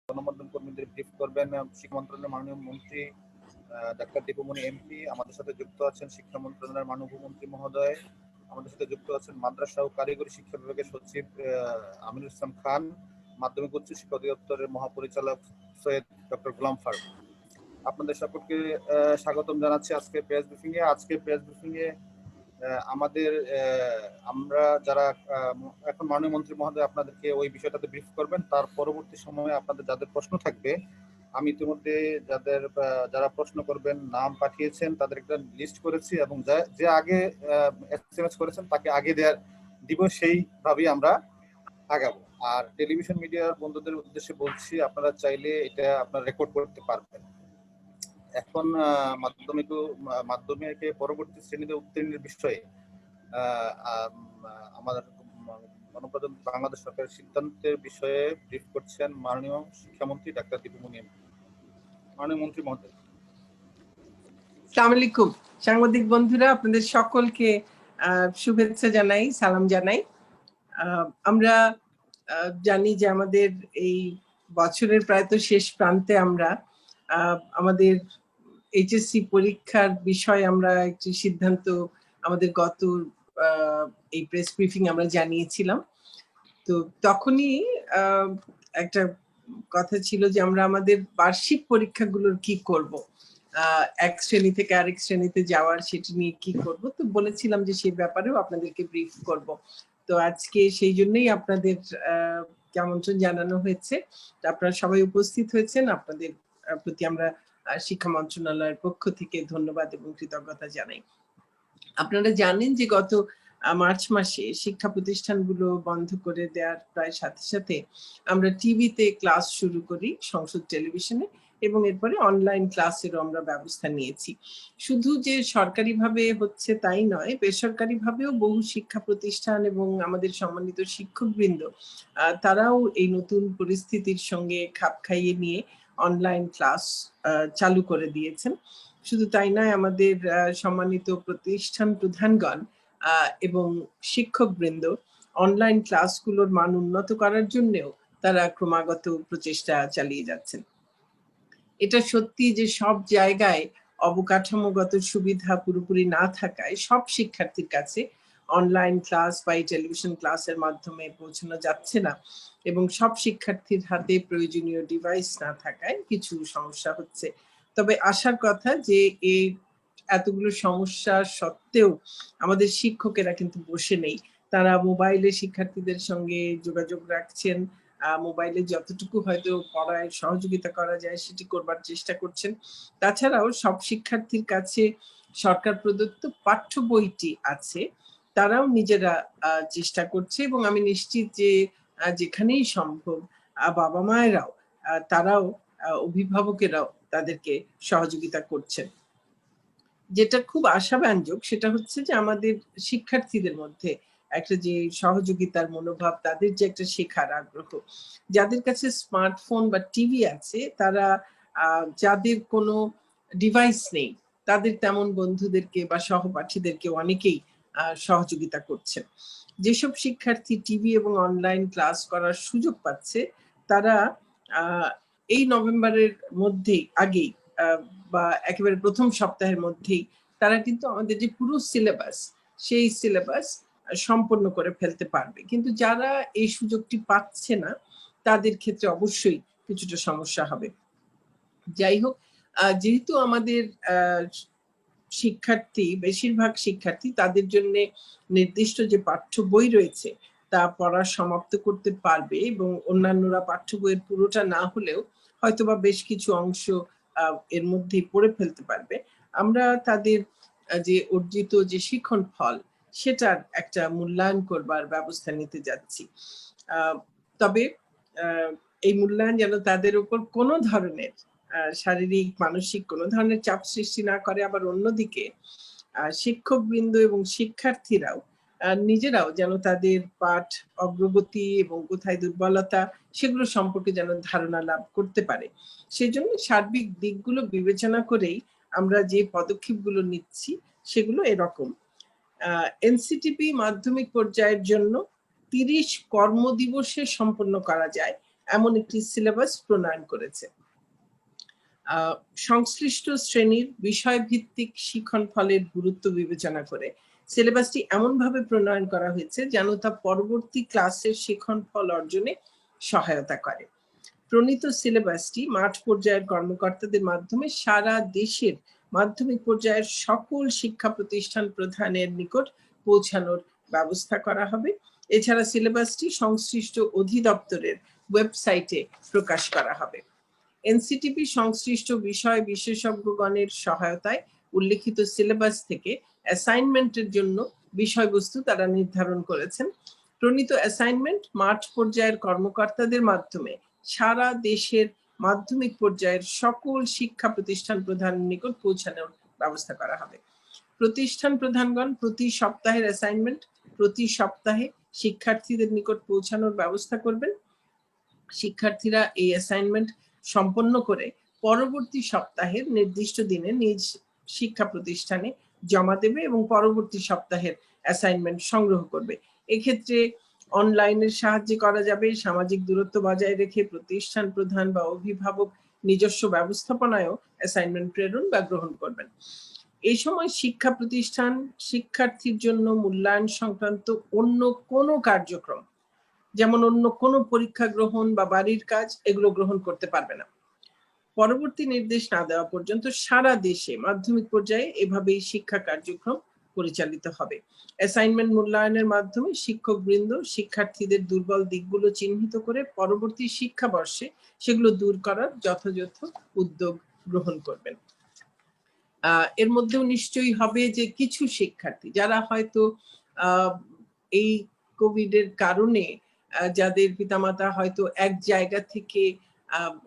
গণমাধ্যম কর্মীদের ব্রিফ করবেন শিক্ষা মন্ত্রণালয়ের মাননীয় মন্ত্রী ডাক্তার দীপুমণি এমপি। আমাদের সাথে যুক্ত আছেন শিক্ষা মন্ত্রণালয়ের মাননীয় মন্ত্রী মহোদয়। আমাদের সাথে যুক্ত আছেন মাদ্রাসা ও কারিগরি শিক্ষা বিভাগের সচিব আমিনুল ইসলাম খান, মাধ্যমিক উচ্চ শিক্ষা অধিদপ্তরের মহাপরিচালক সৈয়দ ডক্টর গোলাম ফারুক। আপনাদের সকলকে স্বাগতম জানাচ্ছি আজকে প্রেস ব্রিফিং এ। আজকে প্রেস ব্রিফিং এ আমাদের আমরা যারা এখন মাননীয় মন্ত্রী মহোদয় আপনাদেরকে ওই বিষয়টাতে ব্রিফ করবেন। তার পরবর্তী সময়ে আপনাদের যাদের প্রশ্ন থাকবে, আমি ইতিমধ্যে যারা প্রশ্ন করবেন নাম পাঠিয়েছেন তাদের একটা লিস্ট করেছি, এবং যে আগে এসএমএস করেছেন তাকে আগে দিব, সেইভাবেই আমরা আগাবো। আর টেলিভিশন মিডিয়ার বন্ধুদের উদ্দেশ্যে বলছি, আপনারা চাইলে এটা আপনারা রেকর্ড করতে পারবেন। এখন মাধ্যমিকে পরবর্তী শ্রেণীতে উত্তীর্ণের বিষয়ে আমাদের গণপ্রজাতন্ত্রী বাংলাদেশ সরকারের সিদ্ধান্তের বিষয়ে ব্রিফ করছেন মাননীয় শিক্ষামন্ত্রী ডাক্তার দীপুমণি এমপি। মাননীয় মন্ত্রী মহোদয়। আসসালামু আলাইকুম সাংবাদিক বন্ধুরা, আপনাদের সকলকে শুভেচ্ছা জানাই, সালাম জানাই। আমরা জানি যে আমাদের এই বছরের প্রায় তো শেষ প্রান্তে আমরা আমাদের এইচএসসি পরীক্ষার বিষয়ে আমরা একটি সিদ্ধান্ত আমাদের গত এই প্রেস ব্রিফিং আমরা জানিয়েছিলাম। তো তখনই একটা কথা ছিল যে আমরা আমাদের বার্ষিক পরীক্ষাগুলোর কি করব, এক শ্রেণী থেকে আরেক শ্রেণীতে যাওয়ার সেটি নিয়ে কি করব। তো বলেছিলাম যে সেই ব্যাপারেও আপনাদেরকে ব্রিফ করব। তো আজকে সেই জন্যই আপনাদের আমন্ত্রণ জানানো হয়েছে। আপনারা সবাই উপস্থিত হয়েছেন, আপনাদের প্রতি আমরা শিক্ষা মন্ত্রণালয়ের পক্ষ থেকে ধন্যবাদ এবং কৃতজ্ঞতা জানাই। আপনারা জানেন যে গত মার্চ মাসে শিক্ষা প্রতিষ্ঠানগুলো বন্ধ করে দেওয়ার প্রায় সাথে সাথে আমরা টিভিতে ক্লাস শুরু করি, সংসদ টেলিভিশনে, এবং এরপরে অনলাইন ক্লাসেরও আমরা ব্যবস্থা নিয়েছি। শুধু যে সরকারিভাবে হচ্ছে তাই নয়, বেসরকারিভাবেও বহু শিক্ষা প্রতিষ্ঠান এবং আমাদের সম্মানিত শিক্ষকবৃন্দ তারাও এই নতুন পরিস্থিতির সঙ্গে খাপ খাইয়ে নিয়ে অনলাইন ক্লাস চালু করে দিয়েছেন। শুধু তাই নয়, আমাদের সম্মানিত প্রতিষ্ঠান প্রধানগণ এবং শিক্ষকবৃন্দ অনলাইন ক্লাসগুলোর মান উন্নত করার জন্যও তারা ক্রমাগত প্রচেষ্টা চালিয়ে যাচ্ছেন। এটা সত্যি যে সব জায়গায় অবকাঠামোগত সুবিধা পুরোপুরি না থাকায় সব শিক্ষার্থীর কাছে অনলাইন ক্লাস বা টেলিভিশন ক্লাসের মাধ্যমে পৌঁছানো যাচ্ছে না, এবং সব শিক্ষার্থীর হাতে প্রয়োজনীয় ডিভাইস না থাকায় কিছু সমস্যা হচ্ছে। তবে আশার কথা যে এই এতগুলো সমস্যা সত্ত্বেও আমাদের শিক্ষকেরা কিন্তু বসে নেই। তারা মোবাইলে শিক্ষার্থীদের সঙ্গে যোগাযোগ রাখছেন, মোবাইলে যতটুকু হয়তো পড়ায় সহযোগিতা করা যায় সেটি করবার চেষ্টা করছেন। তাছাড়াও সব শিক্ষার্থীর কাছে সরকার প্রদত্ত পাঠ্য বইটি আছে, তারাও নিজেরা চেষ্টা করছে, এবং আমি নিশ্চিত যে যেখানেই সম্ভব বাবা মায়েরাও তারাও অভিভাবকেরাও তাদেরকে সহযোগিতা করছেন। যেটা খুব আশাব্যঞ্জক সেটা হচ্ছে যে আমাদের শিক্ষার্থীদের মধ্যে একটা যে সহযোগিতার মনোভাব, তাদের যে একটা শেখার আগ্রহ, যাদের কাছে স্মার্টফোন বা টিভি আছে, তারা যাদের কোনো ডিভাইস নেই তাদের তেমন বন্ধুদেরকে বা সহপাঠীদেরকে অনেকেই সহযোগিতা করছেন। যেসব শিক্ষার্থী টিভি এবং অনলাইন ক্লাস করার সুযোগ পাচ্ছে তারা এই নভেম্বরের মধ্যেই আগেই বা একেবারে প্রথম সপ্তাহের মধ্যেই তারা কিন্তু আমাদের যে পুরো সিলেবাস সেই সিলেবাস সম্পন্ন করে ফেলতে পারবে। কিন্তু যারা এই সুযোগটি পাচ্ছে না তাদের ক্ষেত্রে অবশ্যই কিছুটা সমস্যা হবে। যাই হোক, যেহেতু আমাদের শিক্ষার্থী বেশিরভাগ শিক্ষার্থী তাদের জন্য নির্দিষ্ট যে পাঠ্য বই রয়েছে তা পড়া সমাপ্ত করতে পারবে, এবং অন্যান্যরা পাঠ্য বইয়ের পুরোটা না হলেও হয়তোবা বেশ কিছু অংশ এর মধ্যেই পড়ে ফেলতে পারবে। আমরা তাদের যে অর্জিত যে শিক্ষণ ফল সেটার একটা মূল্যায়ন করবার ব্যবস্থা নিতে যাচ্ছি। তবে এই মূল্যায়ন যেন তাদের উপর কোনো ধরনের শারীরিক মানসিক কোনো ধরনের চাপ সৃষ্টি না করে, আবার অন্যদিকে শিক্ষকবৃন্দ এবং শিক্ষার্থীরাও নিজেরাও যেন তাদের পাঠ অগ্রগতি এবং কোথায় দুর্বলতা সেগুলো সম্পর্কে যেন ধারণা লাভ করতে পারে। সেই জন্য সার্বিক দিকগুলো বিবেচনা করেই আমরা যে পদক্ষেপগুলো নিচ্ছি সেগুলো এরকম। এনসিটিপি মাধ্যমিক পর্যায়ের জন্য 30 কর্মদিবসে সম্পন্ন করা যায় এমন একটি সিলেবাস প্রণয়ন করেছে। সংশ্লিষ্ট শ্রেণীর বিষয়ভিত্তিক শিক্ষণ ফলের গুরুত্ব বিবেচনা করে সিলেবাসটি এমনভাবে প্রণয়ন করা হয়েছে যেন তা পরবর্তী ক্লাসের শিক্ষণ ফল অর্জনে সহায়তা করে। প্রণীত সিলেবাসটি মাঠ পর্যায়ের কর্মকর্তাদের মাধ্যমে সারা দেশের মাধ্যমিক পর্যায়ের সকল শিক্ষা প্রতিষ্ঠান প্রধানের নিকট পৌঁছানোর ব্যবস্থা করা হবে। এছাড়া সিলেবাসটি সংশ্লিষ্ট অধিদপ্তরের ওয়েবসাইটে প্রকাশ করা হবে। এনসিটিপি সংশ্লিষ্ট বিষয় বিশেষজ্ঞগণের সহায়তায় উল্লেখিত সিলেবাস থেকে অ্যাসাইনমেন্টের জন্য বিষয়বস্তু তারা নির্ধারণ করেছেন। প্রণীত অ্যাসাইনমেন্ট মাঠ পর্যায়ের কর্মকর্তাদের মাধ্যমে সারা দেশের মাধ্যমিক পর্যায়ের সকল শিক্ষা প্রতিষ্ঠান প্রধানের নিকট পৌঁছানোর ব্যবস্থা করা হবে। প্রতিষ্ঠান প্রধানগণ প্রতি সপ্তাহের অ্যাসাইনমেন্ট প্রতি সপ্তাহে শিক্ষার্থীদের নিকট পৌঁছানোর ব্যবস্থা করবেন। শিক্ষার্থীরা এই অ্যাসাইনমেন্ট সম্পন্ন করে পরবর্তী সপ্তাহের নির্দিষ্ট দিনে নিজ শিক্ষা প্রতিষ্ঠানে জমা দেবে এবং পরবর্তী সপ্তাহের অ্যাসাইনমেন্ট সংগ্রহ করবে। এক্ষেত্রে অনলাইনের সাহায্যে করা যাবে। সামাজিক দূরত্ব বজায় রেখে প্রতিষ্ঠান প্রধান বা অভিভাবক নিজস্ব ব্যবস্থাপনায়ও অ্যাসাইনমেন্ট প্রেরণ বা গ্রহণ করবেন। এই সময় শিক্ষা প্রতিষ্ঠান শিক্ষার্থীর জন্য মূল্যায়ন সংক্রান্ত অন্য কোনো কার্যক্রম, যেমন অন্য কোনো পরীক্ষা গ্রহণ বা বাড়ির কাজ, এগুলো গ্রহণ করতে পারবে না। পরবর্তী নির্দেশ না দেওয়া পর্যন্ত সারা দেশে মাধ্যমিক পর্যায়ে এভাবেই শিক্ষা কার্যক্রম পরিচালিত হবে। অ্যাসাইনমেন্ট মূল্যায়নের মাধ্যমে শিক্ষকবৃন্দ শিক্ষার্থীদের দুর্বল দিকগুলো চিহ্নিত করে পরবর্তী শিক্ষাবর্ষে সেগুলো দূর করার যথাযথ উদ্যোগ গ্রহণ করবেন। এর মধ্যেও নিশ্চয়ই হবে যে কিছু শিক্ষার্থী যারা হয়তো এই কোভিডের কারণে যাদের পিতামাতা হয়তো এক জায়গা থেকে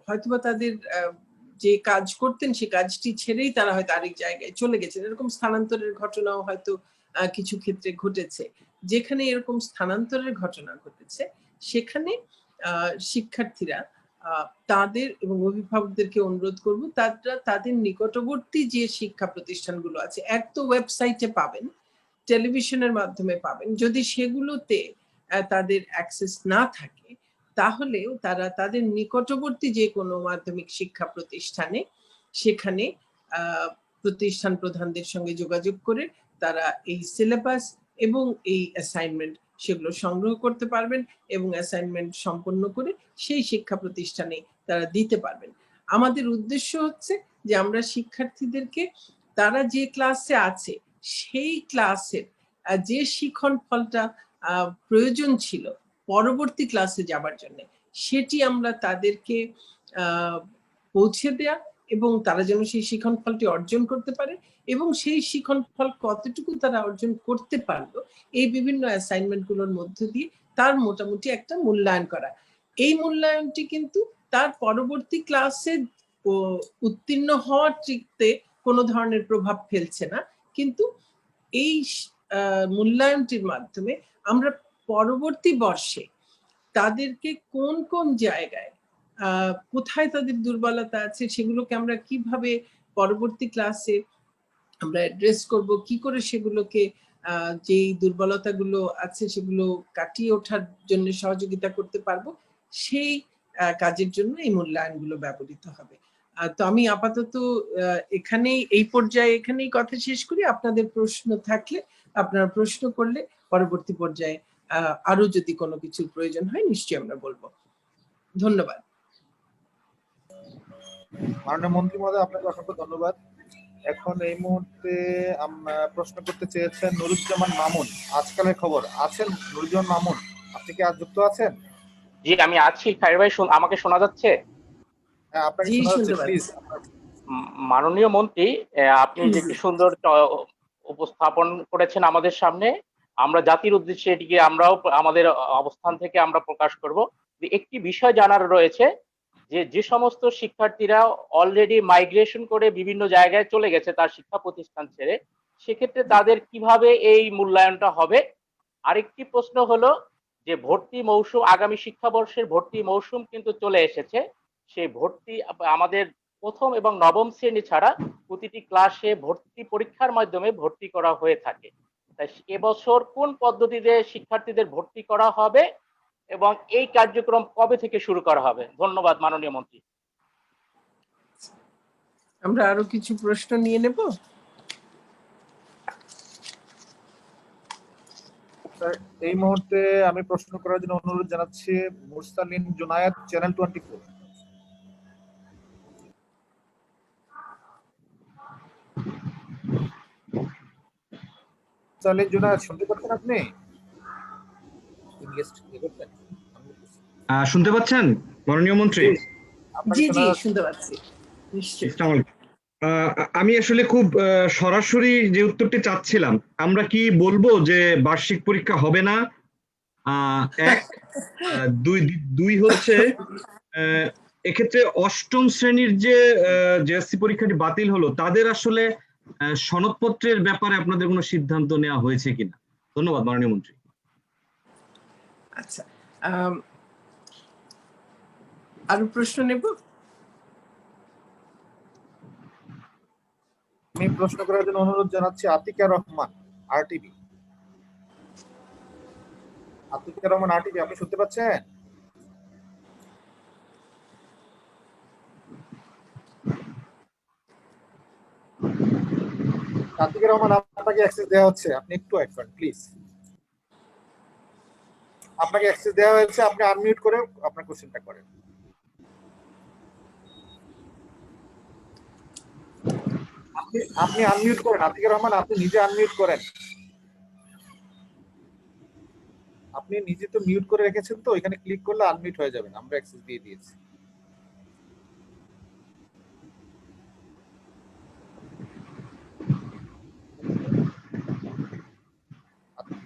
হয়তোবা তাদের যে কাজ করতেন সে কাজটি ছেড়েই তারা হয়তো আরেক জায়গায় চলে গেছেন, এরকম স্থানান্তরের ঘটনাও হয়তো কিছু ক্ষেত্রে ঘটেছে। যেখানে এরকম স্থানান্তরের ঘটনা ঘটেছে সেখানে শিক্ষার্থীরা তাদের এবং অভিভাবকদেরকে অনুরোধ করব তারা তাদের নিকটবর্তী যে শিক্ষা প্রতিষ্ঠানগুলো আছে, এক তো ওয়েবসাইটে পাবেন, টেলিভিশনের মাধ্যমে পাবেন, যদি সেগুলোতে তাদের অ্যাক্সেস না থাকে তাহলেও তারা তাদের নিকটবর্তী যে কোনো মাধ্যমিক শিক্ষা প্রতিষ্ঠানে সেখানে প্রতিষ্ঠান প্রধানদের সঙ্গে যোগাযোগ করে তারা এই সিলেবাস এবং এই অ্যাসাইনমেন্ট সেগুলো সংগ্রহ করতে পারবেন এবং অ্যাসাইনমেন্ট সম্পন্ন করে সেই শিক্ষা প্রতিষ্ঠানে তারা দিতে পারবেন। আমাদের উদ্দেশ্য হচ্ছে যে আমরা শিক্ষার্থীদেরকে তারা যে ক্লাসে আছে সেই ক্লাসের যে শিক্ষণ ফলটা প্রয়োজন ছিল পরবর্তী ক্লাসে যাবার জন্য সেটি আমরা তাদেরকে পৌঁছে দেয়া এবং তারা যেন সেই শিক্ষণ ফলটি অর্জন করতে পারে এবং সেই শিক্ষণ ফল কতটুকু তারা অর্জন করতে পারলো এই বিভিন্ন অ্যাসাইনমেন্ট গুলোর মধ্য দিয়ে তার মোটামুটি একটা মূল্যায়ন করা। এই মূল্যায়নটি কিন্তু তার পরবর্তী ক্লাসে উত্তীর্ণ হওয়ার দিকে কোনো ধরনের প্রভাব ফেলছে না, কিন্তু এই মূল্যায়নটির মাধ্যমে আমরা পরবর্তী বর্ষে তাদেরকে কোন কোন জায়গায় কোথায় তাদের দুর্বলতা আছে সেগুলোকে আমরা কিভাবে পরবর্তী ক্লাসে আমরা অ্যাড্রেস করব, কি করে সেগুলোকে যেই দুর্বলতাগুলো আছে সেগুলো কাটিয়ে ওঠার জন্য সহযোগিতা করতে পারবো, সেই কাজের জন্য এই মূল্যায়নগুলো ব্যবহৃত হবে। তো আমি আপাতত এখানেই এই পর্যায়ে এখানেই কথা শেষ করি। আপনাদের প্রশ্ন থাকলে আপনারা প্রশ্ন করলে পরবর্তী পর্যায়ে আরো যদি কোনো কিছুর প্রয়োজন হয় নিশ্চয়ই আমরা বলবো। ধন্যবাদ। মাননীয় মন্ত্রী মহোদয়, আপনাকে অসংখ্য ধন্যবাদ। এখন এই মুহূর্তে প্রশ্ন করতে চেয়েছেন নুরুজ্জামান মামুন। আজকালের খবর আছেন নুরুজ্জামান মামুন, আপনি কি আজ যুক্ত আছেন? জি আমি আছি। খায়র ভাই আমাকে শোনা যাচ্ছে? হ্যাঁ আপনাকে শোনা যাচ্ছে, প্লিজ। মাননীয় মন্ত্রী, আপনি যে একটি সুন্দর উপস্থাপন করেছেন আমাদের সামনে, আমরা জাতির উদ্দেশ্যে এটিকে আমরাও আমাদের অবস্থান থেকে আমরা প্রকাশ করব। একটি বিষয় জানার রয়েছে যে সমস্ত শিক্ষার্থীরা অলরেডি মাইগ্রেশন করে বিভিন্ন জায়গায় চলে গেছে তার শিক্ষা প্রতিষ্ঠান ছেড়ে, সেক্ষেত্রে তাদের কিভাবে এই মূল্যায়নটা হবে। আরেকটি প্রশ্ন হলো যে ভর্তি মৌসুম, আগামী শিক্ষাবর্ষের ভর্তি মৌসুম কিন্তু চলে এসেছে। সেই ভর্তি আমাদের প্রথম এবং নবম শ্রেণী ছাড়া প্রতিটি ক্লাসে ভর্তি পরীক্ষার মাধ্যমে ভর্তি করা হয়ে থাকে। তাই এবছর কোন পদ্ধতিতে শিক্ষার্থীদের ভর্তি করা হবে এবং এই কার্যক্রম কবে থেকে শুরু করা হবে? ধন্যবাদ মাননীয় মন্ত্রী। আমরা আরো কিছু প্রশ্ন নিয়ে নেব। স্যার, এই মুহূর্তে আমি প্রশ্ন করার জন্য অনুরোধ জানাচ্ছি মুরসালিন জুনায়েদ, চ্যানেল 24। মুরসালিন জুনায়েদ, শুনতে পাচ্ছেন আপনি? শুনতে পাচ্ছেন মাননীয় মন্ত্রী? জি জি শুনতে পাচ্ছি, নিশ্চয়ই। আসসালামু আলাইকুম। আমি আসলে খুব সরাসরি যে উত্তরটি চাচ্ছিলাম, আমরা কি বলবো যে বার্ষিক পরীক্ষা হবে না? এক, দুই হচ্ছে এক্ষেত্রে অষ্টম শ্রেণীর যে জেএসসি পরীক্ষাটি বাতিল হলো, তাদের আসলে সনদপত্রের ব্যাপারে আপনাদের কোনো সিদ্ধান্ত নেওয়া হয়েছে কিনা? ধন্যবাদ মাননীয় মন্ত্রী। আচ্ছা, আরো প্রশ্ন নেব। আমি প্রশ্ন করার জন্য অনুরোধ জানাচ্ছি আতিকা রহমান, আরটিভি। আতিকা রহমান, আরটিভি, আপনি শুনতে পাচ্ছেন? আতিকা রহমান, আপনাকে অ্যাক্সেস দেওয়া হচ্ছে, আপনি একটু ওয়েট করেন প্লিজ। আপনাকে অ্যাক্সেস দেওয়া হয়েছে, আপনি আনমিউট করে আপনার কোশ্চেনটা করেন। আপনি আনমিউট করেন, আতিকা রহমান, আপনি নিজে আনমিউট করেন। আপনি নিজে তো মিউট করে রেখেছেন, তো এখানে ক্লিক করলে আনমিউট হয়ে যাবেন, আমরা অ্যাক্সেস দিয়ে দিয়েছি।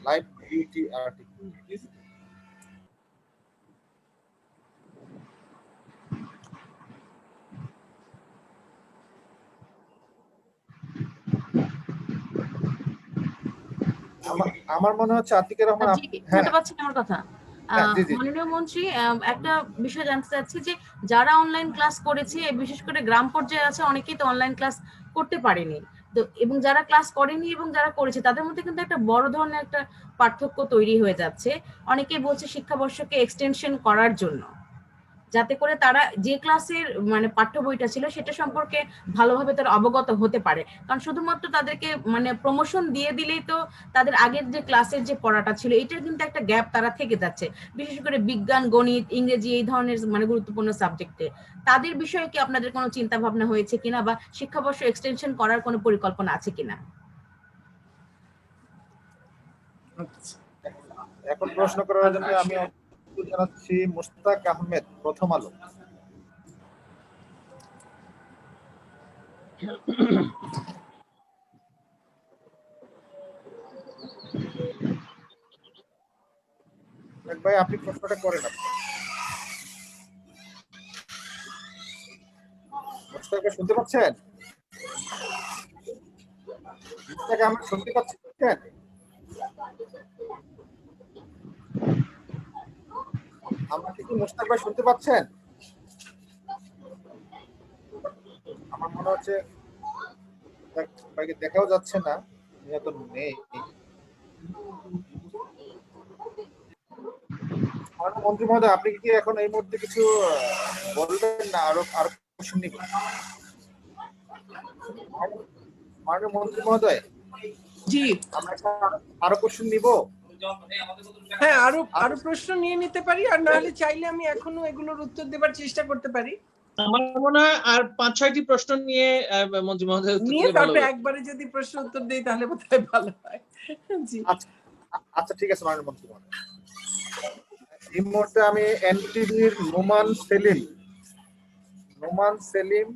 Live beauty article please. আমার মনে হচ্ছে আতিকা রহমান, শুনতে পাচ্ছেন আমার কথা? মাননীয় মন্ত্রী, একটা বিষয় জানতে চাচ্ছি যে যারা অনলাইন ক্লাস করেছে, বিশেষ করে গ্রাম পর্যায়ে আছে, অনেকেই তো অনলাইন ক্লাস করতে পারেনি, তো এবং যারা ক্লাস করেনি এবং যারা করেছে তাদের মধ্যে কিন্তু একটা বড় ধরনের একটা পার্থক্য তৈরি হয়ে যাচ্ছে। অনেকেই বলছে শিক্ষাবর্ষকে এক্সটেনশন করার জন্য, যাতে করে তারা যে ক্লাসের মানে পাঠ্য বইটা ছিল সেটা সম্পর্কে ভালোভাবে তারা অবগত হতে পারে। কারণ শুধুমাত্র তাদেরকে মানে প্রমোশন দিয়ে দিলেই তো তাদের আগের যে ক্লাসের যে পড়াটা ছিল এটার কিন্তু একটা গ্যাপ তারা থেকে যাচ্ছে, বিশেষ করে বিজ্ঞান, গণিত, ইংরেজি এই ধরনের মানে গুরুত্বপূর্ণ সাবজেক্টে। তাদের বিষয়ে কি আপনাদের কোনো চিন্তা ভাবনা হয়েছে কিনা, বা শিক্ষাবর্ষ এক্সটেনশন করার কোনো পরিকল্পনা আছে কিনা? এখন প্রশ্ন করার জন্য আমি জানাচ্ছি মুস্তাক আহমেদ, প্রথম আলো। ভাই আপনি প্রশ্নটা করেন। মুস্তাক, শুনতে পাচ্ছেন? মুস্তাক আহমেদ, শুনতে পাচ্ছেন? আমাকে কি মুস্তাক ভাই শুনতে পাচ্ছেন? আমার মনে হচ্ছে ভাইকে দেখাও যাচ্ছে না, নিহত নেই। মন্ত্রী মহোদয়, আপনি কি এখন এই মুহূর্তে কিছু বলবেন না? আরো কোশ্চেন নিব। মাননীয় মন্ত্রী মহোদয়, জি, আমরা আরো কোশ্চেন নিব। হ্যাঁ, আরো প্রশ্ন নিয়ে নিতে পারি, আর না হলে চাইলে আমি এখনো এগুলোর উত্তর দেবার চেষ্টা করতে পারি। আমার মনে হয় আর 5-6টি প্রশ্ন নিয়ে মন্ত্রী মহোদয় উত্তর দিলে ভালো হবে। একবারে যদি প্রশ্ন উত্তর দেই তাহলে বোধহয় ভালো হয়। জি, আচ্ছা ঠিক আছে মাননীয় মন্ত্রী মহোদয়। এই মুহূর্তে আমি এনটিভির নোমান সেলিম,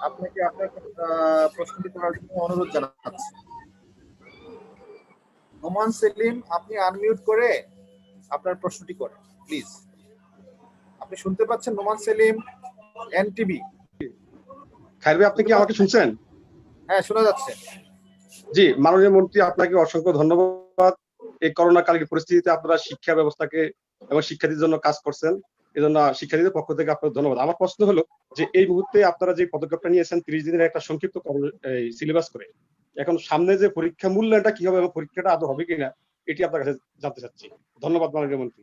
আপনাকে আপনার প্রশ্নটি করার জন্য অনুরোধ জানাচ্ছি। নোমান সেলিম, আপনি আনমিউট করে আপনার প্রশ্নটি করেন প্লিজ। আপনি শুনতে পাচ্ছেন নোমান সেলিম, এনটিভি? খায়র ভাই, আপনি কি আমাকে শুনছেন? হ্যাঁ, শোনা যাচ্ছে। জি, মাননীয় মন্ত্রী, আপনাকে অসংখ্য ধন্যবাদ। এই করোনাকালীন পরিস্থিতিতে আপনারা শিক্ষা ব্যবস্থাকে এবং শিক্ষার্থীদের জন্য কাজ করছেন, এজন্য শিক্ষার্থীদের পক্ষ থেকে আপনাকে ধন্যবাদ। আমার প্রশ্ন হলো যে এই মুহূর্তে আপনারা যে পদক্ষেপটা নিয়েছেন 30 দিনের একটা সংক্ষিপ্ত সিলেবাস করে, এখন সামনে যে পরীক্ষা মূল্যায়নটা কি হবে এবং পরীক্ষাটা আদৌ হবে কিনা এটি আপনার কাছে জানতে চাচ্ছি। ধন্যবাদ মাননীয় মন্ত্রী।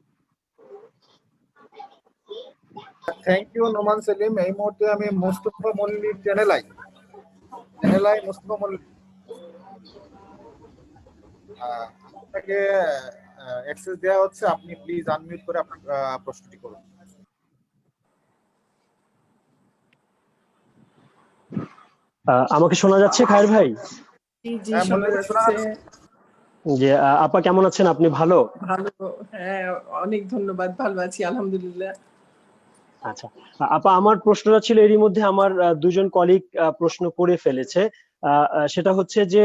Thank you Noman Selim. এই মুহূর্তে আমি মোস্তফা মল্লিক চ্যানেল আই মোস্তফা মল্লিক আপনাকে অ্যাক্সেস দেওয়া হচ্ছে, আপনি প্লিজ আনমিউট করে আপনার প্রশ্নটি করুন। আমাকে শোনা যাচ্ছে খায়ের ভাই? জি জি, হ্যাঁ, শোনা মল্লিক, শোনা যাচ্ছে। যে আপা কেমন আছেন? আপনি ভালো? ভালো, হ্যাঁ অনেক ধন্যবাদ, ভালো আছি আলহামদুলিল্লাহ। আচ্ছা আপা, আমার প্রশ্নটা ছিল এরই মধ্যে আমার দুজন কলিগ প্রশ্ন করে ফেলেছে। সেটা হচ্ছে যে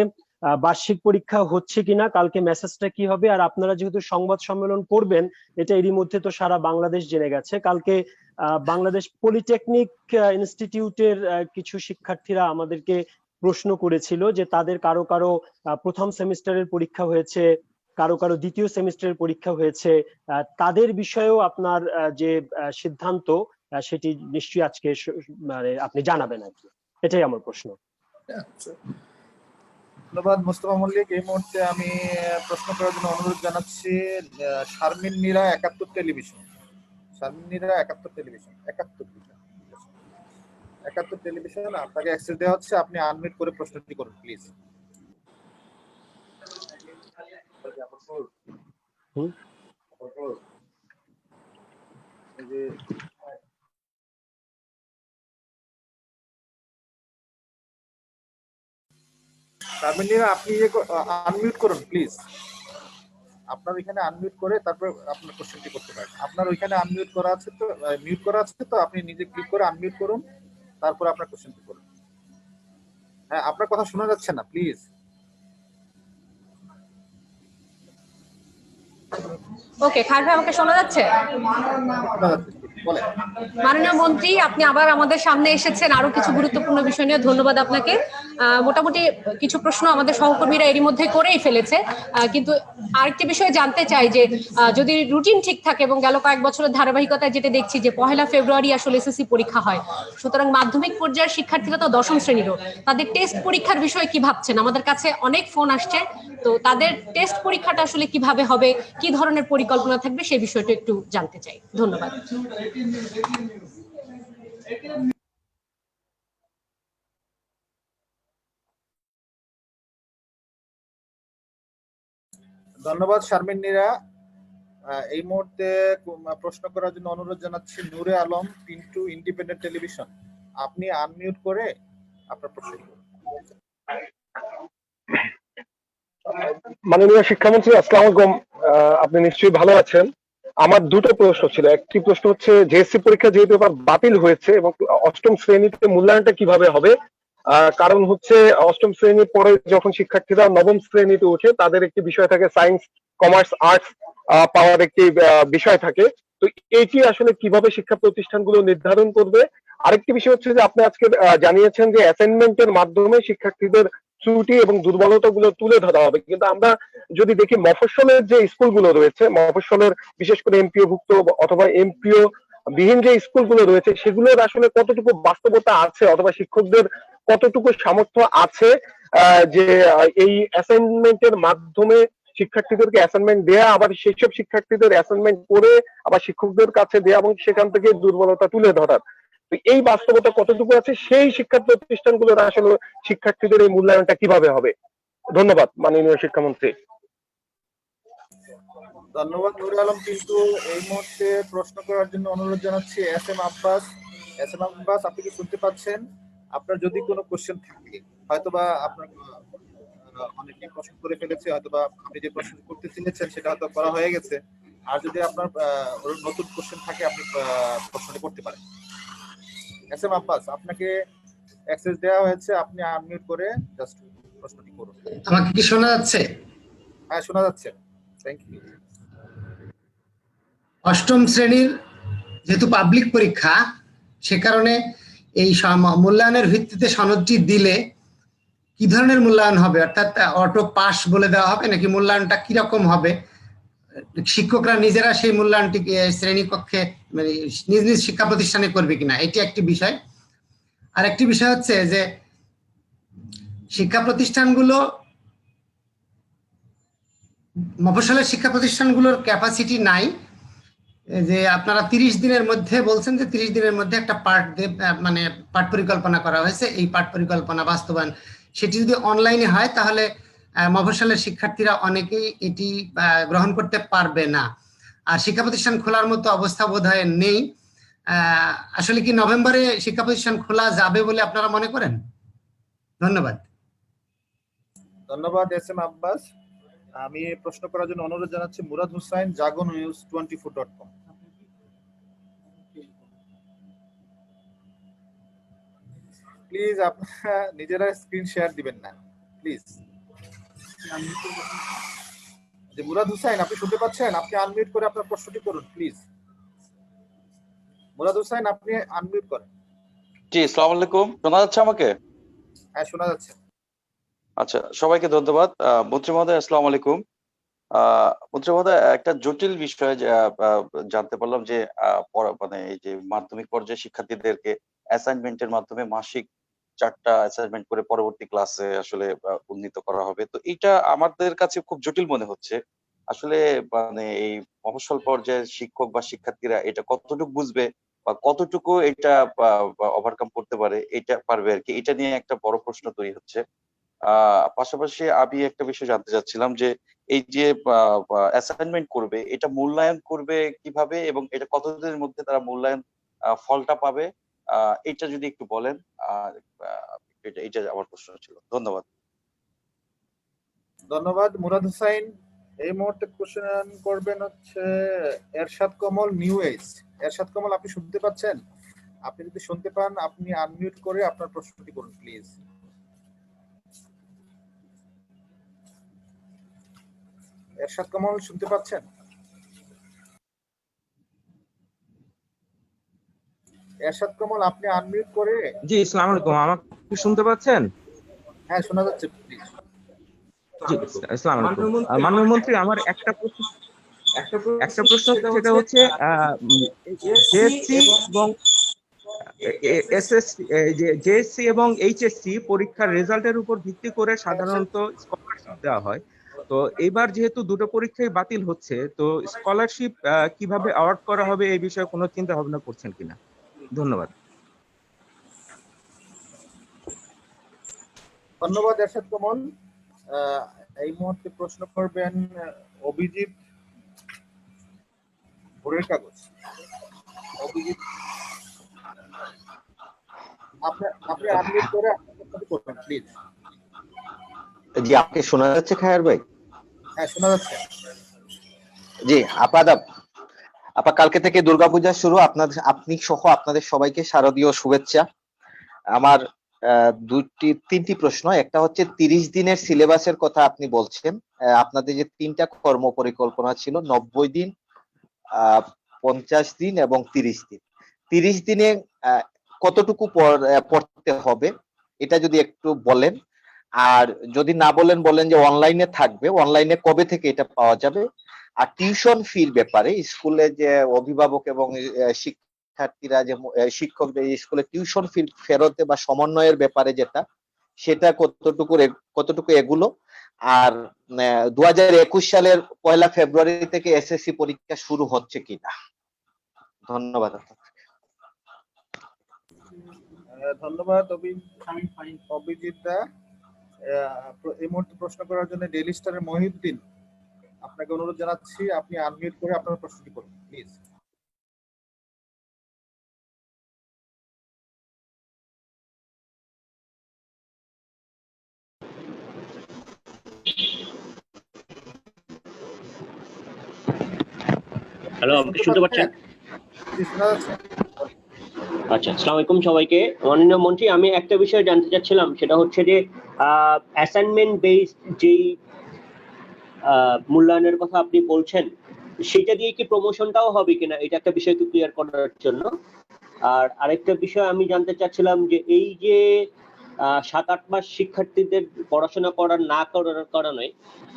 বার্ষিক পরীক্ষা হচ্ছে কিনা, কালকে মেসেজটা কি হবে, আর আপনারা যেহেতু সংবাদ সম্মেলন করবেন এটা এরই মধ্যে তো সারা বাংলাদেশ জেনে গেছে। কালকে বাংলাদেশ পলিটেকনিক ইনস্টিটিউটের কিছু শিক্ষার্থীরা আমাদেরকে প্রশ্ন করেছিল যে তাদের কারো কারো প্রথম সেমিস্টারের পরীক্ষা হয়েছে, কারো কারো দ্বিতীয় সেমিস্টারের পরীক্ষা হয়েছে। তাদের বিষয়েও আপনার যে সিদ্ধান্ত সেটি নিশ্চয়ই আজকে মানে আপনি জানাবেন আর কি, এটাই আমার প্রশ্ন। ধন্যবাদ মোস্তফা মল্লিক। এই মুহূর্তে আমি প্রশ্ন করার জন্য অনুরোধ জানাচ্ছি Sharmin Nira 71 television. Sharmin Nira 71 television, 71 television, আপনাকে অ্যাক্সেস দেওয়া হচ্ছে, আপনি আনমিউট করে প্রশ্নটি করুন প্লিজ। শারমিন নীরা, আপনি আনমিউট করুন প্লিজ। আপনার ওইখানে আনমিউট করে তারপর আপনার কোশ্চেনটি করতে পারেন। আপনার ওইখানে আনমিউট করা আছে তো, মিউট করা আছে তো, আপনি নিজে ক্লিক করে আনমিউট করুন, তারপর আপনার কোশ্চেনটি করুন। হ্যাঁ, আপনার কথা শোনা যাচ্ছে না, প্লিজ। ওকে, খায়ের ভাই আমাকে শোনা যাচ্ছে? বলেন। মাননীয় মন্ত্রী, আপনি আবার আমাদের সামনে এসেছেন আরো কিছু গুরুত্বপূর্ণ বিষয় নিয়ে, ধন্যবাদ আপনাকে। মোটামুটি কিছু প্রশ্ন আমাদের সহকর্মীরা এরই মধ্যে করেই ফেলেছে, কিন্তু আরেকটি বিষয় জানতে চাই যে যদি রুটিন ঠিক থাকে এবং গেল কয়েক বছরের ধারাবাহিকতায় যেটা দেখছি যে 1 ফেব্রুয়ারি আসলে এসএসসি পরীক্ষা হয়, সুতরাং মাধ্যমিক পর্যায়ের শিক্ষার্থীরা তো 10ম শ্রেণীরও, তাদের টেস্ট পরীক্ষার বিষয়ে কি ভাবছেন? আমাদের কাছে অনেক ফোন আসছে, তো তাদের টেস্ট পরীক্ষাটা আসলে কিভাবে হবে, কি ধরনের পরিকল্পনা থাকবে সেই বিষয়টা একটু জানতে চাই। ধন্যবাদ। ধন্যবাদ শারমিন নীরা। এই মুহূর্তে প্রশ্ন করার জন্য অনুরোধ জানাচ্ছি নূরে আলম, পিন্টু, ইন্ডিপেন্ডেন্ট টেলিভিশন। আপনি আনমিউট করে আপনার প্রশ্ন করুন। মাননীয় শিক্ষামন্ত্রী, আসসালামু আলাইকুম। আপনি নিশ্চয়ই ভালো আছেন। আমার দুটো প্রশ্ন ছিল। একটি প্রশ্ন হচ্ছে জেএসসি পরীক্ষা যেহেতু এবার বাতিল হয়েছে এবং 8ম শ্রেণীতে মূল্যায়নটা কিভাবে হবে, কারণ হচ্ছে 8ম শ্রেণীর পরে যখন শিক্ষার্থীরা 9ম শ্রেণীতে ওঠে তাদের একটি বিষয় থাকে সায়েন্স, কমার্স, আর্টস পাওয়ার একটি বিষয় থাকে। তো এইটি আসলে কিভাবে শিক্ষা প্রতিষ্ঠানগুলো নির্ধারণ করবে? আরেকটি বিষয় হচ্ছে যে আপনি আজকে জানিয়েছেন যে অ্যাসাইনমেন্টের মাধ্যমে শিক্ষার্থীদের ত্রুটি এবং দুর্বলতা গুলো তুলে ধরা হবে, কিন্তু আমরা যদি দেখি মফস্বলের যে স্কুলগুলো রয়েছে, মফস্বলের বিশেষ করে এমপিও ভুক্ত অথবা এমপিও বিহীন যে স্কুলগুলো রয়েছে সেগুলোর আসলে কতটুকু বাস্তবতা আছে অথবা শিক্ষকদের কতটুকু সামর্থ্য আছে যে এই অ্যাসাইনমেন্টের মাধ্যমে শিক্ষার্থীদেরকে অ্যাসাইনমেন্ট দেয়া, আবার সেই সব শিক্ষার্থীদের অ্যাসাইনমেন্ট করে আবার শিক্ষকদের কাছে দেয়া এবং সেখান থেকে দুর্বলতা তুলে ধরার, এই বাস্তবতা কতটুকু আছে, সেই শিক্ষা প্রতিষ্ঠানগুলোর আসলে শিক্ষার্থীদের এই মূল্যায়নটা কিভাবে হবে? ধন্যবাদ মাননীয় শিক্ষামন্ত্রী। ধন্যবাদ নুরে আলম। কিন্তু এই মুহূর্তে প্রশ্ন করার জন্য অনুরোধ জানাচ্ছি S M Abbas. S M Abbas, আপনি কি শুনতে পাচ্ছেন? আপনার যদি কোনো কোশ্চেন থাকে, হয়তোবা আপনার অনেকে প্রশ্ন করে ফেলেছে, হয়তোবা আপনি যে প্রশ্ন করতে চেয়েছেন সেটা হয়তো করা হয়ে গেছে, আর যদি আপনার নতুন কোশ্চেন থাকে আপনি প্রশ্নটি করতে পারেন। এস এম আব্বাস, আপনাকে অ্যাক্সেস দেওয়া হয়েছে, আপনি আনমিউট করে জাস্ট প্রশ্নটি করুন। আমাকে কি শোনা যাচ্ছে? হ্যাঁ, শোনা যাচ্ছে। Thank you. 8ম শ্রেণীর যেহেতু পাবলিক পরীক্ষা, সে কারণে এই মূল্যায়নের ভিত্তিতে সনদটি দিলে কি ধরনের মূল্যায়ন হবে, অর্থাৎ অটো পাস বলে দেওয়া হবে নাকি মূল্যায়নটা কিরকম হবে? শিক্ষকরা নিজেরা সেই মূল্যায়নটি শ্রেণীকক্ষে মানে নিজ নিজ শিক্ষা প্রতিষ্ঠানে করবে কিনা, এটি একটি বিষয়। আর একটি বিষয় হচ্ছে যে শিক্ষা প্রতিষ্ঠানগুলো, মফস্বলের শিক্ষা প্রতিষ্ঠানগুলোর ক্যাপাসিটি নাই যে আপনারা 30 দিনের মধ্যে বলছেন যে 30 দিনের মধ্যে একটা মানে পাঠ পরিকল্পনা করা হয়েছে, এই পাঠ পরিকল্পনা বাস্তবায়ন সেটি যদি অনলাইনে হয় তাহলে মফস্বলের শিক্ষার্থীরা অনেকেই এটি গ্রহণ করতে পারবে না। আর শিক্ষা প্রতিষ্ঠান খোলার মতো অবস্থা বোধহয় নেই। আসলে কি নভেম্বরে শিক্ষা প্রতিষ্ঠান খোলা যাবে বলে আপনারা মনে করেন? ধন্যবাদ। ধন্যবাদ এস এম আব্বাস। আমি প্রশ্ন করার জন্য অনুরোধ জানাচ্ছি মুরাদ হুসাইন, জাগো নিউজ 24.com। প্লিজ আপনারা নিজেরা স্ক্রিন শেয়ার দিবেন না প্লিজ। যে মুরাদ হুসাইন, আপনি শুনতে পাচ্ছেন? আপনি আনমিউট করে আপনার প্রশ্নটি করুন প্লিজ। মুরাদ হুসাইন, আপনি আনমিউট করেন। জি, আসসালামু আলাইকুম। শোনা যাচ্ছে আমাকে? হ্যাঁ, শোনা যাচ্ছে। আচ্ছা, সবাইকে ধন্যবাদ। মন্ত্রী মহোদয়, আসসালামু আলাইকুম। মন্ত্রী মহোদয়, একটা জটিল বিষয় জানতে পারলাম যে মানে এই যে মাধ্যমিক পর্যায়ে শিক্ষার্থীদেরকে অ্যাসাইনমেন্টের মাধ্যমে মাসিক 4টা অ্যাসাইনমেন্ট করে পরবর্তী ক্লাসে আসলে উন্নীত করা হবে। তো এটা আমাদের কাছে খুব জটিল মনে হচ্ছে। আসলে মানে এই মফস্বল পর্যায়ের শিক্ষক বা শিক্ষার্থীরা এটা কতটুকু বুঝবে বা কতটুকু এটা ওভারকাম করতে পারবে আর কি, এটা নিয়ে একটা বড় প্রশ্ন তৈরি হচ্ছে। পাশাপাশি আমি একটা বিষয় জানতে চাচ্ছিলাম যে এই যে অ্যাসাইনমেন্ট করবে, এটা মূল্যায়ন করবে কিভাবে এবং এটা কতদিনের মধ্যে তারা মূল্যায়ন ফলটা পাবে, এটা যদি একটু বলেন। এটা আমার প্রশ্ন ছিল। ধন্যবাদ। ধন্যবাদ মুরাদ হুসাইন। এই মুহূর্তে কোশ্চেন করবেন হচ্ছে এরশাদ কমল, নিউ এজ। এরশাদ কমল, আপনি শুনতে পাচ্ছেন? আপনি যদি শুনতে পান আপনি আনমিউট করে আপনার প্রশ্নটি করুন প্লিজ। এরশাদ কমল, শুনতে পাচ্ছেন? এরশাদ কমল, আপনি আনমিউট করে। জি, আসসালামু আলাইকুম। আমাকে শুনতে পাচ্ছেন? হ্যাঁ, শোনা যাচ্ছে প্লিজ। জি, আসসালামু আলাইকুম। মাননীয় মন্ত্রী, আমার একটা প্রশ্ন সেটা হচ্ছে জেএসসি এবং এসএসসি, জেএসসি এবং এইচএসসি পরীক্ষার রেজাল্টের উপর ভিত্তি করে সাধারণত স্কলারশিপ দেওয়া হয়। তো এবার যেহেতু দুটো পরীক্ষাই বাতিল হচ্ছে, তো স্কলারশিপ কিভাবে অ্যাওয়ার্ড করা হবে এই বিষয়ে কোনো চিন্তা ভাবনা করছেন কিনা? ধন্যবাদ। ধন্যবাদ এরশাদ কমল। এই মুহূর্তে প্রশ্ন করবেন অভিজিৎ, ভোরের কাগজ। অভিজিৎ, আপনি আনমিউট করে আপনার প্রশ্নটি করবেন প্লিজ। জি, আপনি শোনা যাচ্ছে খায়ের ভাই? হ্যাঁ, শোনা যাচ্ছে। জি, আপা কালকে থেকে দুর্গাপূজা শুরু। আপনি সহ আপনাদের সবাইকে শারদীয় শুভেচ্ছা। আমার তিনটি প্রশ্ন। একটা হচ্ছে 30 দিনের সিলেবাসের কথা আপনি বলছেন। আপনাদের যে 3টা কর্ম পরিকল্পনা ছিল, 90 দিন, 50 দিন এবং 30 দিন। 30 দিনে কতটুকু পড়তে হবে এটা যদি একটু বলেন। আর যদি না বলেন যে অনলাইনে থাকবে, অনলাইনে কবে থেকে এটা পাওয়া যাবে। আর টিউশন ফির ব্যাপারে স্কুলে যে অভিভাবক এবং শিক্ষার্থীরা যে শিক্ষকদের স্কুলে টিউশন ফি ফেরতে বা সমন্বয়ের ব্যাপারে সেটা কতটুকু এগুলো। আর 2021 সালের 1 ফেব্রুয়ারি থেকে এসএসসি পরীক্ষা শুরু হচ্ছে কিনা। ধন্যবাদ। ধন্যবাদ অভিজিৎ দা। এই মুহূর্তে প্রশ্ন করার জন্য ডেইলি স্টারের মহিউদ্দিন, আপনাকে অনুরোধ জানাচ্ছি আপনি আনমিউট করে আপনার প্রশ্নটি করুন প্লিজ। হ্যালো, আপনি শুনতে পাচ্ছেন? আচ্ছা, আসসালামু আলাইকুম সবাইকে। মাননীয় মন্ত্রী, আমি একটা বিষয় জানতে চাচ্ছিলাম, সেটা হচ্ছে যে অ্যাসাইনমেন্ট বেসড যেই মূল্যায়নের কথা আপনি বলছেন, সেটা দিয়ে কি প্রমোশনটাও হবে কিনা, এটা একটা বিষয় একটু ক্লিয়ার করার জন্য। আর আরেকটা বিষয় আমি জানতে চাচ্ছিলাম যে এই যে 7-8 মাস শিক্ষার্থীদের পড়াশোনা না করার কারণে,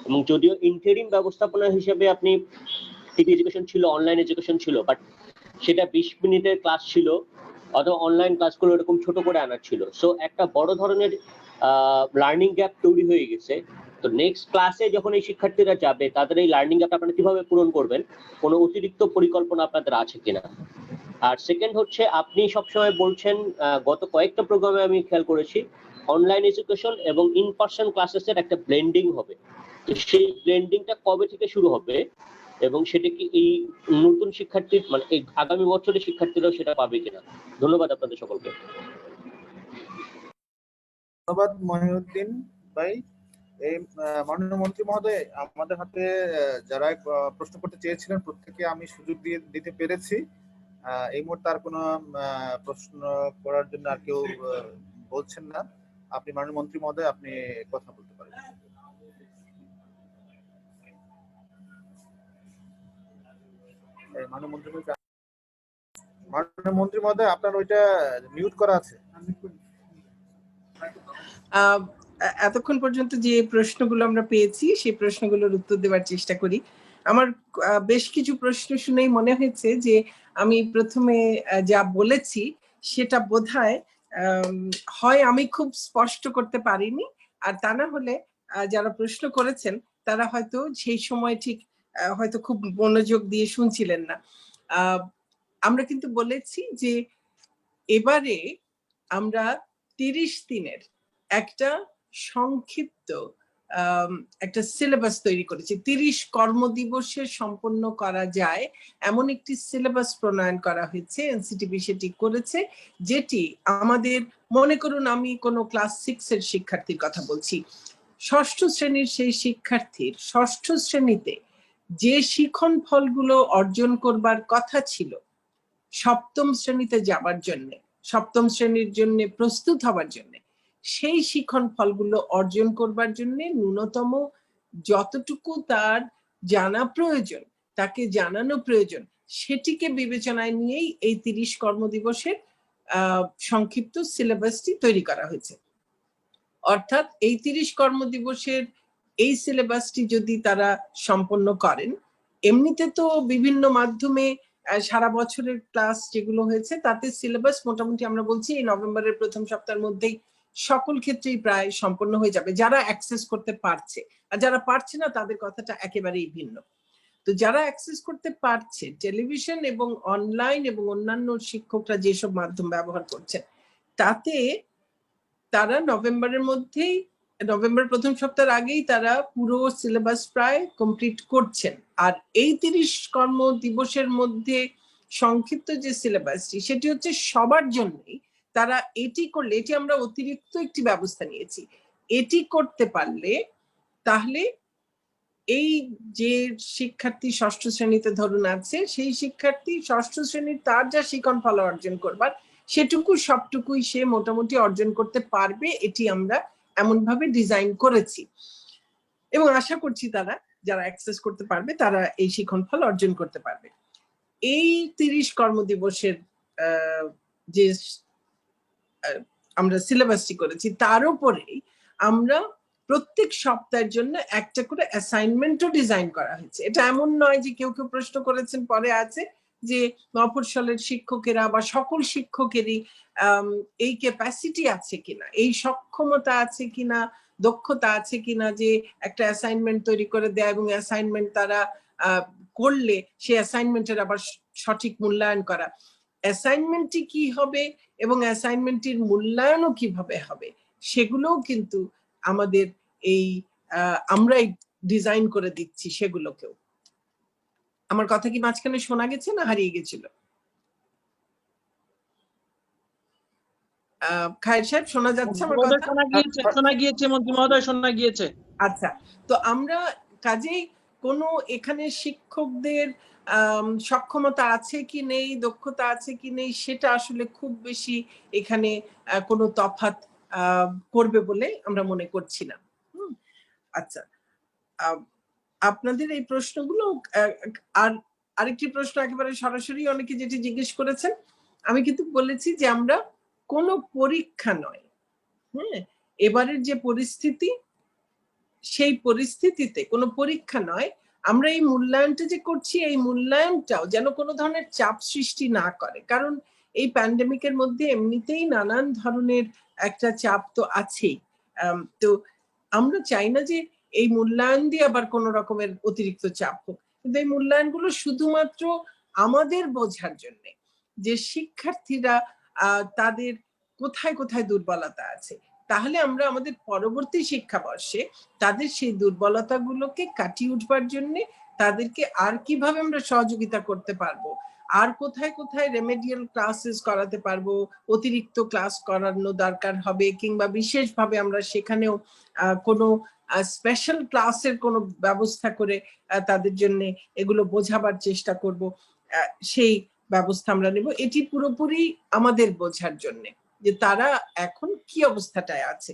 এবং যদিও ইন্টারিম ব্যবস্থাপনা হিসেবে আপনি এডুকেশন ছিল, অনলাইন এডুকেশন ছিল, বাট সেটা 20 মিনিটের ক্লাস ছিল, অথবা অনলাইন ক্লাসগুলো এরকম ছোট করে আনা ছিল। সো একটা বড় ধরনের লার্নিং গ্যাপ তৈরি হয়ে গেছে। তো নেক্সট ক্লাসে যখন এই শিক্ষার্থীরা যাবে তাদের এই লার্নিং গ্যাপ আপনারা কিভাবে পূরণ করবেন, কোনো অতিরিক্ত পরিকল্পনা আপনাদের আছে কিনা? আর সেকেন্ড হচ্ছে, আপনি সবসময় বলছেন, গত কয়েকটা প্রোগ্রামে আমি খেয়াল করেছি, অনলাইন এডুকেশন এবং ইন পার্সন ক্লাসেসের একটা ব্লেন্ডিং হবে। তো সেই ব্লেন্ডিংটা কবে থেকে শুরু হবে এবং সেটা কি এই নতুন শিক্ষার্থী মানে এই আগামী বছরের শিক্ষার্থীরাও সেটা পাবে কিনা? ধন্যবাদ আপনাদের সকলকে। ধন্যবাদ মহিউদ্দিন ভাই। এই মাননীয় মন্ত্রী মহোদয়, আমাদের হাতে যারা প্রশ্ন করতে চেয়েছিলেন প্রত্যেকে আমি সুযোগ দিতে পেরেছি। এই মুহূর্তে আর কোনো প্রশ্ন করার জন্য আর কেউ বলছেন না। আপনি মাননীয় মন্ত্রী মহোদয়, আপনি কথা বলতে পারেন। মাননীয় মন্ত্রী মহোদয়, আপনার ওইটা মিউট করা আছে। এতক্ষণ পর্যন্ত যে প্রশ্নগুলো আমরা পেয়েছি সেই প্রশ্নগুলোর উত্তর দেওয়ার চেষ্টা করি। আমার বেশ কিছু প্রশ্ন শুনেই মনে হয়েছে যে আমি প্রথমে যা বলেছি সেটা বোধহয় হয় আমি খুব স্পষ্ট করতে পারিনি, আর তা না হলে যারা প্রশ্ন করেছেন তারা হয়তো সেই সময় ঠিক হয়তো খুব মনোযোগ দিয়ে শুনছিলেন না। আমরা কিন্তু বলেছি যে এবারে আমরা 30 দিনের একটা সংক্ষিপ্ত একটা সিলেবাস তৈরি করেছি। 30 কর্মদিবসে সম্পন্ন করা যায় এমন একটি সিলেবাস প্রণয়ন করা হয়েছে। এনসিটিবি সেটি করেছে, যেটি আমাদের, মনে করুন আমি কোনো ক্লাস 6 এর শিক্ষার্থীর কথা বলছি, ষষ্ঠ শ্রেণীর সেই শিক্ষার্থীর ষষ্ঠ শ্রেণীতে যে শিখন ফলগুলো অর্জন করবার কথা ছিল সপ্তম শ্রেণীতে যাবার জন্য, সপ্তম শ্রেণীর জন্য প্রস্তুত হবার জন্য, সেই শিখন ফলগুলো অর্জন করবার জন্য ন্যূনতম যতটুকু তার জানা প্রয়োজন, তাকে জানানো প্রয়োজন, সেটিকে বিবেচনায় নিয়েই এই 30 কর্মদিবসের সংক্ষিপ্ত সিলেবাসটি তৈরি করা হয়েছে। অর্থাৎ এই 30 কর্মদিবসের এই সিলেবাসটি যদি তারা সম্পন্ন করেন, এমনিতে তো বিভিন্ন মাধ্যমে সারা বছরের ক্লাস যেগুলো হয়েছে তাতে সিলেবাস মোটামুটি আমরা বলছি এই নভেম্বরের প্রথম সপ্তাহের মধ্যেই সকল ক্ষেত্রেই প্রায় সম্পন্ন হয়ে যাবে, যারা অ্যাক্সেস করতে পারছে। আর যারা পারছে না তাদের কথাটা একেবারেই ভিন্ন। তো যারা অ্যাক্সেস করতে পারছে, টেলিভিশন এবং অনলাইন এবং অন্যান্য শিক্ষকরা যেসব মাধ্যম ব্যবহার করছেন, তাতে তারা নভেম্বরের মধ্যেই, নভেম্বর প্রথম সপ্তাহের আগেই তারা পুরো সিলেবাস প্রায় কমপ্লিট করছেন। আর এই 30 কর্ম দিবসের মধ্যে সংক্ষিপ্ত যে সিলেবাসটি সেটি হচ্ছে সবার জন্যই। তারা এটি করলে, এটি আমরা অতিরিক্ত একটি ব্যবস্থা নিয়েছি, এটি করতে পারলে তাহলে এই যে শিক্ষার্থী ষষ্ঠ শ্রেণীতে ধরুন আছে, সেই শিক্ষার্থী ষষ্ঠ শ্রেণীর তার যা শিখন ফল অর্জন করবার সেটুকু সবটুকুই সে মোটামুটি অর্জন করতে পারবে। এটি আমরা এমন ভাবে ডিজাইন করেছি এবং আশা করছি তারা যারা অ্যাক্সেস করতে পারবে তারা এই শিখন ফল অর্জন করতে পারবে। এই 30 কর্মদিবসের যে আমরা সিলেবাসটি করেছি তার উপরেই আমরা প্রত্যেক সপ্তাহের জন্য একটা করে অ্যাসাইনমেন্টও ডিজাইন করা হয়েছে। এটা এমন নয় যে কেউ কেউ প্রশ্ন করেছেন পরে আছে যে মফস্বলের শিক্ষকেরা বা সকল শিক্ষকেরই এই ক্যাপাসিটি আছে কিনা, এই সক্ষমতা আছে কিনা, দক্ষতা আছে কিনা যে একটা অ্যাসাইনমেন্ট তৈরি করে দেয় এবং অ্যাসাইনমেন্ট তারা করলে সেই অ্যাসাইনমেন্টের আবার সঠিক মূল্যায়ন করা। অ্যাসাইনমেন্টটি কি হবে এবং অ্যাসাইনমেন্টের মূল্যায়নও কিভাবে হবে সেগুলোও কিন্তু আমাদের এই আমরাই ডিজাইন করে দিচ্ছি সেগুলোকেও। আমার কথা কি মাঝখানে শোনা গেছে না হারিয়ে গেছিল? খায়ের সাহেব শোনা যাচ্ছে আমার কথা? শোনা গিয়েছে মন্ত্রী মহোদয়, শোনা গিয়েছে। আচ্ছা, তো আমরা কাজেই কোনো এখানে শিক্ষকদের সক্ষমতা আছে কি নেই, দক্ষতা আছে কি নেই সেটা আসলে খুব বেশি এখানে কোনো তফাৎ করবে বলে আমরা মনে করছি না। আচ্ছা, আপনাদের এই প্রশ্নগুলো, আর আরেকটি প্রশ্ন একেবারে সরাসরি অনেকে যেটি জিজ্ঞেস করেছেন, আমি কিন্তু বলেছি যে আমরা কোনো পরীক্ষা নয়, হ্যাঁ, এবারের যে পরিস্থিতি সেই পরিস্থিতিতে কোনো পরীক্ষা নয়, আমরা এই মূল্যায়নটা যে করছি এই মূল্যায়নটাও যেন কোনো ধরনের চাপ সৃষ্টি না করে। কারণ এই প্যান্ডেমিকের মধ্যে এমনিতেই নানান ধরনের একটা চাপ তো আছেই। তো আমরা চাই না যে এই মূল্যায়ন দিয়ে আবার কোনো রকমের অতিরিক্ত চাপ হোক। কিন্তু এই মূল্যায়নগুলো শুধুমাত্র আমাদের বোঝার জন্য যে শিক্ষার্থীরা তাদের কোথায় কোথায় দুর্বলতা আছে, তাহলে আমরা আমাদের পরবর্তী শিক্ষাবর্ষে তাদের সেই দুর্বলতাগুলোকে কাটিয়ে উঠবার জন্য তাদেরকে আর কিভাবে আমরা সহযোগিতা করতে পারবো, আর কোথায় কোথায় রেমেডিয়াল ক্লাসেস করাতে পারবো, অতিরিক্ত ক্লাস করানো দরকার হবে, কিংবা বিশেষভাবে আমরা সেখানেও কোনো স্পেশাল ক্লাসের কোনো ব্যবস্থা করে তাদের জন্য এগুলো বোঝাবার চেষ্টা করব, সেই ব্যবস্থা আমরা নেব। এটি পুরোপুরি আমাদের বোঝার জন্য যে তারা এখন কি অবস্থাটায় আছে।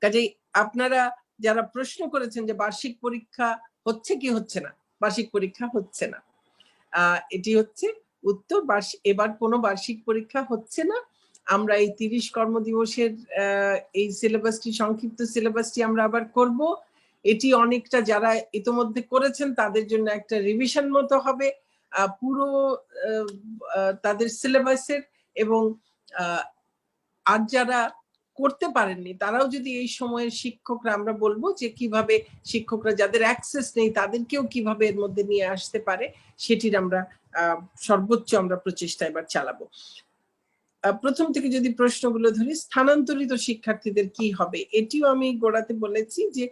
কাজেই আপনারা যারা প্রশ্ন করেছেন যে বার্ষিক পরীক্ষা হচ্ছে কি হচ্ছে না, বার্ষিক পরীক্ষা হচ্ছে না, এটি হচ্ছে উত্তর। এবার কোনো বার্ষিক পরীক্ষা হচ্ছে না। আমরা এই 30 কর্মদিবসের এই সিলেবাসটি, সংক্ষিপ্ত সিলেবাসটি আমরা আবার করব। এটি অনেকটা যারা ইতোমধ্যে করেছেন তাদের জন্য একটা রিভিশন মতো হবে পুরো তাদের সিলেবাসের, এবং আর যারা করতে পারেননি তারাও যদি এই সময়ের শিক্ষকরা, আমরা বলবো যে কিভাবে শিক্ষকরা যাদের অ্যাক্সেস নেই তাদেরকেও কিভাবে এর মধ্যে নিয়ে আসতে পারে, সেটির আমরা সর্বোচ্চ আমরা প্রচেষ্টা এবার চালাবো। প্রথম থেকে যদি প্রশ্নগুলো ধরি, স্থানান্তরিত শিক্ষার্থীদের কি হবে, এটিও আমি গোড়াতে বলেছি যে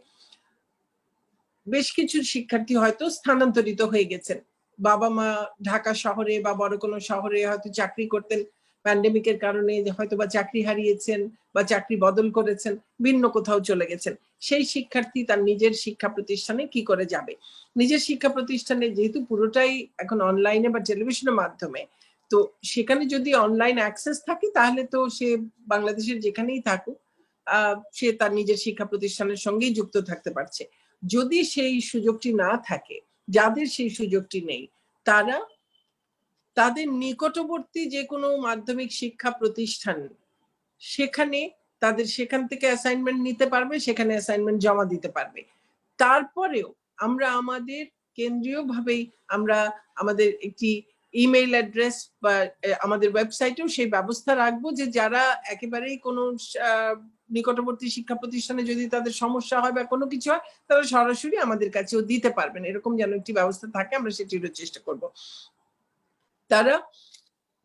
বেশ কিছু শিক্ষার্থী হয়তো স্থানান্তরিত হয়ে গেছেন, বাবা মা ঢাকা শহরে বা বড় কোনো শহরে হয়তো চাকরি করতেন, প্যান্ডেমিকের কারণে হয়তো বা চাকরি হারিয়েছেন বা চাকরি বদল করেছেন, ভিন্ন কোথাও চলে গেছেন। সেই শিক্ষার্থী তার নিজের শিক্ষা প্রতিষ্ঠানে কি করে যাবে? নিজের শিক্ষা প্রতিষ্ঠানে যেহেতু পুরোটাই এখন অনলাইনে বা টেলিভিশনের মাধ্যমে, তো সেখানে যদি অনলাইন অ্যাক্সেস থাকে তাহলে তো সে বাংলাদেশের যেখানেই থাকুক সে তার নিজের শিক্ষা প্রতিষ্ঠানের সঙ্গেই যুক্ত থাকতে পারছে। যদি সেই সুযোগটি না থাকে, যাদের সেই সুযোগটি নেই, তারা তাদের নিকটবর্তী যে কোনো মাধ্যমিক শিক্ষা প্রতিষ্ঠান সেখানে সেখান থেকে অ্যাসাইনমেন্ট নিতে পারবে, সেখানে অ্যাসাইনমেন্ট জমা দিতে পারবে। তারপরেও আমরা আমাদের কেন্দ্রীয়ভাবেই আমরা আমাদের একটি ইমেইল অ্যাড্রেস বা আমাদের ওয়েবসাইটেও সেই ব্যবস্থা রাখবো যে যারা একেবারেই কোনো নিকটবর্তী শিক্ষা প্রতিষ্ঠানে যদি তাদের সমস্যা হয় বা কোনো কিছু হয়, তারা সরাসরি আমাদের কাছেও দিতে পারবেন, এরকম যেন একটি ব্যবস্থা থাকে আমরা সেটিরও চেষ্টা করব। তারা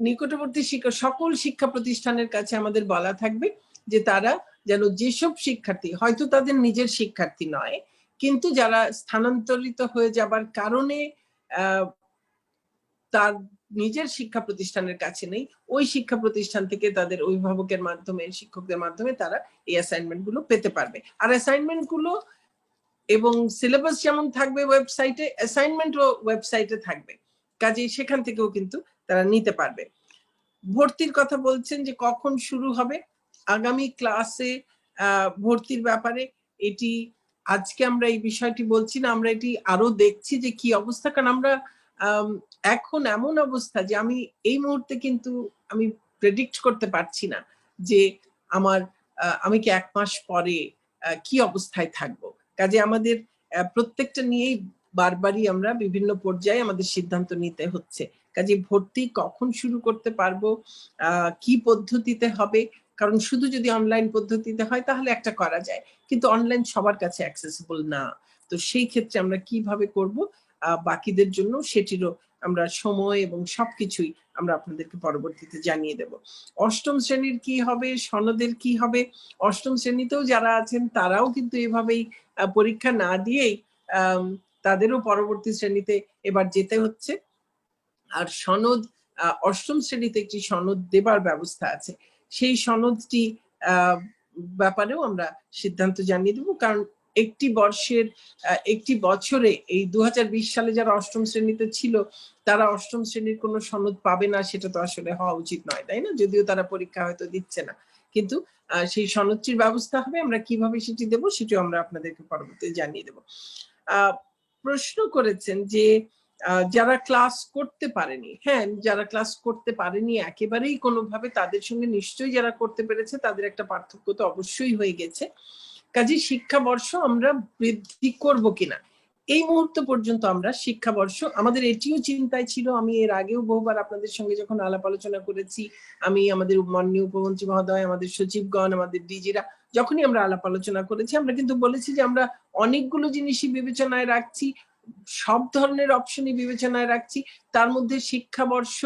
নিকটবর্তী সকল শিক্ষা প্রতিষ্ঠানের কাছে আমাদের বলা থাকবে যে তারা যেন যেসব শিক্ষার্থী হয়তো তাদের নিজের শিক্ষার্থী নয়, কিন্তু যারা স্থানান্তরিত হয়ে যাবার কারণে তার নিজের শিক্ষা প্রতিষ্ঠানের কাছে নেই, ওই শিক্ষা প্রতিষ্ঠান থেকে তাদের অভিভাবকের মাধ্যমে, শিক্ষকদের মাধ্যমে তারা এই অ্যাসাইনমেন্ট গুলো পেতে পারবে। আর অ্যাসাইনমেন্ট গুলো এবং সিলেবাস যেমন থাকবে ওয়েবসাইটে, অ্যাসাইনমেন্টও ওয়েবসাইটে থাকবে, কাজেই সেখান থেকেও কিন্তু তারা নিতে পারবে। ভর্তির কথা বলছেন যে কখন শুরু হবে, আগামী ক্লাসে ভর্তির ব্যাপারে এটি আজকে আমরা এই বিষয়টি বলছি না, আমরা এটি আরো দেখছি যে কি অবস্থা। কারণ আমরা এখন এমন অবস্থা যে এই মুহূর্তে কিন্তু আমি প্রেডিক্ট করতে পারছি না যে আমি কি 1 মাস পরে কি অবস্থায় থাকবো। কাজে আমাদের প্রত্যেকটা নিয়েই বারবারই আমরা বিভিন্ন পর্যায়ে আমাদের সিদ্ধান্ত নিতে হচ্ছে। কাজে ভর্তি কখন শুরু করতে পারবো, কি পদ্ধতিতে হবে, কারণ শুধু যদি অনলাইন পদ্ধতিতে হয় তাহলে একটা করা যায়, কিন্তু অনলাইন সবার কাছে অ্যাক্সেসিবল না। তো সেই ক্ষেত্রে আমরা কিভাবে করব বাকিদের জন্য, সেটিরও আমরা সময় এবং সবকিছুই আমরা আপনাদেরকে পরবর্তীতে জানিয়ে দেব। অষ্টম শ্রেণীর কি হবে, সনদের কি হবে, অষ্টম শ্রেণীতেও যারা আছেন তারাও কিন্তু এভাবেই পরীক্ষা না দিয়েই তাদেরও পরবর্তী শ্রেণীতে এবার যেতে হচ্ছে। আর সনদ, অষ্টম শ্রেণীতে একটি সনদ দেবার ব্যবস্থা আছে, সেই সনদটি ব্যাপারেও আমরা সিদ্ধান্ত জানিয়ে দেব। কারণ একটি বছরে এই 2020 সালে যারা অষ্টম শ্রেণীতে ছিল তারা অষ্টম শ্রেণীর কোনো সনদ পাবে না, সেটা তো আসলে হওয়া উচিত নয়, তাই না? যদিও তারা পরীক্ষা হয়তো দিচ্ছে না, কিন্তু সেই সনদটির ব্যবস্থা হবে। আমরা কিভাবে সেটি দেব সেটিও আমরা আপনাদেরকে পরবর্তীতে জানিয়ে দেব। প্রশ্ন করেছেন যে যারা ক্লাস করতে পারেনি, হ্যাঁ, যারা ক্লাস করতে পারেনি একেবারেই কোনোভাবে, তাদের সঙ্গে নিশ্চয়ই যারা করতে পেরেছে তাদের একটা পার্থক্য তো অবশ্যই হয়ে গেছে। কাজে শিক্ষাবর্ষ আমরা বৃদ্ধি করব কিনা, এই মুহূর্ত পর্যন্ত আমরা শিক্ষাবর্ষ, আমাদের এটিও চিন্তায় ছিল, আমি এর আগেও বহুবার আপনাদের সঙ্গে যখন আলাপ আলোচনা করেছি, আমি আমাদের মাননীয় উপমন্ত্রী মহোদয়, আমাদের সচিবগণ, আমাদের ডিজিরা, যখনই আমরা আলাপ আলোচনা করেছি, আমরা কিন্তু বলেছি যে আমরা অনেকগুলো জিনিসই বিবেচনায় রাখছি, সব ধরনের অপশনই বিবেচনায় রাখছি, তার মধ্যে শিক্ষাবর্ষ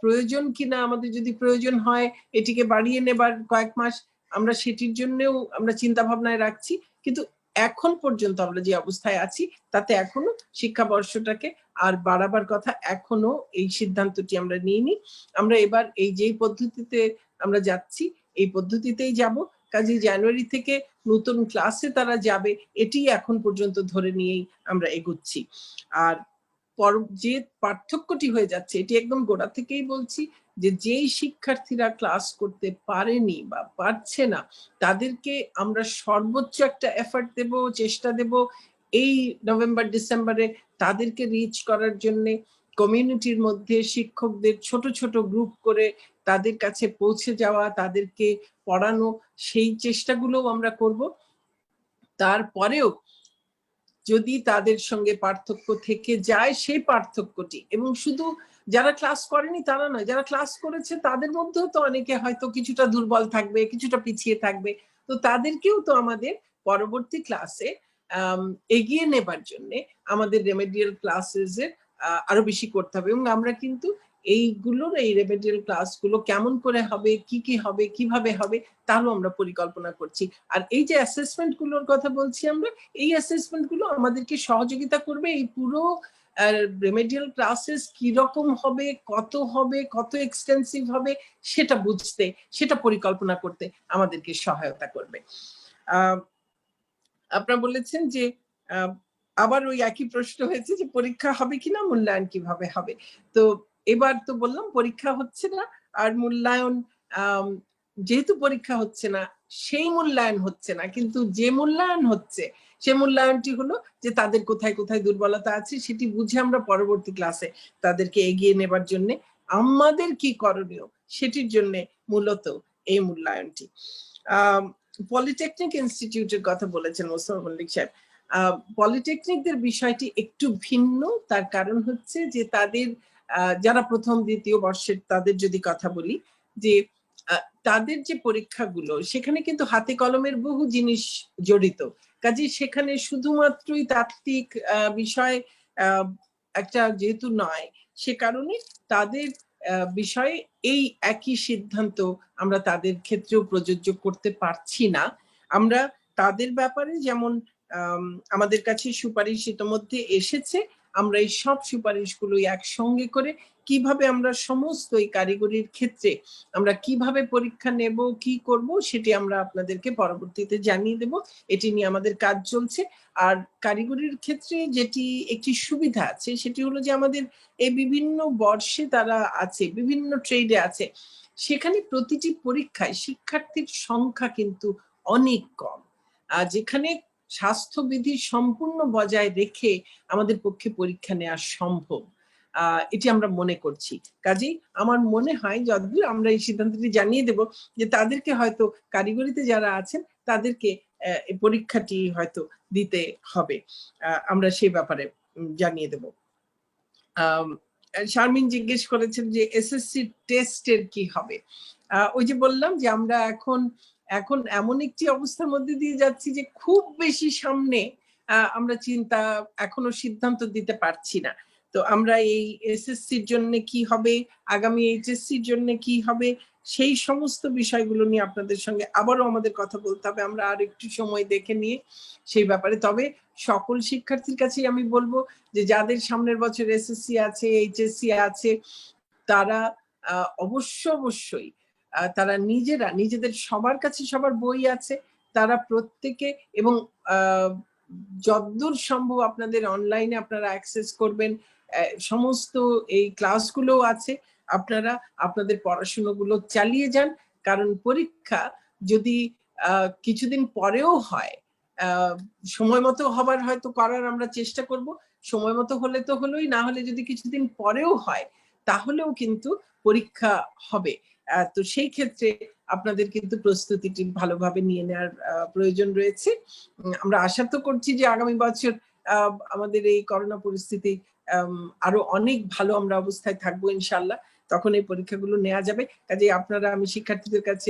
প্রয়োজন কিনা, আমাদের যদি প্রয়োজন হয় এটিকে বাড়িয়ে নেবার কয়েক মাস, আমরা সেটির জন্যও আমরা চিন্তা ভাবনায় রাখছি। কিন্তু এখন পর্যন্ত আমরা যে অবস্থায় আছি তাতে এখনো শিক্ষাবর্ষটাকে আর বাড়াবার কথা এখনো এই সিদ্ধান্তটি আমরা নিইনি। আমরা এবার এই যেই পদ্ধতিতে আমরা যাচ্ছি এই পদ্ধতিতেই যাব, কাজে জানুয়ারি থেকে নতুন ক্লাসে তারা যাবে এটি এখন পর্যন্ত ধরে নিয়েই আমরা এগোচ্ছি। আর যে পার্থক্যটি হয়ে যাচ্ছে এটি একদম গোড়া থেকেই বলছি, যে যেই শিক্ষার্থীরা ক্লাস করতে পারেনি বা পারছে না তাদেরকে আমরা সর্বোচ্চ একটা এফর্ট দেব, চেষ্টা দেব এই নভেম্বর ডিসেম্বরে তাদেরকে রিচ করার জন্য, কমিউনিটির মধ্যে শিক্ষকদের ছোট ছোট গ্রুপ করে তাদের কাছে পৌঁছে যাওয়া, তাদেরকে পড়ানো, সেই চেষ্টাগুলোও আমরা করব। তারপরেও যদি তাদের সঙ্গে পার্থক্য থেকে যায় সেই পার্থক্যটি, এবং শুধু যারা ক্লাস করেনি তারা নয়, যারা ক্লাস করেছে তাদের মধ্যেও তো অনেকে হয়তো কিছুটা দুর্বল থাকবে, কিছুটা পিছিয়ে থাকবে, তো তাদেরকেও তো আমাদের পরবর্তী ক্লাসে এগিয়ে নেবার জন্য আমাদের রেমেডিয়াল ক্লাসেসের আরো বেশি করতে হবে। এবং আমরা কিন্তু এইগুলোর, এই রেমেডিয়াল ক্লাসগুলো কেমন করে হবে, কি হবে, কিভাবে হবে, তারও আমরা পরিকল্পনা করছি। আর এই যে অ্যাসেসমেন্ট গুলোর কথা বলছি আমরা, এই অ্যাসেসমেন্ট গুলো আমাদেরকে সহযোগিতা করবে এই পুরো রেমেডিয়াল ক্লাসেস কিরকম হবে, কত এক্সটেন্সিভ হবে সেটা বুঝতে, সেটা পরিকল্পনা করতে আমাদেরকে সহায়তা করবে। আপনারা বলেছেন যে আবার ওই একই প্রশ্ন হয়েছে যে পরীক্ষা হবে কিনা, মূল্যায়ন কিভাবে হবে। তো এবার তো বললাম পরীক্ষা হচ্ছে না, আর মূল্যায়ন যেহেতু পরীক্ষা হচ্ছে না সেই মূল্যায়ন হচ্ছে না, কিন্তু যে মূল্যায়ন হচ্ছে সে মূল্যায়নটি হলো যে তাদের কোথায় কোথায় দুর্বলতা আছে সেটি বুঝে আমরা পরবর্তী ক্লাসে তাদেরকে এগিয়ে নেবার জন্য আমাদের কি করণীয় সেটির জন্য মূলত এই মূল্যায়নটি। পলিটেকনিক ইনস্টিটিউটের কথা বলেছেন মোস্তফা মল্লিক সাহেব। পলিটেকনিকদের বিষয়টি একটু ভিন্ন, তার কারণ হচ্ছে যে তাদের যারা প্রথম দ্বিতীয় বর্ষের তাদের যদি কথা বলি, যে তাদের যে পরীক্ষাগুলো সেখানে কিন্তু হাতে কলমের বহু জিনিস জড়িত, কাজে সেখানে শুধুমাত্রই তাত্ত্বিক বিষয় একটা যেহেতু নয়, সে কারণে তাদের বিষয়ে এই একই সিদ্ধান্ত আমরা তাদের ক্ষেত্রেও প্রযোজ্য করতে পারছি না। আমরা তাদের ব্যাপারে যেমন আমাদের কাছে সুপারিশ ইতোমধ্যে এসেছে, আমরা এই সব সুপারিশগুলো একসঙ্গে করে কিভাবে আমরা সমস্ত এই কারিগরির ক্ষেত্রে আমরা কিভাবে পরীক্ষা নেব, কি করব, সেটি আমরা আপনাদেরকে পরবর্তীতে জানিয়ে দেব। এটি নিয়ে আমাদের কাজ চলছে। আর কারিগরির ক্ষেত্রে যেটি একটি সুবিধা আছে সেটি হলো যে আমাদের এই বিভিন্ন বর্ষে তারা আছে, বিভিন্ন ট্রেডে আছে, সেখানে প্রতিটি পরীক্ষায় শিক্ষার্থীর সংখ্যা কিন্তু অনেক কম, যেখানে স্বাস্থ্যবিধি সম্পূর্ণ বজায় রেখে আমাদের পক্ষে পরীক্ষা নেওয়া সম্ভব, এটি আমরা মনে করছি। কাজেই আমার মনে হয় যতদূর আমরা এই সিদ্ধান্তটি জানিয়ে দেব যে তাদেরকে হয়তো কারিগরিতে যারা আছেন তাদেরকে এই পরীক্ষাটি হয়তো দিতে হবে, আমরা সেই ব্যাপারে জানিয়ে দেব। শারমিন জিজ্ঞেস করেছেন যে এসএসসি টেস্টের কি হবে। ওই যে বললাম যে আমরা এখন এমন একটি অবস্থার মধ্যে দিয়ে যাচ্ছি যে খুব বেশি সামনে আমরা এখনো সিদ্ধান্ত দিতে পারছি না। তো আমরা এই এসএসসির জন্য কি হবে, আগামী এইচএসসির জন্য কি হবে, সেই সমস্ত বিষয়গুলো নিয়ে আপনাদের সঙ্গে আবারও আমাদের কথা বলতে হবে, আমরা আর একটু সময় দেখে নিয়ে সেই ব্যাপারে। তবে সকল শিক্ষার্থীর কাছেই আমি বলবো যে যাদের সামনের বছর এসএসসি আছে, এইচএসসি আছে, তারা অবশ্যই তারা নিজেদের সবার কাছে সবার বই আছে, তারা প্রত্যেকে, এবং যতদূর সম্ভব আপনাদের অনলাইনে আপনারা অ্যাক্সেস করবেন, সমস্ত এই ক্লাসগুলো আছে, আপনারা আপনাদের পড়াশোনাগুলো চালিয়ে যান। কারণ পরীক্ষা যদি কিছুদিন পরেও হয়, সময় মতো হবার হয়তো করার আমরা চেষ্টা করব, সময় মতো হলে তো হলোই, না হলে যদি কিছুদিন পরেও হয় তাহলেও কিন্তু পরীক্ষা হবে। তো সেই ক্ষেত্রে আপনাদের কিন্তু প্রস্তুতিটি ভালোভাবে নিয়ে নেওয়ার প্রয়োজন রয়েছে। আমরা আশা তো করছি যে আগামী বছর আমাদের এই করোনা পরিস্থিতি আরো অনেক ভালো আমরা অবস্থায় থাকবো ইনশাল্লাহ, তখন এই পরীক্ষাগুলো নেওয়া যাবে। কাজে আপনারা, আমি শিক্ষার্থীদের কাছে,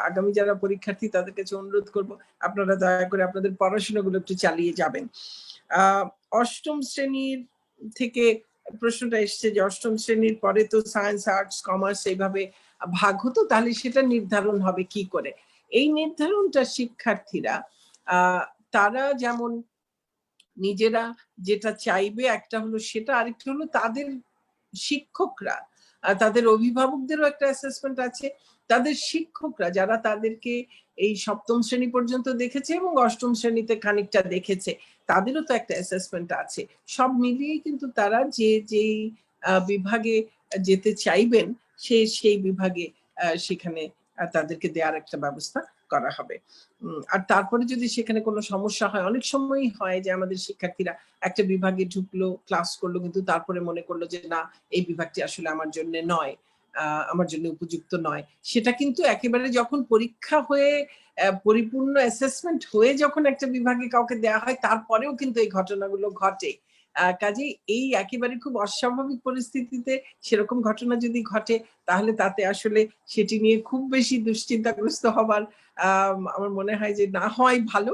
আগামী যারা পরীক্ষার্থী তাদের কাছে অনুরোধ করব, আপনারা দয়া করে আপনাদের পড়াশোনাগুলো একটু চালিয়ে যাবেন। অষ্টম শ্রেণীর থেকে প্রশ্নটা এসছে যে অষ্টম শ্রেণীর পরে তো সায়েন্স, আর্টস, কমার্স এইভাবে ভাগ হতো, তাহলে সেটা নির্ধারণ হবে কি করে? এই নির্ধারণটা শিক্ষার্থীরা তারা যেমন নিজেরা যেটা চাইবে একটা হলো সেটা, আরেকটা হলো তাদের শিক্ষকরা, তাদের অভিভাবকদেরও একটা অ্যাসেসমেন্ট আছে, তাদের শিক্ষকরা যারা তাদেরকে এই সপ্তম শ্রেণী পর্যন্ত দেখেছে এবং অষ্টম শ্রেণীতে খানিকটা দেখেছে, তাদেরও তো একটা অ্যাসেসমেন্ট আছে। সব মিলিয়ে কিন্তু তারা যেই বিভাগে যেতে চাইবেন সেই বিভাগে সেখানে তাদেরকে দেওয়ার একটা ব্যবস্থা করা হবে। আর তারপরে যদি সেখানে কোনো সমস্যা হয়, অনেক সময়ই হয় যে আমাদের শিক্ষার্থীরা একটা বিভাগে ঢুকলো, ক্লাস করলো, কিন্তু তারপরে মনে করলো যে না, এই বিভাগটি আসলে আমার জন্য নয়, আমার জন্য উপযুক্ত নয়। সেটা কিন্তু একেবারে যখন পরীক্ষা হয়ে পরিপূর্ণ অ্যাসেসমেন্ট হয়ে যখন একটা বিভাগে কাউকে দেওয়া হয়, তারপরেও কিন্তু এই ঘটনাগুলো ঘটে। কাজে এই একেবারে খুব অস্বাভাবিক পরিস্থিতিতে সেরকম ঘটনা যদি ঘটে, তাহলে তাতে আসলে সেটি নিয়ে খুব বেশি দুশ্চিন্তাগ্রস্ত হবার আমার মনে হয় যে না হয় ভালো।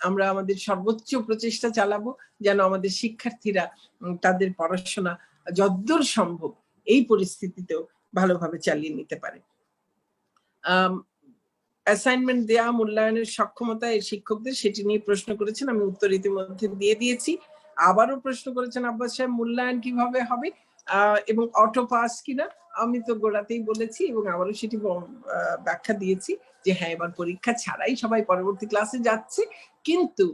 আমরা আমাদের সর্বোচ্চ প্রচেষ্টা চালাবো যেন আমাদের শিক্ষার্থীরা তাদের পড়াশোনা যদ্দূর সম্ভব এই পরিস্থিতিতেও ভালোভাবে চালিয়ে নিতে পারে। অ্যাসাইনমেন্ট দেয়া, মূল্যায়নের সক্ষমতা এই শিক্ষকদের, সেটি নিয়ে প্রশ্ন করেছেন, আমি উত্তর ইতিমধ্যে দিয়ে দিয়েছি। আবারও প্রশ্ন করেছেন আব্বাস সাহেব, মূল্যায়ন কিভাবে হবে এবং অটো পাস কিনা। আমি তো গোড়াতেই বলেছি এবং আবারও সেটি ব্যাখ্যা দিয়েছি যে হ্যাঁ, এবার পরীক্ষা ছাড়াই সবাই পরবর্তী ক্লাসে যাচ্ছে, কিন্তু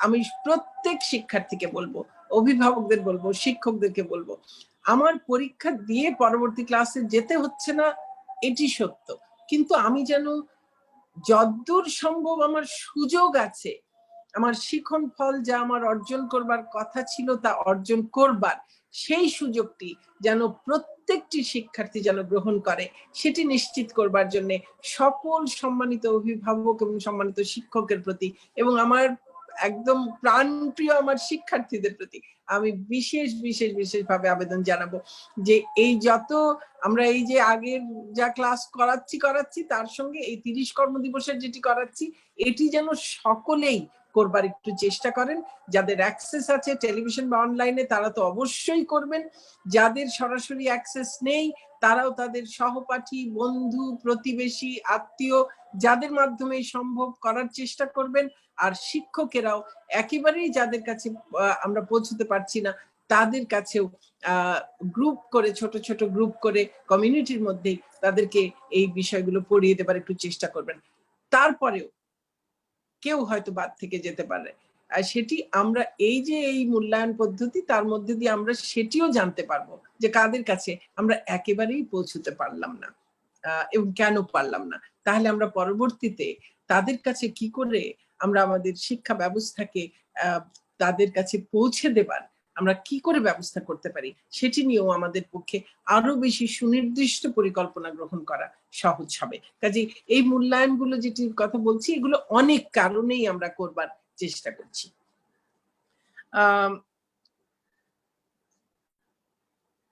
আমি প্রত্যেক শিক্ষার্থীকে বলবো, অভিভাবকদের বলবো, শিক্ষকদেরকে বলবো, আমার পরীক্ষা দিয়ে পরবর্তী ক্লাসে যেতে হচ্ছে না এটি সত্য, কিন্তু আমি যেন যদ্দূর সম্ভব আমার সুযোগ আছে, আমার শিখন ফল যা আমার অর্জন করবার কথা ছিল তা অর্জন করবার সেই সুযোগটি যেন প্রত্যেকটি শিক্ষার্থী যেন গ্রহণ করে, সেটি নিশ্চিত করবার জন্য সকল সম্মানিত অভিভাবক এবং সম্মানিত শিক্ষকের প্রতি এবং আমার একদম প্রাণপ্রিয় আমার শিক্ষার্থীদের প্রতি আমি বিশেষভাবে আবেদন জানাবো যে এই যত আমরা এই যে আগের যা ক্লাস করাচ্ছি তার সঙ্গে এই 30 কর্মদিবসের যেটি করাচ্ছি, এটি যেন সকলেই করবার একটু চেষ্টা করেন। যাদের অ্যাক্সেস আছে টেলিভিশন বা অনলাইনে তারা তো অবশ্যই করবেন, যাদের সরাসরি অ্যাক্সেস নেই তারাও তাদের সহপাঠী, বন্ধু, প্রতিবেশী, আত্মীয় যাদের মাধ্যমে সম্ভব করার চেষ্টা করবেন। আর শিক্ষকেরাও একেবারেই যাদের কাছে আমরা পৌঁছতে পারছি না তাদের কাছেও গ্রুপ করে, ছোট ছোট গ্রুপ করে কমিউনিটির মধ্যেই তাদেরকে এই বিষয়গুলো পড়িয়ে দেবার একটু চেষ্টা করবেন। তারপরেও কেউ হয়তো বাদ থেকে যেতে পারে, আর সেটি আমরা এই যে এই মূল্যায়ন পদ্ধতি তার মধ্যে দিয়ে আমরা সেটিও জানতে পারবো যে কাদের কাছে আমরা একেবারেই পৌঁছতে পারলাম না এবং কেন পারলাম না। তাহলে আমরা পরবর্তীতে তাদের কাছে কি করে আমরা আমাদের শিক্ষা ব্যবস্থাকে তাদের কাছে পৌঁছে দেবার আমরা কি করে ব্যবস্থা করতে পারি সেটি নিয়েও আমাদের পক্ষে আরো বেশি সুনির্দিষ্ট পরিকল্পনা গ্রহণ করা সহজ হবে। কাজে এই মূল্যায়নগুলো যেটির কথা বলছি এগুলো অনেক কারণেই আমরা করবার চেষ্টা করছি।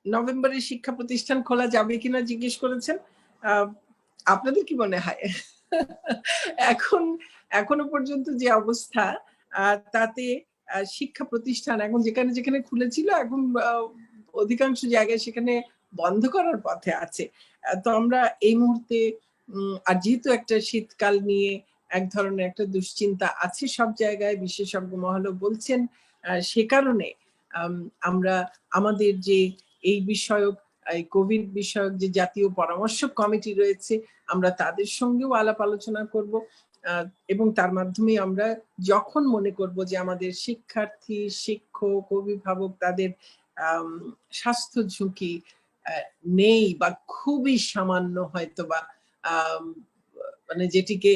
নভেম্বরে শিক্ষা প্রতিষ্ঠান খোলা যাবে কিনা জিজ্ঞেস করেছেন, আপনাদের কি মনে হয়? এখনো পর্যন্ত যে অবস্থা তাতে শিক্ষা প্রতিষ্ঠান এখন যেখানে যেখানে খুলেছিল এখন অধিকাংশ জায়গায় সেখানে বন্ধ করার পথে আছে। তো আমরা এই মুহূর্তে আর যেহেতু একটা শীতকাল নিয়ে এক ধরনের একটা দুশ্চিন্তা আছে সব জায়গায়, বিশেষজ্ঞ মহলও বলছেন, সে কারণে আমরা আমাদের যে এই বিষয়ক এই কোভিড বিষয়ক যে জাতীয় পরামর্শক কমিটি রয়েছে আমরা তাদের সঙ্গেও আলাপ আলোচনা করব এবং তার মাধ্যমে আমরা যখন মনে করব যে আমাদের শিক্ষার্থী, শিক্ষক, অভিভাবক তাদের স্বাস্থ্য ঝুঁকি নেই বা খুবই সামান্য হয়তো বা মানে যেটিকে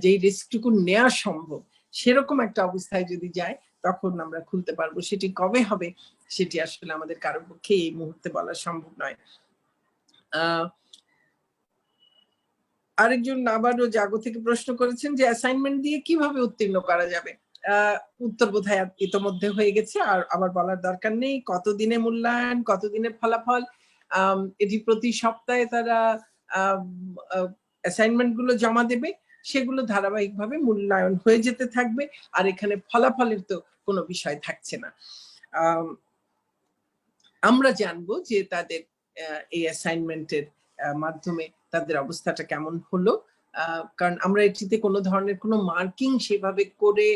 যেই রিস্কটুকু নেওয়া সম্ভব সেরকম একটা অবস্থায় যদি যায় তখন আমরা খুলতে পারবো। সেটি কবে হবে সেটি আসলে আমাদের কারোর পক্ষে এই মুহূর্তে বলা সম্ভব নয়। আরেকজন আবারও জাগো থেকে প্রশ্ন করেছেন যে অ্যাসাইনমেন্ট দিয়ে কিভাবে উত্তীর্ণ করা যাবে। উত্তর বোধহয় ইতোমধ্যে হয়ে গেছে, আর আবার বলার দরকার নেই। কতদিনে মূল্যায়ন, কতদিনে ফলাফল, এটি প্রতি সপ্তাহে তারা অ্যাসাইনমেন্ট গুলো জমা দেবে, সেগুলো ধারাবাহিকভাবে মূল্যায়ন হয়ে যেতে থাকবে, আর এখানে ফলাফলের তো কোনো বিষয় থাকছে না। আমরা জানবো যে তাদের এই অ্যাসাইনমেন্টের মাধ্যমে তাদের অবস্থাটা কেমন হলো, কারণ আমরা এটিতে কোনো ধরনের কোনো মার্কিং সেভাবে করে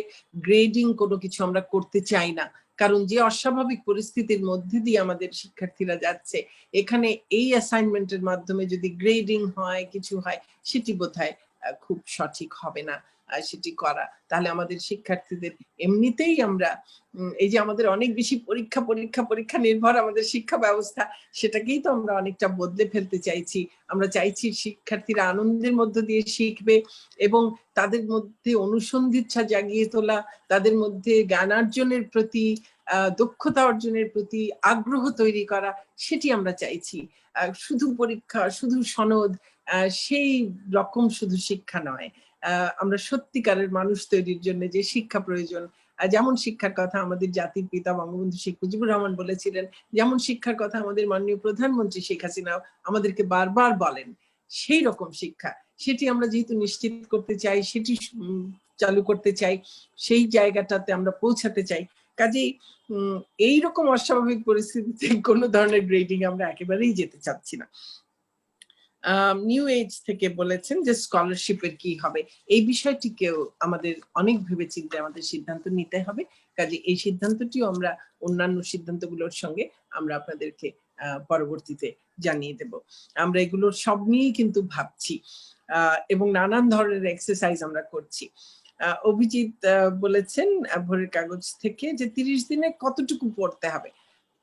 গ্রেডিং কোনো কিছু আমরা করতে চাই না, কারণ যে অস্বাভাবিক পরিস্থিতির মধ্যে দিয়ে আমাদের শিক্ষার্থীরা যাচ্ছে, এখানে এই অ্যাসাইনমেন্টের মাধ্যমে যদি গ্রেডিং হয়, কিছু হয়, সেটি বোধহয় খুব সঠিক হবে না সেটি করা। তাহলে আমাদের শিক্ষার্থীদের এমনিতেই আমরা এই যে আমাদের অনেক বেশি পরীক্ষা পরীক্ষা পরীক্ষা নির্ভর আমাদের শিক্ষা ব্যবস্থা, সেটাকেই তো আমরা অনেকটা বদলে ফেলতে চাইছি। আমরা চাইছি শিক্ষার্থীরা আনন্দের মধ্য দিয়ে শিখবে এবং তাদের মধ্যে অনুসন্ধিৎসা জাগিয়ে তোলা, তাদের মধ্যে জ্ঞানার্জনের প্রতি, দক্ষতা অর্জনের প্রতি আগ্রহ তৈরি করা, সেটি আমরা চাইছি। শুধু পরীক্ষা, শুধু সনদ, সেই রকম শুধু শিক্ষা নয়। আমরা সত্যিকারের মানুষ তৈরির জন্য যে শিক্ষা প্রয়োজন, যেমন শিক্ষার কথা আমাদের জাতির পিতা বঙ্গবন্ধু শেখ মুজিবুর রহমান বলেছিলেন, যেমন শিক্ষার কথা আমাদের মাননীয় প্রধানমন্ত্রী শেখ হাসিনাও আমাদেরকে বারবার বলেন, সেই রকম শিক্ষা, সেটি আমরা যেহেতু নিশ্চিত করতে চাই, সেটি চালু করতে চাই, সেই জায়গাটাতে আমরা পৌঁছাতে চাই। কাজেই এইরকম অস্বাভাবিক পরিস্থিতিতে কোনো ধরনের গ্রেডিং আমরা একেবারেই যেতে চাচ্ছি না। নিউ এজ থেকে বলেছেন যে স্কলারশিপের কি হবে, এই বিষয়টিকেও আমাদের অনেক ভেবেচিন্তে আমাদের সিদ্ধান্ত নিতে হবে। কাজে এই সিদ্ধান্তটিও আমরা অন্যান্য সিদ্ধান্তগুলোর সঙ্গে আমরা আপনাদেরকে পরবর্তীতে জানিয়ে দেব। আমরা এগুলোর সব নিয়েই কিন্তু ভাবছি এবং নানান ধরনের এক্সারসাইজ আমরা করছি। অভিজিৎ বলেছেন ভোরের কাগজ থেকে যে 30 দিনে কতটুকু পড়তে হবে,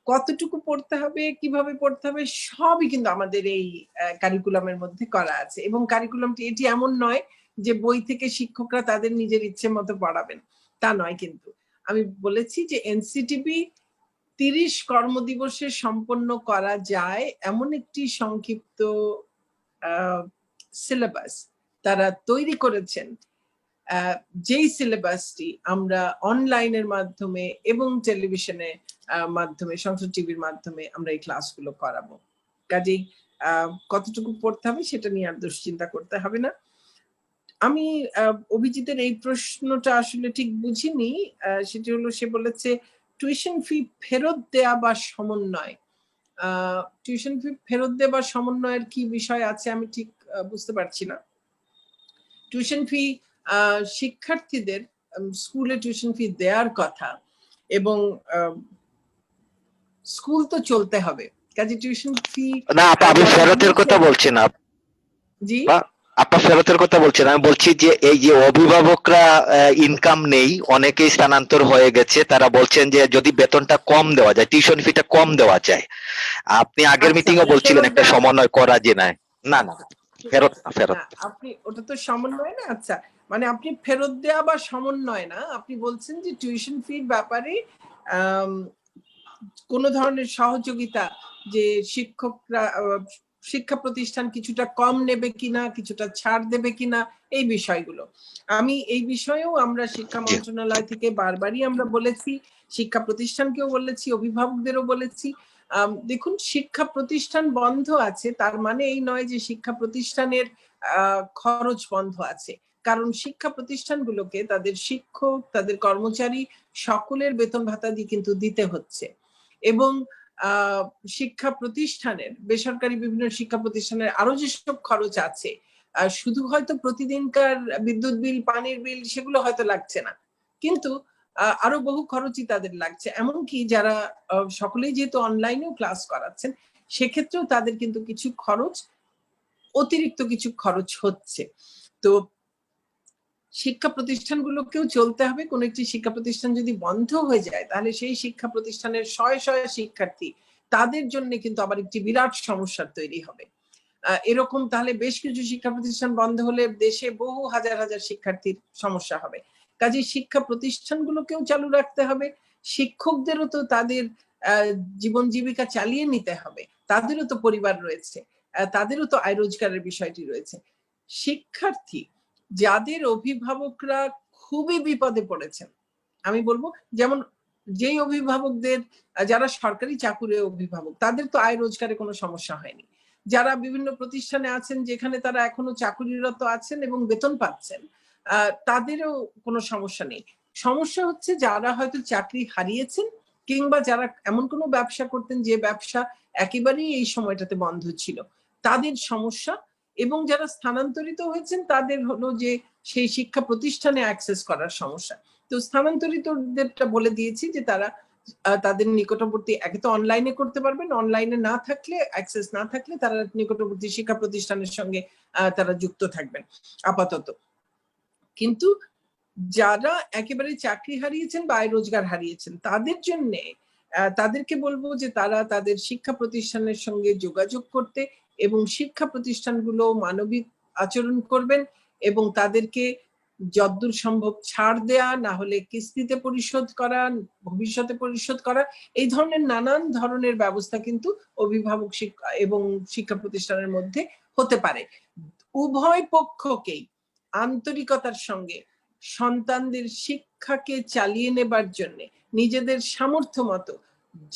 কতটুকু পড়তে হবে, কিভাবে পড়তে হবে, সবই কিন্তু আমাদের এই কারিকুলামের মধ্যে করা আছে। এবং কারিকুলামটি এটি এমন নয় যে বই থেকে শিক্ষকরা তাদের নিজের ইচ্ছে মতো পড়াবেন, তা নয়। কিন্তু আমি বলেছি যে এনসিটিবি 30 কর্মদিবসে সম্পন্ন করা যায় এমন একটি সংক্ষিপ্ত সিলেবাস তারা তৈরি করেছেন, যেই সিলেবাসটি আমরা অনলাইনের মাধ্যমে এবং টেলিভিশনের মাধ্যমে, সংসদ টিভির মাধ্যমে আমরা এই ক্লাসগুলো করাবো। কাজেই কতটুকু পড়তে হবে সেটা নিয়ে আর দুশ্চিন্তা করতে হবে না। আমি অভিজিতের এই প্রশ্নটা আসলে ঠিক বুঝিনি, সেটি হলো সে বলেছে টিউশন ফি ফেরত দেয়া বা সমন্বয়। টিউশন ফি ফেরত দেয়া বা সমন্বয়ের কি বিষয় আছে আমি ঠিক বুঝতে পারছি না। টিউশন ফি শিক্ষার্থীদের স্কুলে টিউশন ফি দেওয়ার কথা এবং স্কুল তো চলতে হবে, কাজে টিউশন ফি না আপা আমি ফেরতের কথা বলছি না। জি আপা ফেরতের কথা বলছি না, আমি বলছি যে এই যে অভিভাবকরা ইনকাম নেই, অনেকেই স্থানান্তর হয়ে গেছে, তারা বলছেন যে যদি বেতনটা কম দেওয়া যায়, টিউশন ফিটা কম দেওয়া যায়। আপনি আগের মিটিং এ বলছিলেন একটা সমন্বয় করা যে না না না ফেরত না, ফেরত আপনি ওটা তো সমন্বয় না। আচ্ছা, মানে আপনি ফেরত দেওয়া বা সমন্বয় না, আপনি বলছেন যে টিউশন ফির ব্যাপারে কোন ধরনের সহযোগিতা, যে শিক্ষকরা, শিক্ষা প্রতিষ্ঠান কিছুটা কম নেবে কিনা, কিছুটা ছাড় দেবে কিনা, এই বিষয়গুলো। আমি এই বিষয়েও আমরা শিক্ষা মন্ত্রণালয় থেকে বারবারই আমরা বলেছি, শিক্ষা প্রতিষ্ঠানকেও বলেছি, অভিভাবকদেরও বলেছি। দেখুন, শিক্ষা প্রতিষ্ঠান বন্ধ আছে তার মানে এই নয় যে শিক্ষা প্রতিষ্ঠানের খরচ বন্ধ আছে, কারণ শিক্ষা প্রতিষ্ঠানগুলোকে তাদের শিক্ষক, তাদের কর্মচারী সকলের বেতন ভাতা দিয়ে কিন্তু দিতে হচ্ছে। এবং শিক্ষা প্রতিষ্ঠানের, বেসরকারি বিভিন্ন শিক্ষা প্রতিষ্ঠানের আরো যেসব খরচ আছে, শুধু হয়তো প্রতিদিনকার বিদ্যুৎ বিল, পানির বিল, সেগুলো হয়তো লাগছে না, কিন্তু আরো বহু খরচই তাদের লাগছে। এমনকি যারা সকলেই যেহেতু অনলাইনেও ক্লাস করাচ্ছেন, সেক্ষেত্রেও তাদের কিন্তু কিছু খরচ, অতিরিক্ত কিছু খরচ হচ্ছে। তো শিক্ষা প্রতিষ্ঠানগুলোকেও চলতে হবে। কোন একটি শিক্ষা প্রতিষ্ঠান যদি বন্ধ হয়ে যায়, তাহলে সেই শিক্ষা প্রতিষ্ঠানের শয়ে শয়ে শিক্ষার্থী, তাদের জন্য কিন্তু আবার একটি বিরাট সমস্যার তৈরি হবে। এরকম তাহলে বেশ কিছু শিক্ষা প্রতিষ্ঠান বন্ধ হলে দেশে বহু হাজার হাজার শিক্ষার্থীর সমস্যা হবে। কাজে শিক্ষা প্রতিষ্ঠানগুলোকেও চালু রাখতে হবে, শিক্ষকদেরও তো তাদের জীবন জীবিকা চালিয়ে নিতে হবে, তাদেরও তো পরিবার রয়েছে, তাদেরও তো আয় রোজগারের বিষয়টি রয়েছে। শিক্ষার্থী যাদের অভিভাবকরা খুবই বিপদে পড়েছেন, আমি বলবো যেমন যেই অভিভাবকদের যারা সরকারি চাকুরে অভিভাবক, তাদের তো আয় রোজগারে কোনো সমস্যা হয়নি। যারা বিভিন্ন প্রতিষ্ঠানে আছেন যেখানে তারা এখনো চাকুরিরত আছেন এবং বেতন পাচ্ছেন, তাদেরও কোনো সমস্যা নেই। সমস্যা হচ্ছে যারা হয়তো চাকরি হারিয়েছেন কিংবা যারা এমন কোনো ব্যবসা করতেন যে ব্যবসা একেবারেই এই সময়টাতে বন্ধ ছিল, তাদের সমস্যা। এবং যারা স্থানান্তরিত হয়েছেন তাদের হলো যে সেই শিক্ষা প্রতিষ্ঠানে অ্যাক্সেস করার সমস্যা। তো স্থানান্তরিতদেরটা বলে দিয়েছি যে তারা তাদের নিকটবর্তী, একে তো অনলাইনে করতে পারবেন, অনলাইনে না থাকলে, অ্যাক্সেস না থাকলে তারা নিকটবর্তী শিক্ষা প্রতিষ্ঠানের সঙ্গে তারা যুক্ত থাকবেন আপাতত। কিন্তু যারা একেবারে চাকরি হারিয়েছেন বা আয় রোজগার হারিয়েছেন তাদের জন্য তাদেরকে বলবো যে তারা তাদের শিক্ষা প্রতিষ্ঠানের সঙ্গে যোগাযোগ করতে এবং শিক্ষা প্রতিষ্ঠানগুলো মানবিক আচরণ করবেন এবং তাদেরকে যতদূর সম্ভব ছাড় দেয়া, না হলে কিস্তিতে পরিশোধ করা, ভবিষ্যতে পরিশোধ করা, এই ধরনের নানান ধরনের ব্যবস্থা কিন্তু অভিভাবক শিক্ষা এবং শিক্ষা প্রতিষ্ঠানের মধ্যে হতে পারে। উভয় পক্ষকেই আন্তরিকতার সঙ্গে সন্তানদের শিক্ষাকে চালিয়ে নেবার জন্য নিজেদের সামর্থ্য মতো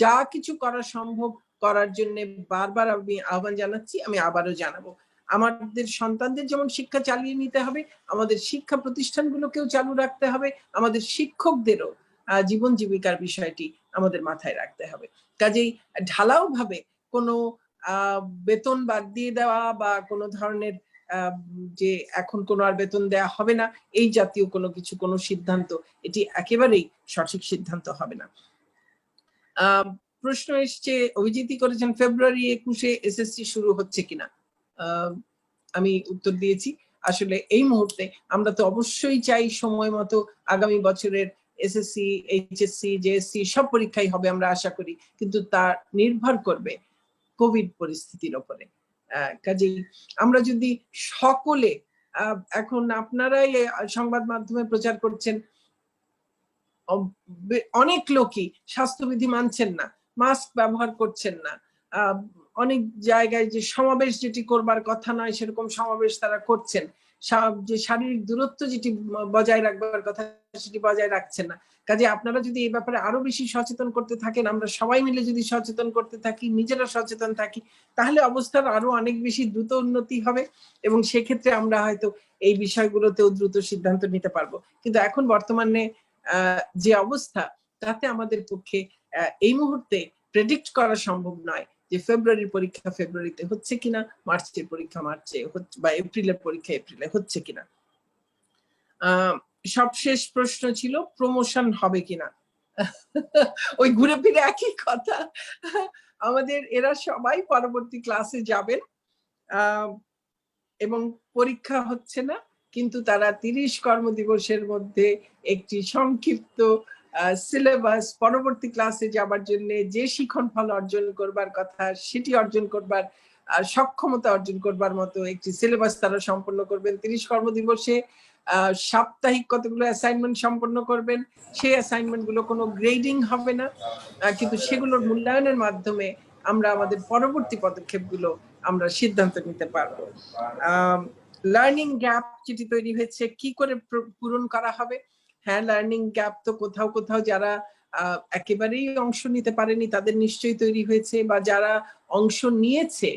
যা কিছু করা সম্ভব করার জন্য বারবার আমি আহ্বান জানাচ্ছি, আমি আবারও জানাবো। আমাদের সন্তানদের যেমন শিক্ষা চালিয়ে নিতে হবে, আমাদের শিক্ষা প্রতিষ্ঠানগুলোকেও চালু রাখতে হবে, আমাদের শিক্ষকদেরও জীবন জীবিকার বিষয়টি আমাদের মাথায় রাখতে হবে। কাজেই ঢালাও ভাবে কোনো বেতন বাদ দিয়ে দেওয়া বা কোনো ধরনের যে এখন কোনো আর বেতন দেয়া হবে না, এই জাতীয় কোনো কিছু, কোনো সিদ্ধান্ত, এটি একেবারেই সঠিক সিদ্ধান্ত হবে না। প্রশ্ন এসছে, অভিজিৎই করেছেন ফেব্রুয়ারি 21-এ এসএসসি শুরু হচ্ছে কিনা। আমি উত্তর দিয়েছি, আসলে এই মুহূর্তে আমরা তো অবশ্যই চাই সময় মতো আগামী বছরের এসএসসি, এইচএসসি, জেএসসি সব পরীক্ষাই হবে আমরা আশা করি, কিন্তু তা নির্ভর করবে কোভিড পরিস্থিতির উপরে। কাজেই আমরা যদি সকলে, এখন আপনারাই সংবাদ মাধ্যমে প্রচার করছেন, অনেক লোকই স্বাস্থ্যবিধি মানছেন না, মাস্ক ব্যবহার করছেন না, অনেক জায়গায় যে সমাবেশ যেটি করবার কথা নয় সেরকম সমাবেশ তারা করছেন, যে শারীরিক দূরত্ব যেটি বজায় রাখবার কথা সেটি বজায় রাখছেন না। কাজে আপনারা যদি এই ব্যাপারে আরো বেশি সচেতন করতে থাকেন, আমরা সবাই মিলে যদি সচেতন করতে থাকি, নিজেরা সচেতন থাকি, তাহলে অবস্থার আরো অনেক বেশি দ্রুত উন্নতি হবে এবং সেক্ষেত্রে আমরা হয়তো এই বিষয়গুলোতেও দ্রুত সিদ্ধান্ত নিতে পারবো। কিন্তু এখন বর্তমানে যে অবস্থা, তাতে আমাদের পক্ষে এই মুহূর্তে প্রেডিক্ট করা সম্ভব নয় যে ফেব্রুয়ারির পরীক্ষা ফেব্রুয়ারিতে হচ্ছে কিনা, মার্চের পরীক্ষা মার্চে বা এপ্রিলের পরীক্ষা এপ্রিলে হচ্ছে কিনা। সবশেষ প্রশ্ন ছিল প্রমোশন হবে কিনা। ওই ঘুরে ফিরে একই কথা, আমাদের এরা সবাই পরবর্তী ক্লাসে যাবেন এবং পরীক্ষা হচ্ছে না, কিন্তু তারা 30 কর্মদিবসের মধ্যে একটি সংক্ষিপ্ত সিলেবাস পরবর্তী ক্লাসে যাবার জন্য যে শিখন ফল অর্জন করবার কথা সেটি অর্জন করবার সক্ষমতা অর্জন করবার মতো একটি সিলেবাস তারা সম্পন্ন করবেন। 30 কর্মদিবসে সাপ্তাহিক কতগুলো অ্যাসাইনমেন্ট সম্পন্ন করবেন। সেই অ্যাসাইনমেন্ট গুলো কোনো গ্রেডিং হবে না, কিন্তু সেগুলোর মূল্যায়নের মাধ্যমে আমরা আমাদের পরবর্তী পদক্ষেপগুলো আমরা সিদ্ধান্ত নিতে পারবো। লার্নিং গ্যাপ যেটি তৈরি হয়েছে কি করে পূরণ করা হবে? হ্যাঁ, লার্নিং গ্যাপ তো কোথাও কোথাও যারা একেবারেই অংশ নিতে পারেনি তাদের নিশ্চয়ই তৈরি হয়েছে, বা যারা অংশ নিয়েছে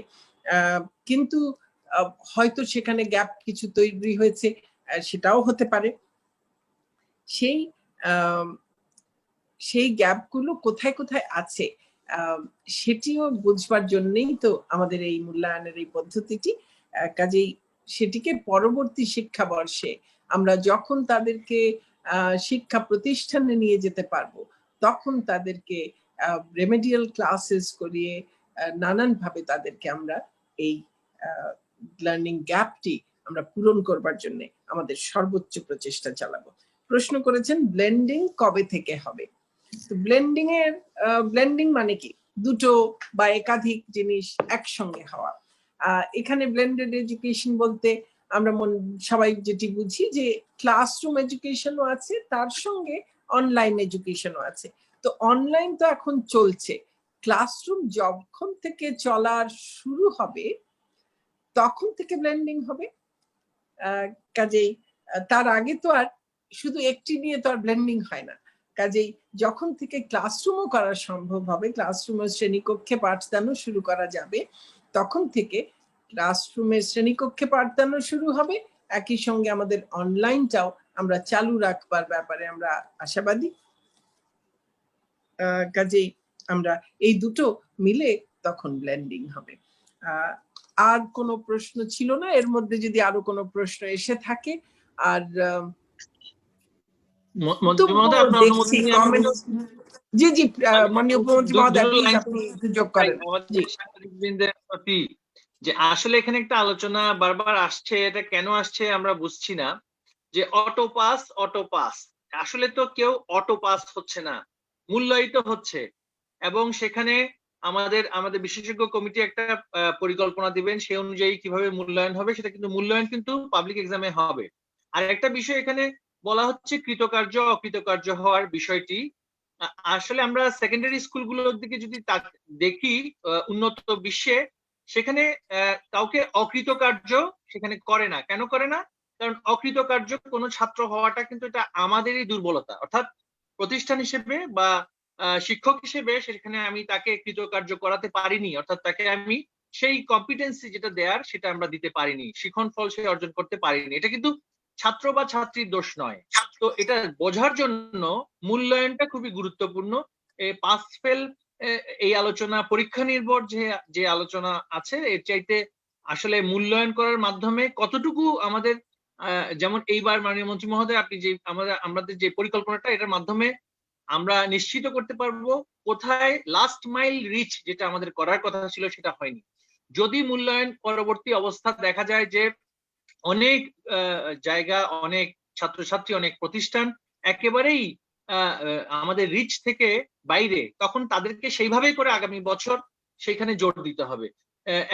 কিন্তু হয়তো সেখানে গ্যাপ কিছু তৈরি হয়েছে, সেটাও হতে পারে। সেই গ্যাপগুলো কোথায় কোথায় আছে সেটিও বুঝবার জন্যই তো আমাদের এই মূল্যায়নের এই পদ্ধতিটি। কাজেই সেটিকে পরবর্তী শিক্ষাবর্ষে আমরা যখন তাদেরকে শিক্ষা প্রতিষ্ঠানে নিয়ে যেতে পারবো, তখন তাদেরকে রেমেডিয়াল ক্লাসেস করিয়ে নানানভাবে তাদেরকে আমরা এই লার্নিং গ্যাপটি আমরা পূরণ করবার জন্য আমাদের সর্বোচ্চ প্রচেষ্টা চালাবো। প্রশ্ন করেছেন ব্লেন্ডিং কবে থেকে হবে। তো ব্লেন্ডিং মানে কি? দুটো বা একাধিক জিনিস একসঙ্গে হওয়া। এখানে ব্লেন্ডেড এডুকেশন বলতে আমরা সবাই যেটি বুঝি যে ক্লাসরুম এডুকেশনও আছে, তার সঙ্গে অনলাইন এডুকেশনও আছে। তো অনলাইন তো এখন চলছে, ক্লাসরুম যখন থেকে চলার শুরু হবে তখন থেকে ব্লেন্ডিং হবে। কাজেই তার আগে তো আর শুধু একটি নিয়ে তো আর ব্লেন্ডিং হয় না। কাজেই যখন থেকে ক্লাসরুমও করা সম্ভব হবে, ক্লাসরুমের শ্রেণীকক্ষে পাঠদানও শুরু করা যাবে, তখন থেকে ক্লাসরুমের শ্রেণীকক্ষে পাঠদানও শুরু হবে, একই সঙ্গে আমাদের অনলাইনটাও আমরা চালু রাখবার ব্যাপারে আমরা আশাবাদী। কাজেই আমরা এই দুটো মিলে তখন ব্লেন্ডিং হবে। আর কোনো প্রশ্ন ছিল না, এর মধ্যে যদি আরো কোনো প্রশ্ন এসে থাকে। আর জি জি মাননীয় উপমন্ত্রী মহোদয়, আপনি যোগ করেন। যে আসলে এখানে একটা আলোচনা বারবার আসছে, এটা কেন আসছে আমরা বুঝছি না, যে অটো পাস আসলে তো কেউ অটো পাস হচ্ছে না, মূল্যায়িত হচ্ছে। এবং সেখানে আমাদের বিশেষজ্ঞ কমিটি একটা পরিকল্পনা দিবেন, সেই অনুযায়ী কিভাবে মূল্যায়ন হবে সেটা, কিন্তু মূল্যায়ন কিন্তু পাবলিক এক্সামে হবে। আর একটা বিষয় এখানে বলা হচ্ছে কৃতকার্য অকৃতকার্য হওয়ার বিষয়টি। আসলে আমরা সেকেন্ডারি স্কুলগুলোর দিকে যদি দেখি উন্নত বিশ্বে, সেখানে কাউকে অকৃতকার্য সেখানে করে না। কেন করে না? কারণ অকৃতকার্য কোনো ছাত্র হওয়াটা কিন্তু এটা আমাদেরই দুর্বলতা। অর্থাৎ প্রতিষ্ঠান হিসেবে বা শিক্ষক হিসেবে সেখানে আমি তাকে কৃতকার্য করাতে পারিনি, অর্থাৎ তাকে আমি সেই কম্পিটেন্সি যেটা দেয়ার সেটা আমরা দিতে পারিনি, শিখন ফল সে অর্জন করতে পারিনি। এটা কিন্তু ছাত্র বা ছাত্রীর দোষ নয়। তো এটা বোঝার জন্য মূল্যায়নটা খুবই গুরুত্বপূর্ণ। পাস ফেল এই আলোচনা, পরীক্ষা নির্ভর যে আলোচনা আছে, এর চাইতে আসলে মূল্যায়ন করার মাধ্যমে কতটুকু আমাদের, যেমন এইবার মাননীয় মন্ত্রী মহোদয় আপনি যে আমাদের যে পরিকল্পনাটা, এটার মাধ্যমে আমরা নিশ্চিত করতে পারবো কোথায় লাস্ট মাইল রিচ যেটা আমাদের করার কথা ছিল সেটা হয়নি। যদি মূল্যায়ন পরবর্তী অবস্থা দেখা যায় যে অনেক জায়গা, অনেক ছাত্রছাত্রী, অনেক প্রতিষ্ঠান একেবারেই আমাদের রিচ থেকে বাইরে, তখন তাদেরকে সেইভাবেই করে আগামী বছর সেখানে জোর দিতে হবে।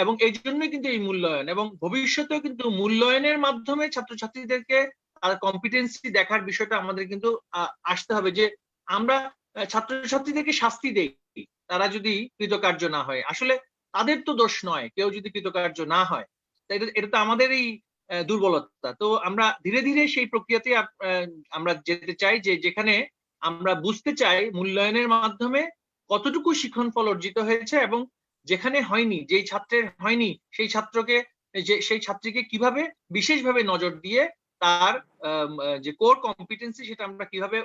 এবং এই জন্যই কিন্তু এই মূল্যায়ন, এবং ভবিষ্যতেও কিন্তু মূল্যায়নের মাধ্যমে ছাত্রছাত্রীদেরকে তার কম্পিটেন্সি দেখার বিষয়টা আমাদের কিন্তু আসতে হবে, যে আমরা ছাত্রছাত্রীদেরকে শাস্তি দেই তারা যদি কৃতকার্য না হয়। আসলে তাদের তো দোষ নয় কেউ যদি কৃতকার্য না হয়, এটা তো আমাদেরই দুর্বলতা। তো আমরা ধীরে ধীরে সেই প্রক্রিয়াতে আমরা যেতে চাই, যে যেখানে আমরা বুঝতে চাই মূল্যায়নের মাধ্যমে কতটুকু শিক্ষণ ফল অর্জিত হয়েছে, এবং যেখানে হয়নি, যেই ছাত্রের হয়নি, সেই ছাত্রীকে কিভাবে বিশেষভাবে নজর দিয়ে তার যে কোর কম্পিটেন্সি সেটা আমরা কিভাবে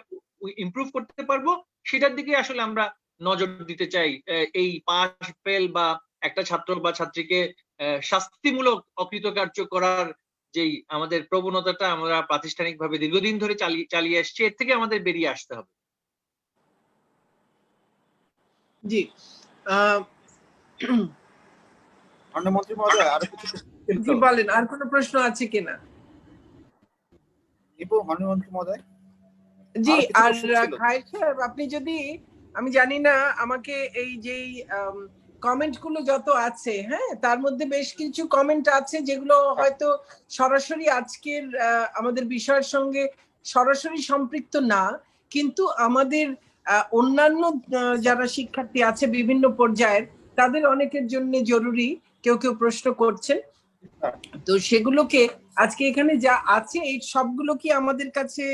ইমপ্রুভ করতে পারবো সেটার দিকে আসলে আমরা নজর দিতে চাই। এই পাস ফেল বা একটা ছাত্র বা ছাত্রীকে শাস্তিমূলক অকৃতকার্য করার যেই আমাদের প্রবণতাটা আমরা প্রাতিষ্ঠানিকভাবে দীর্ঘদিন ধরে চালিয়ে আসছি, এর থেকে আমাদের বেরিয়ে আসতে হবে। জি মন্ত্রী মহোদয়, আরো কিছু বলেন, আর কোনো প্রশ্ন আছে কিনা? মাননীয় মন্ত্রী মহোদয়, জি, আর খায়ের সাহেব, আপনি যদি, আমি জানি না, আমাকে এই যেই কমেন্ট গুলো যত আছে, হ্যাঁ, তার মধ্যে বেশ কিছু কমেন্ট আছে যেগুলো হয়তো সরাসরি আজকের আমাদের বিষয়ের সঙ্গে সরাসরি সম্পৃক্ত না, কিন্তু আমাদের অন্যান্য যারা শিক্ষার্থী আছে বিভিন্ন পর্যায়ের, তাদের অনেকের জন্য জরুরি, কেউ কেউ প্রশ্ন করছেন। তো সেগুলোকে আজকে এখানে যা আছে এই সবগুলো কি আমাদের কাছে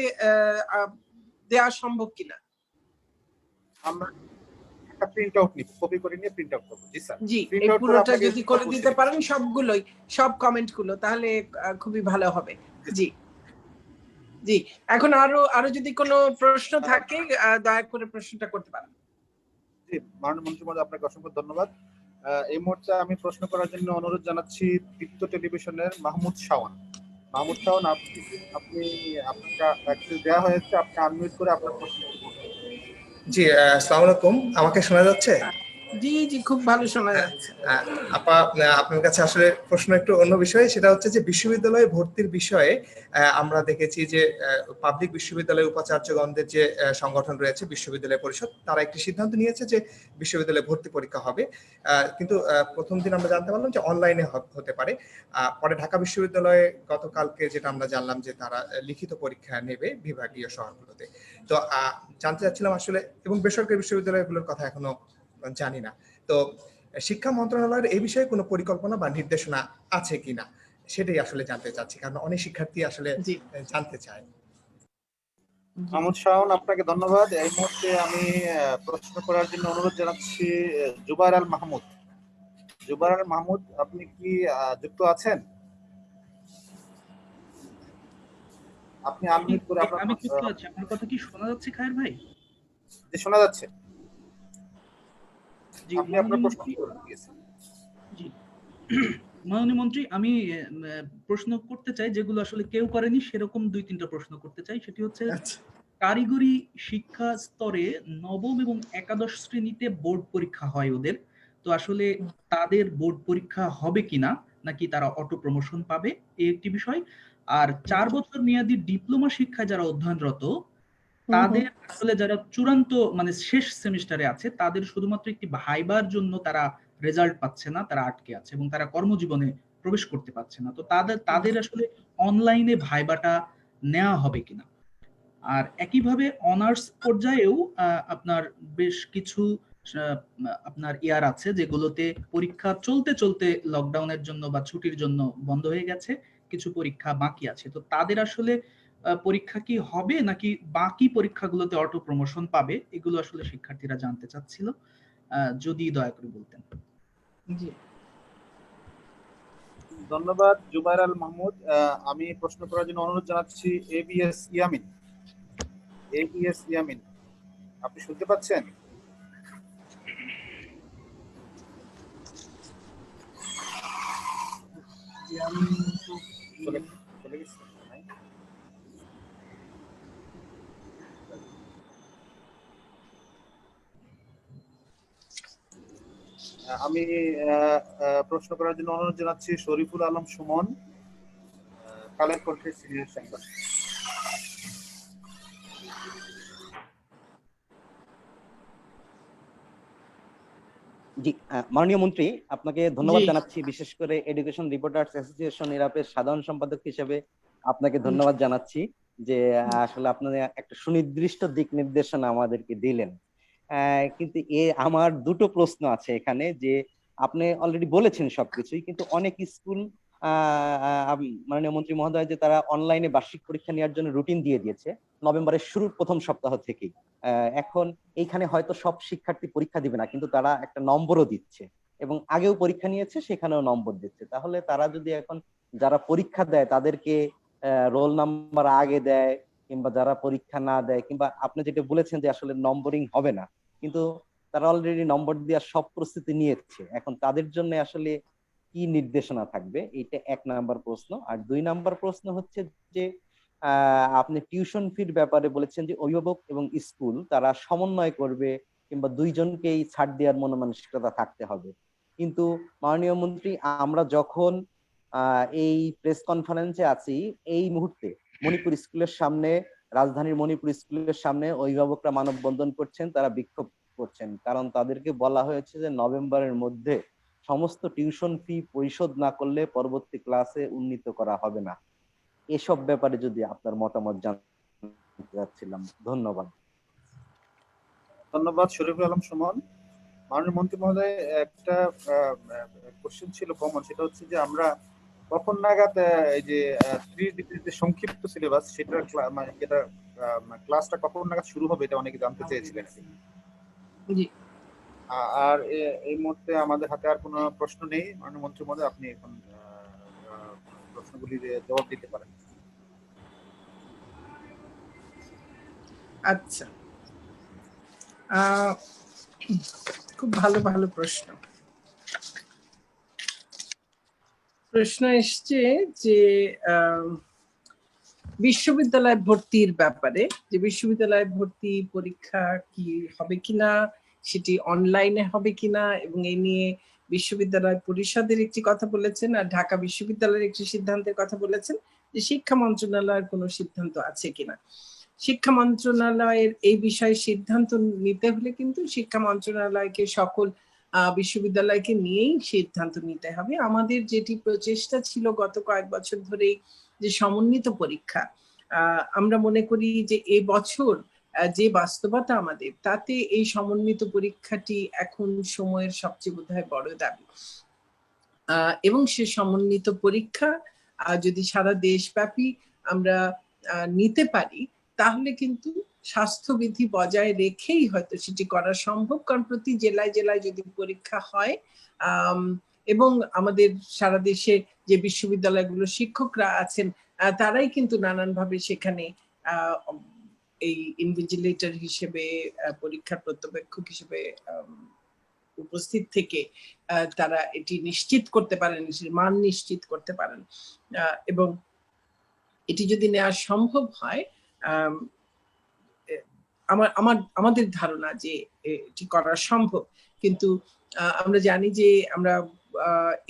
দেওয়া সম্ভব কিনা? আমরা একটা প্রিন্ট আউট নিব, কপি করে নিয়ে প্রিন্ট আউট করব। জি স্যার, জি, এই পুরোটা যদি করে দিতে পারেন সবগুলোই, সব কমেন্ট গুলো, তাহলে খুবই ভালো হবে। জি জি, এখন আরো যদি কোনো প্রশ্ন থাকে দয়া করে প্রশ্নটা করতে পারেন। জি, মাননীয় মন্ত্রী মহোদয়, আপনাকে অসংখ্য ধন্যবাদ। এই মুহূর্তে আমি প্রশ্ন করার জন্য অনুরোধ জানাচ্ছি দীপ্ত টেলিভিশনের মাহমুদ শাওন। মাহমুদ শাওন, আপনি আপনাকে অ্যাক্সেস দেওয়া হয়েছে, আপনি আনমিউট করে আপনার প্রশ্ন করুন। জি, আসসালামু আলাইকুম, আমাকে শোনা যাচ্ছে? জি জি, খুব ভালো শোনা যাচ্ছে। আপা, আপনার কাছে আসলে প্রশ্ন একটু অন্য বিষয়ে, সেটা হচ্ছে যে বিশ্ববিদ্যালয়ে ভর্তির বিষয়ে আমরা দেখেছি যে পাবলিক বিশ্ববিদ্যালয় উপাচার্যগণদের যে সংগঠন রয়েছে বিশ্ববিদ্যালয় পরিষদ, তারা একটি সিদ্ধান্ত নিয়েছে যে বিশ্ববিদ্যালয়ে ভর্তি পরীক্ষা হবে, কিন্তু প্রথম দিন আমরা জানতে পারলাম যে অনলাইনে হতে পারে। পরে ঢাকা বিশ্ববিদ্যালয়ে গতকালকে যেটা আমরা জানলাম যে তারা লিখিত পরীক্ষা নেবে বিভাগীয় শহরগুলোতে। তো জানতে চাচ্ছিলাম আসলে, এবং বেসরকারি বিশ্ববিদ্যালয়গুলোর কথা এখনো জানি না, তো শিক্ষা মন্ত্রণালয়ের এই বিষয়ে কোনো পরিকল্পনা বা নির্দেশনা আছে কিনা সেটাই আসলে জানতে চাচ্ছি, কারণ অনেক শিক্ষার্থী আসলে জানতে চায়। মাহমুদ শাওন, আপনাকে ধন্যবাদ। এই মুহূর্তে আমি প্রশ্ন করার জন্য অনুরোধ জানাচ্ছি জুবাইর আল মাহমুদ। জুবাইর আল মাহমুদ, আপনি কি যুক্ত আছেন? আপনি আনমিউট করে আপনার আমি যুক্ত আছি। আপনার কথা কি শোনা যাচ্ছে খায়ের ভাই? জি, শোনা যাচ্ছে। জি, আপনি আপনার প্রশ্ন করুন প্লিজ। জি, মাননীয় মন্ত্রী, আমি প্রশ্ন করতে চাই যেগুলো আসলে কেউ করেনি, সেরকম 2-3টা প্রশ্ন করতে চাই। সেটি হচ্ছে কারিগরি শিক্ষা স্তরে নবম এবং একাদশ শ্রেণীতে বোর্ড পরীক্ষা হয় ওদের, তো আসলে তাদের বোর্ড পরীক্ষা হবে কিনা, নাকি তারা অটো প্রমোশন পাবে, এই একটি বিষয়। আর 4 বছর মেয়াদী ডিপ্লোমা শিক্ষায় যারা অধ্যয়নরত তাদের আসলে যারা চূড়ান্ত মানে শেষ সেমিস্টারে আছে তাদের শুধুমাত্র একটি ভাইবার জন্য তারা রেজাল্ট পাচ্ছে না, তারা আটকে আছে এবং তারা কর্মজীবনে প্রবেশ করতে পারছে না। তো তাদের আসলে অনলাইনে ভাইবাটা নেওয়া হবে কিনা। আর একইভাবে অনার্স পর্যায়েও আপনার বেশ কিছু আপনার ইয়ার আছে যেগুলোতে পরীক্ষা চলতে চলতে লকডাউনের জন্য বা ছুটির জন্য বন্ধ হয়ে গেছে, কিছু পরীক্ষা বাকি আছে। তো তাদের আসলে পরীক্ষা কি হবে নাকি বাকি পরীক্ষাগুলোতে অটো প্রমোশন পাবে, এগুলো আসলে শিক্ষার্থীরা জানতে চাচ্ছিল, যদি দয়া করে বলতেন। জি, ধন্যবাদ জুবাইর আল মাহমুদ। আমি প্রশ্ন করার জন্য অনুরোধ জানাচ্ছি এবিএস ইয়ামিন। এবিএস ইয়ামিন, আপনি শুনতে পাচ্ছেন? চলে গেছে? আমি প্রশ্ন করার জন্য অনুরোধ জানাচ্ছি শরীফুল আলম সুমন, কালের কণ্ঠে সিনিয়র সাংবাদিক। জি, মাননীয় মন্ত্রী, আপনাকে ধন্যবাদ জানাচ্ছি, বিশেষ করে এডুকেশন রিপোর্টার্স অ্যাসোসিয়েশন ইরাপের সাধারণ সম্পাদক হিসেবে আপনাকে ধন্যবাদ জানাচ্ছি যে আসলে আপনারা একটা সুনির্দিষ্ট দিক নির্দেশনা আমাদেরকে দিলেন। কিন্তু আমার দুটো প্রশ্ন আছে এখানে, যে আপনি অলরেডি বলেছেন সবকিছুই, কিন্তু অনেক স্কুল মাননীয় মন্ত্রী মহোদয় যে তারা অনলাইনে বার্ষিক পরীক্ষা নেওয়ার জন্য রুটিন দিয়ে দিয়েছে নভেম্বরের শুরুর প্রথম সপ্তাহ থেকেই। এখন এইখানে হয়তো সব শিক্ষার্থী পরীক্ষা দিবে না, কিন্তু তারা একটা নম্বরও দিচ্ছে এবং আগেও পরীক্ষা নিয়েছে সেখানেও নম্বর দিচ্ছে। তাহলে তারা যদি এখন যারা পরীক্ষা দেয় তাদেরকে রোল নাম্বার আগে দেয়, কিংবা যারা পরীক্ষা না দেয়, কিংবা আপনি যেটা বলেছেন যে আসলে নম্বরিং হবে না, কিন্তু তারা অলরেডি নম্বর দেওয়ার সব প্রস্তুতি নিয়েছে, এখন তাদের জন্য আসলে কি নির্দেশনা থাকবে, এইটা 1 নাম্বার প্রশ্ন। আর 2 নাম্বার প্রশ্ন হচ্ছে যে আপনি টিউশন ফির ব্যাপারে বলেছেন যে অভিভাবক এবং স্কুল তারা সমন্বয় করবে, কিংবা দুইজনকেই ছাড় দেওয়ার মনোমানসিকতা থাকতে হবে। কিন্তু মাননীয় মন্ত্রী, আমরা যখন এই প্রেস কনফারেন্সে আছি, এই মুহূর্তে মণিপুর স্কুলের সামনে, রাজধানীর মণিপুর স্কুলের সামনে অভিভাবকরা মানববন্ধন করছেন, তারা বিক্ষোভ করছেন, কারণ তাদেরকে বলা হয়েছে যে নভেম্বরের মধ্যে সমস্ত টিউশন ফি পরিশোধ না করলে পরবর্তী ক্লাসে উন্নীত করা হবে না। এসব ব্যাপারে যদি আপনার মতামত জানতে চাচ্ছিলাম। ধন্যবাদ। ধন্যবাদ শরীফুল আলম সুমন। মাননীয় মন্ত্রী মহোদয়, একটা কোশ্চেন ছিল কমন, সেটা হচ্ছে যে আমরা কখন নাগাদ এই যে 3 ডিগ্রিতে সংক্ষিপ্ত সিলেবাস সেটার ক্লাসটা কখন নাগাদ শুরু হবে, এটা অনেকে জানতে চেয়েছিলেন। জি, আর এই মুহূর্তে আমাদের হাতে আর কোনো প্রশ্ন নেই। মাননীয় মন্ত্রী মহোদয়, আপনি এখন প্রশ্নগুলির জবাব দিতে পারেন। আচ্ছা, খুব ভালো ভালো প্রশ্ন এসছে যে বিশ্ববিদ্যালয় ভর্তির ব্যাপারে, যে বিশ্ববিদ্যালয় ভর্তি পরীক্ষা কি হবে কিনা, সেটি অনলাইনে হবে কিনা, এবং এই নিয়ে বিশ্ববিদ্যালয় পরিষদের একটি কথা বলেছেন আর ঢাকা বিশ্ববিদ্যালয়ের একটি সিদ্ধান্তের কথা বলেছেন, যে শিক্ষা মন্ত্রণালয়ের কোনো সিদ্ধান্ত আছে কিনা। শিক্ষা মন্ত্রণালয়ের এই বিষয়ে সিদ্ধান্ত নিতে হলে কিন্তু শিক্ষা মন্ত্রণালয়কে সকল বিশ্ববিদ্যালয়কে নিয়েই সিদ্ধান্ত নিতে হবে। আমাদের যেটি প্রচেষ্টা ছিল গত কয়েক বছর ধরেই, যে সমন্বিত পরীক্ষা, আমরা মনে করি যে এই বছর যে বাস্তবতা আমাদের, তাতে এই সমন্বিত পরীক্ষাটি এখন সময়ের সবচেয়ে বোধহয় বড় দাবি। এবং সে সমন্বিত পরীক্ষা যদি সারা দেশব্যাপী আমরা নিতে পারি, তাহলে কিন্তু স্বাস্থ্যবিধি বজায় রেখেই হয়তো সেটি করা সম্ভব। কারণ প্রতি জেলায় জেলায় যদি পরীক্ষা হয় এবং আমাদের সারা দেশে যে বিশ্ববিদ্যালয়গুলো শিক্ষকরা আছেন তারাই কিন্তু নানানভাবে সেখানে এই ইনভিজিলেটর হিসেবে, পরীক্ষার পর্যবেক্ষক হিসেবে উপস্থিত থেকে তারা এটি নিশ্চিত করতে পারেন, মান নিশ্চিত করতে পারেন। এবং এটি যদি নেওয়া সম্ভব হয়, আমাদের ধারণা যে এটি করা সম্ভব। কিন্তু আমরা জানি যে আমরা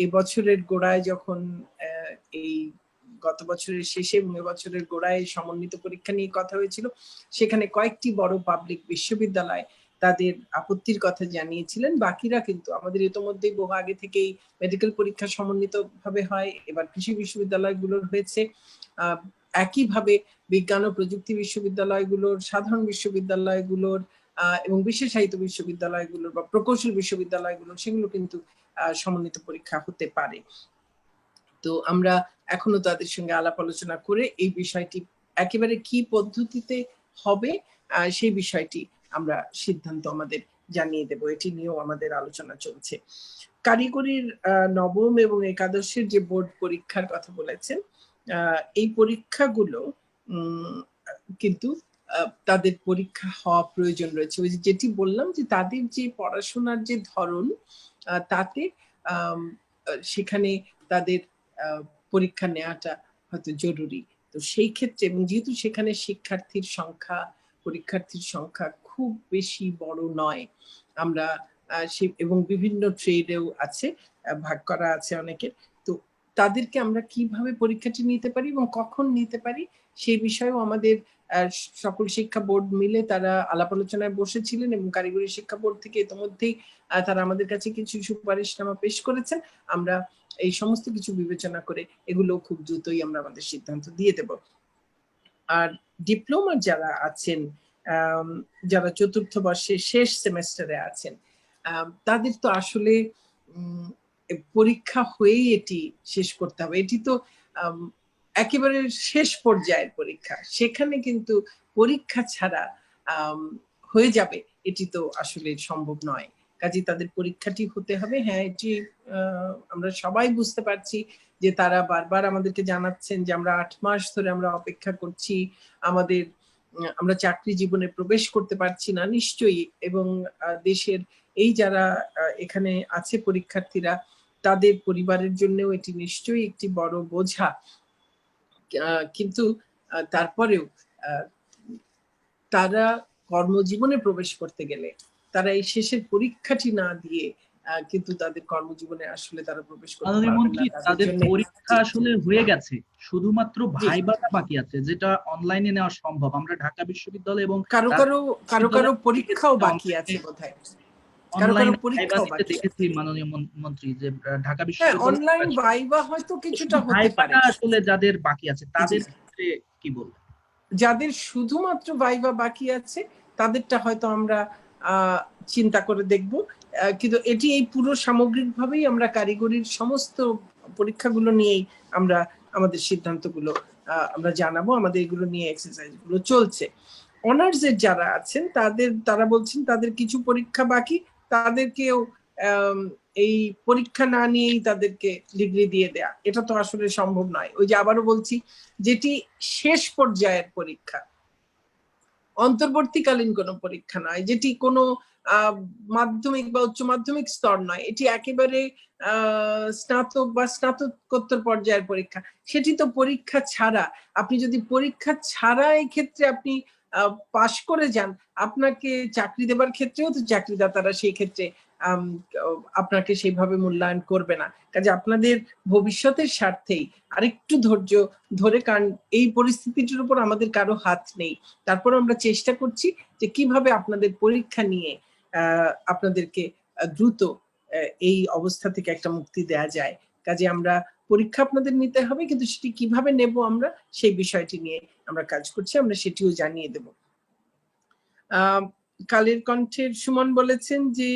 এবছরের গোড়ায় যখন এই গত বছরের শেষে এবং এবছরের গোড়ায় সমন্বিত পরীক্ষা নিয়ে কথা হয়েছিল, সেখানে কয়েকটি বড় পাবলিক বিশ্ববিদ্যালয় তাদের আপত্তির কথা জানিয়েছিলেন। বাকিরা কিন্তু আমাদের ইতোমধ্যেই বহু আগে থেকেই মেডিকেল পরীক্ষা সমন্বিত ভাবে হয়, এবার কৃষি বিশ্ববিদ্যালয়গুলোর হয়েছে, একইভাবে বিজ্ঞান ও প্রযুক্তি বিশ্ববিদ্যালয়গুলোর, সাধারণ বিশ্ববিদ্যালয়গুলোর এবং বিশেষায়িত বিশ্ববিদ্যালয়গুলোর বা প্রকৌশল বিশ্ববিদ্যালয়গুলোর, সেগুলো কিন্তু সমন্বিত পরীক্ষা হতে পারে। তো আমরা এখনো তাদের সঙ্গে আলাপ আলোচনা করে এই বিষয়টি একেবারে কি পদ্ধতিতে হবে সেই বিষয়টি আমরা সিদ্ধান্ত আমাদের জানিয়ে দেব। এটি নিয়েও আমাদের আলোচনা চলছে। কারিগরির নবম এবং একাদশের যে বোর্ড পরীক্ষার কথা বলেছেন, এই পরীক্ষাগুলো কিন্তু তাদের পরীক্ষা হওয়া প্রয়োজন রয়েছে। ওই যেটি বললাম যে তাদের যে পড়াশোনার যে ধরন, তাতে সেখানে তাদের পরীক্ষা নেওয়াটা হয়তো জরুরি। তো সেই ক্ষেত্রে, এবং যেহেতু সেখানে পরীক্ষার্থীর সংখ্যা খুব বেশি বড় নয়, আমরা এবং বিভিন্ন ট্রেডেও আছে, ভাগ করা আছে অনেকের, তো তাদেরকে আমরা কিভাবে পরীক্ষাটি নিতে পারি এবং কখন নিতে পারি সেই বিষয়েও আমাদের সকল শিক্ষা বোর্ড মিলে তারা আলাপ আলোচনায় বসেছিলেন এবং কারিগরি শিক্ষা বোর্ড থেকে ইতিমধ্যেই তারা আমাদের কাছে কিছু সুপারিশনামা পেশ করেছেন। আমরা এই সমস্ত কিছু বিবেচনা করে এগুলো খুব দ্রুতই আমরা আমাদের সিদ্ধান্ত দিয়ে দেব। আর ডিপ্লোমার যারা আছেন, যারা চতুর্থ বর্ষের শেষ সেমেস্টারে আছেন, তাদের তো আসলে পরীক্ষা হয়েই এটি শেষ করতে হবে। এটি তো একেবারে শেষ পর্যায়ের পরীক্ষা, সেখানে কিন্তু পরীক্ষা ছাড়া হয়ে যাবে এটি তো আসলে সম্ভব নয়। কাজে তাদের পরীক্ষাটি হতে হবে। হ্যাঁ, এটি আমরা সবাই বুঝতে পারছি যে তারা বারবার আমাদেরকে জানাচ্ছেন যে আমরা 8 মাস ধরে আমরা অপেক্ষা করছি, আমরা চাকরি জীবনে প্রবেশ করতে পারছি না। নিশ্চয়ই, এবং দেশের এই যারা এখানে আছে পরীক্ষার্থীরা, তাদের পরিবারের জন্যও এটি নিশ্চয়ই একটি বড় বোঝা। কিন্তু তারপরেও তারা কর্মজীবনে প্রবেশ করতে গেলে তারা এই শেষের পরীক্ষাটি না দিয়ে কিন্তু তাদের কর্মজীবনে আসলে তারা প্রবেশ করতে পারবে না। তাদের পরীক্ষা আসলে হয়ে গেছে, শুধুমাত্র ভাইবাটা বাকি আছে, যেটা অনলাইনে নেওয়া সম্ভব। আমরা ঢাকা বিশ্ববিদ্যালয় এবং কারো পরীক্ষাও বাকি আছে বোধহয়। দেখেছি মাননীয় মন্ত্রী যে ঢাকা বিশ্ববিদ্যালয় অনলাইন ভাইবা হয়তো কিছুটা হতে পারে। আসলে যাদের বাকি আছে তাদের ক্ষেত্রে কি বলবো? যাদের শুধুমাত্র ভাইবা বাকি আছে তাদেরটা হয়তো আমরা চিন্তা করে দেখব। কিন্তু এটি এই পুরো সামগ্রিকভাবেই আমরা কারিগরির সমস্ত পরীক্ষাগুলো নিয়েই আমরা আমাদের সিদ্ধান্তগুলো আমরা জানাবো। আমাদের এগুলো নিয়ে এক্সারসাইজ গুলো চলছে। অনার্সের যারা আছেন তারা বলছেন তাদের কিছু পরীক্ষা বাকি, তাদেরকেও এই পরীক্ষা না নিয়েই তাদেরকে ডিগ্রি দিয়ে দেয়া, এটা তো আসলে সম্ভব নয়। ওই যে আবারও বলছি, যেটি শেষ পর্যায়ের পরীক্ষা, অন্তর্বর্তীকালীন কোনো পরীক্ষা নয়, যেটি কোনো মাধ্যমিক বা উচ্চ মাধ্যমিক স্তর নয়, এটি একেবারে স্নাতক বা স্নাতকোত্তর পর্যায়ের পরীক্ষা। সেটি তো পরীক্ষা ছাড়া, আপনি যদি পরীক্ষা ছাড়া এই ক্ষেত্রে আপনি পাশ করে যান, আপনাকে চাকরি দেবার ক্ষেত্রেও তো চাকরিদাতারা সেই ক্ষেত্রে আপনাকে সেইভাবে মূল্যায়ন করবে না। কাজে আপনাদের ভবিষ্যতের স্বার্থেই আরেকটু ধৈর্য ধরে, কারণ এই পরিস্থিতিটির উপর আমাদের কারো হাত নেই, তারপর আমরা চেষ্টা করছি যে কিভাবে আপনাদের পরীক্ষা নিয়ে আপনাদেরকে দ্রুত এই অবস্থা থেকে একটা মুক্তি দেয়া যায়। কাজে আমরা পরীক্ষা আপনাদের নিতে হবে, কিন্তু সেটি কিভাবে নেব আমরা সেই বিষয়টি নিয়ে আমরা কাজ করছি, আমরা সেটিও জানিয়ে দেব। কালের কণ্ঠের সুমন বলেছেন যে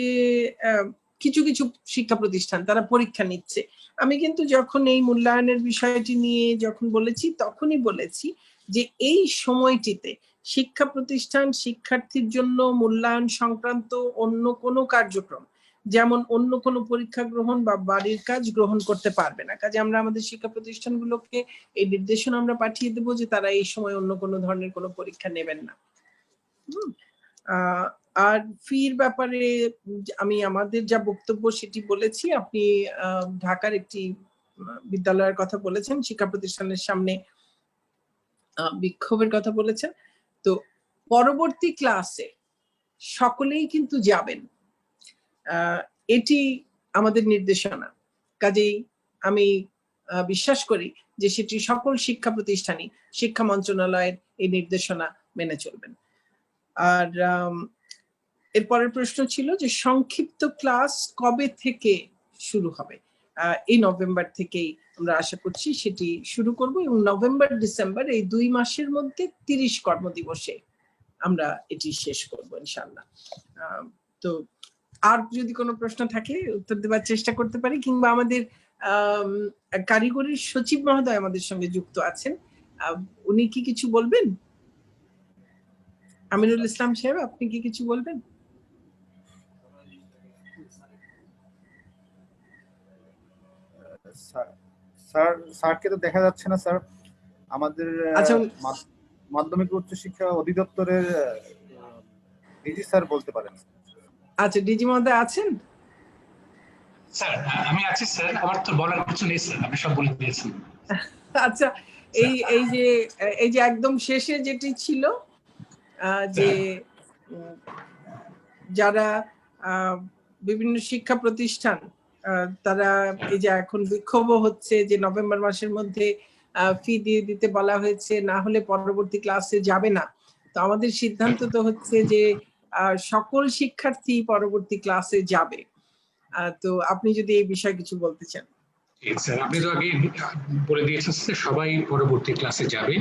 কিছু কিছু শিক্ষা প্রতিষ্ঠান তারা পরীক্ষা নিচ্ছে। আমি কিন্তু যখন এই মূল্যায়নের বিষয়টি নিয়ে যখন বলেছি তখনই বলেছি যে এই সময়টিতে শিক্ষা প্রতিষ্ঠান শিক্ষার্থীর জন্য মূল্যায়ন সংক্রান্ত অন্য কোনো কার্যক্রম, যেমন অন্য কোনো পরীক্ষা গ্রহণ বা বাড়ির কাজ গ্রহণ করতে পারবে না। কাজে আমরা আমাদের শিক্ষা প্রতিষ্ঠানগুলোকে এই নির্দেশনা আমরা পাঠিয়ে দেবো যে তারা এই সময় অন্য কোনো ধরনের কোনো পরীক্ষা নেবেন না। আর ফির ব্যাপারে আমি আমাদের যা বক্তব্য সেটি বলেছি। আপনি ঢাকার একটি বিদ্যালয়ের কথা বলেছেন, শিক্ষা প্রতিষ্ঠানের সামনে বিক্ষোভের কথা বলেছেন। তো পরবর্তী ক্লাসে সকলেই কিন্তু যাবেন, এটি আমাদের নির্দেশনা। কাজেই আমি বিশ্বাস করি যে সেটি সকল শিক্ষা প্রতিষ্ঠানই শিক্ষা মন্ত্রণালয়ের এই নির্দেশনা মেনে চলবেন। আর এরপরের প্রশ্ন ছিল যে সংক্ষিপ্ত ক্লাস কবে থেকে শুরু হবে। এই নভেম্বর থেকেই আমরা আশা করছি সেটি শুরু করব এবং নভেম্বর ডিসেম্বর এই 2 মাসের মধ্যে 30 কর্মদিবসে আমরা এটি শেষ করব ইনশাআল্লাহ। তো আর যদি কোনো প্রশ্ন থাকে উত্তর দেওয়ার চেষ্টা করতে পারি, কিংবা আমাদের কারিগরি সচিব মহোদয় আমাদের সঙ্গে যুক্ত আছেন, উনি কি কিছু বলবেন? আমিনুল ইসলাম সাহেব, আপনি কি কিছু বলবেন? স্যারকে তো দেখা যাচ্ছে না স্যার। আমাদের মাধ্যমিক উচ্চ শিক্ষা অধিদপ্তরের ডিজি স্যার বলতে পারেন। আচ্ছা, ডিজি মহোদয় আছেন? স্যার আমি আছি স্যার, আমার তো বলার কিছু নেই স্যার, আপনি সব বলে দিয়েছেন। আচ্ছা, এই যে একদম শেষে যেটি ছিল যে যারা বিভিন্ন শিক্ষা প্রতিষ্ঠান তারা এই যে এখন বিক্ষোভ হচ্ছে যে নভেম্বর মাসের মধ্যে ফি দিয়ে দিতে বলা হয়েছে, না হলে পরবর্তী ক্লাসে যাবে না। তো আমাদের সিদ্ধান্ত তো হচ্ছে যে সকল শিক্ষার্থী পরবর্তী ক্লাসে যাবে। তো আপনি যদি এই বিষয়ে কিছু বলতে চান। স্যার আপনি তো আগে বলে দিয়েছেন স্যার, সবাই পরবর্তী ক্লাসে যাবে।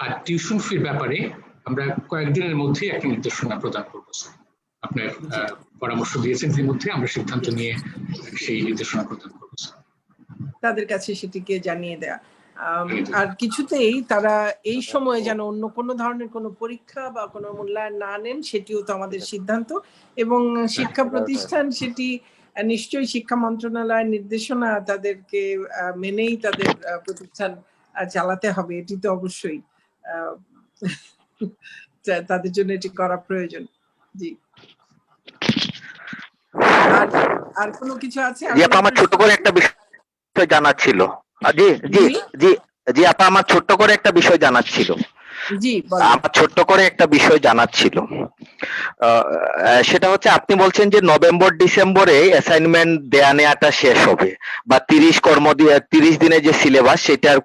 আর টিউশন ফির ব্যাপারে আমরা কয়েকদিনের মধ্যে একটা নির্দেশনা প্রদান করবো স্যার। আপনার পরামর্শ দিয়েছেন, এর মধ্যে আমরা সিদ্ধান্ত নিয়ে সেই নির্দেশনা প্রদান করবো স্যার। তাদের কাছে সেটিকে জানিয়ে দেয়া। আর কিছুতেই তারা এই সময় যেন অন্য কোনো ধরনের কোনো পরীক্ষা বা কোনো মূল্যায়ন না নেন, সেটিও তো আমাদের সিদ্ধান্ত। এবং শিক্ষা প্রতিষ্ঠান সেটি নিশ্চয়ই শিক্ষা মন্ত্রণালয়ের নির্দেশনা তাদেরকে মেনেই তাদের প্রতিষ্ঠান চালাতে হবে, এটি তো অবশ্যই তাদের জন্য এটি করা প্রয়োজন। জি, আর কোনো কিছু আছে? আমার ছোট করে একটা বিষয় জানার ছিল। জি জি জি জি আপা, আমার ছোট্ট করে একটা বিষয় জানার ছিল। আমার ছোট্ট করে একটা বিষয় জানার ছিল, সেটা হচ্ছে আপনি বলছেন যে নভেম্বর ডিসেম্বরে অ্যাসাইনমেন্ট দেয়া নেওয়াটা শেষ হবে, বা 30 দিনের যে সিলেবাস সেটার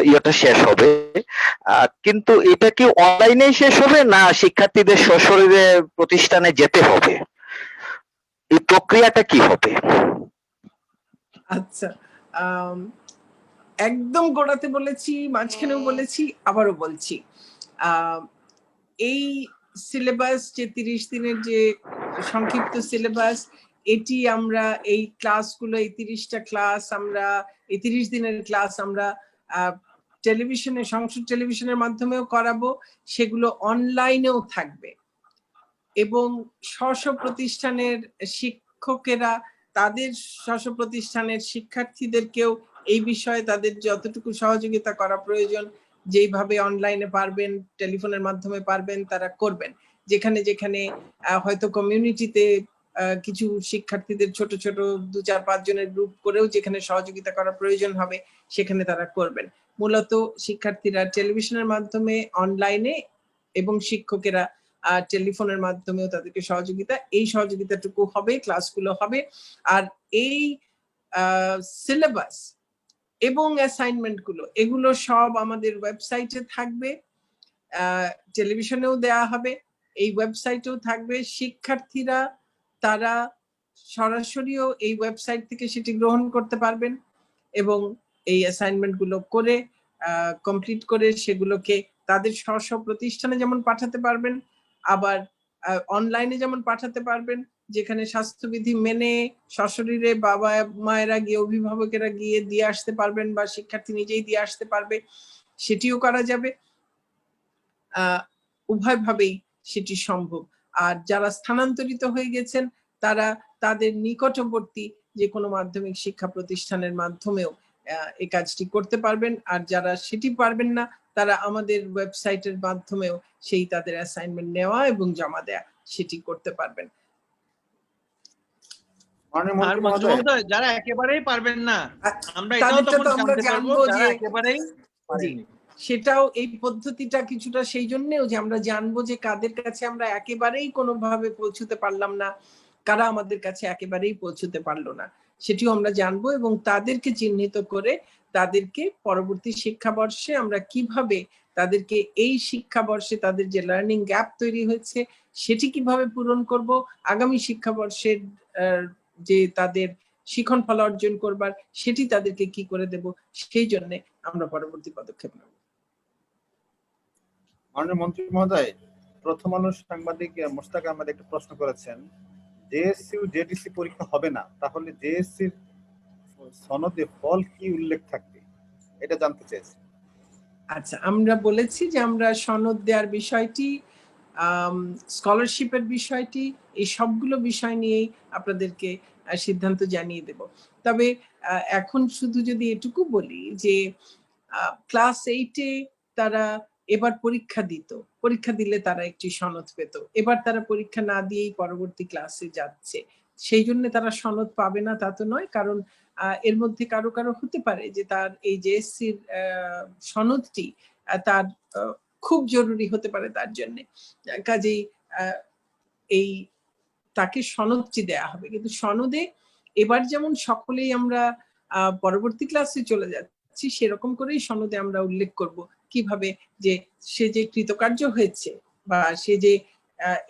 ইয়েটা শেষ হবে, কিন্তু এটা কি অনলাইনে শেষ হবে না শিক্ষার্থীদের সশরীরে প্রতিষ্ঠানে যেতে হবে? এই প্রক্রিয়াটা কি হবে? আচ্ছা, একদম গোড়াতে বলেছি, মাঝখানেও বলেছি, আবারও বলছি, এই সিলেবাস যে 30 দিনের যে সংক্ষিপ্ত সিলেবাস, এটি আমরা এই ক্লাসগুলো, এই 30টা ক্লাস আমরা, এই 30 দিনের ক্লাস আমরা টেলিভিশনে, সংসদ টেলিভিশনের মাধ্যমেও করাবো, সেগুলো অনলাইনেও থাকবে। এবং স্ব প্রতিষ্ঠানের শিক্ষকেরা তাদের স্ব প্রতিষ্ঠানের শিক্ষার্থীদেরকেও এই বিষয়ে তাদের যতটুকু সহযোগিতা করা প্রয়োজন, যেইভাবে অনলাইনে পারবেন, টেলিফোনের মাধ্যমে পারবেন, তারা করবেন। যেখানে যেখানে হয়তো কমিউনিটিতে কিছু শিক্ষার্থীদের ছোট ছোট 2-4-5 জনের গ্রুপ করেও যেখানে সহযোগিতা করা প্রয়োজন হবে সেখানে তারা করবেন। মূলত শিক্ষার্থীরা টেলিভিশনের মাধ্যমে, অনলাইনে, এবং শিক্ষকেরা টেলিফোনের মাধ্যমেও তাদেরকে সহযোগিতা, এই সহযোগিতাটুকু হবে, ক্লাসগুলো হবে। আর এই সিলেবাস এবং অ্যাসাইনমেন্ট গুলো, এগুলো সব আমাদের ওয়েবসাইটে থাকবে, টেলিভিশনেও দেয়া হবে, এই ওয়েবসাইটেও থাকবে। শিক্ষার্থীরা তারা সরাসরিও এই ওয়েবসাইট থেকে সেটি গ্রহণ করতে পারবেন এবং এই অ্যাসাইনমেন্ট গুলো করে কমপ্লিট করে সেগুলোকে তাদের স্ব প্রতিষ্ঠানে যেমন পাঠাতে পারবেন, আবার অনলাইনে যেমন পাঠাতে পারবেন, যেখানে স্বাস্থ্যবিধি মেনে সশরীরে বাবা মায়েরা গিয়ে, অভিভাবকেরা গিয়ে দিয়ে আসতে পারবেন বা শিক্ষার্থী নিজেই দিয়ে আসতে পারবে, সেটিও করা যাবে। উভয়ভাবেই সেটি সম্ভব। আর যারা স্থানান্তরিত হয়ে গেছেন তারা তাদের নিকটবর্তী যে কোনো মাধ্যমিক শিক্ষা প্রতিষ্ঠানের মাধ্যমেও এই কাজটি করতে পারবেন। আর যারা সেটি পারবেন না তারা আমাদের ওয়েবসাইটের মাধ্যমেও সেই তাদের অ্যাসাইনমেন্ট নেওয়া এবং জমা দেয়া সেটি করতে পারবেন। আর মন্ত্রী যারা একেবারেই পারবেন না, আমরা এটাও তখন জানতে পারবো যারা একেবারেই পারেননি। সেটাও এই পদ্ধতিটা কিছুটা সেই জন্যেও যে আমরা জানবো যে কাদের কাছে আমরা একেবারেই কোনোভাবে পৌঁছতে পারলাম না, কারা আমাদের কাছে একেবারেই পৌঁছতে পারলো না, সেটিও আমরা জানবো এবং তাদেরকে চিহ্নিত করে তাদেরকে পরবর্তী শিক্ষাবর্ষে আমরা কিভাবে তাদেরকে এই শিক্ষাবর্ষে তাদের যে লার্নিং গ্যাপ তৈরি হয়েছে সেটি কিভাবে পূরণ করব, আগামী শিক্ষাবর্ষের যে তাদের শিখন ফল অর্জন করবার সেটি তাদেরকে কি করে দেব, সেই জন্য আমরা পরবর্তী পদক্ষেপ নেব। মাননীয় মন্ত্রী মহোদয়, প্রথম আলো সাংবাদিক মোস্তাক আহমেদ একটা প্রশ্ন করেছেন, জেএসসি ও জেডিসি পরীক্ষা হবে না, তাহলে জেএসসির সনদে ফল কি উল্লেখ থাকবে, এটা জানতে চাইছি। আচ্ছা, আমরা বলেছি যে আমরা সনদ দেওয়ার বিষয়টি, স্কলারশিপের বিষয়টি, এই সবগুলো বিষয় নিয়েই আপনাদেরকে সিদ্ধান্ত জানিয়ে দেব। তবে এখন শুধু যদি এটুকু বলি যে ক্লাস 8-এ তারা এবার পরীক্ষা দিত, পরীক্ষা দিলে তারা একটি সনদ পেত, এবার তারা পরীক্ষা না দিয়েই পরবর্তী ক্লাসে যাচ্ছে, সেই জন্য তারা সনদ পাবে না তা তো নয়, কারণ এর মধ্যে কারো কারো হতে পারে যে তার এই জেএসসির সনদটি তার খুব জরুরি হতে পারে তার জন্য, কাজেই এই তাকে সনদটি দেয়া হবে। কিন্তু সনদে এবার যেমন সকলেই আমরা পরবর্তী ক্লাসে চলে যাচ্ছি সেরকম করেই সনদে আমরা উল্লেখ করব কিভাবে যে সে যে কৃতকার্য হয়েছে বা সে যে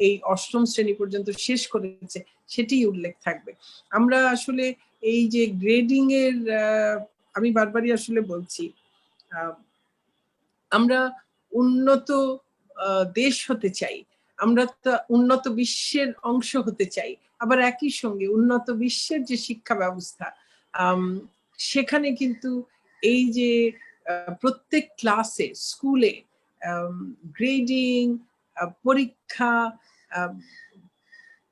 এই 8ম শ্রেণী পর্যন্ত শেষ করেছে সেটি উল্লেখ থাকবে। আমরা আসলে এই যে গ্রেডিং এর, আমি বারবারই আসলে বলছি, আমরা উন্নত দেশ হতে চাই, আমরা উন্নত বিশ্বের অংশ হতে চাই, আবার একই সঙ্গে উন্নত বিশ্বের যে শিক্ষা ব্যবস্থা সেখানে কিন্তু এই যে প্রত্যেক ক্লাসে স্কুলে গ্রেডিং, পরীক্ষা,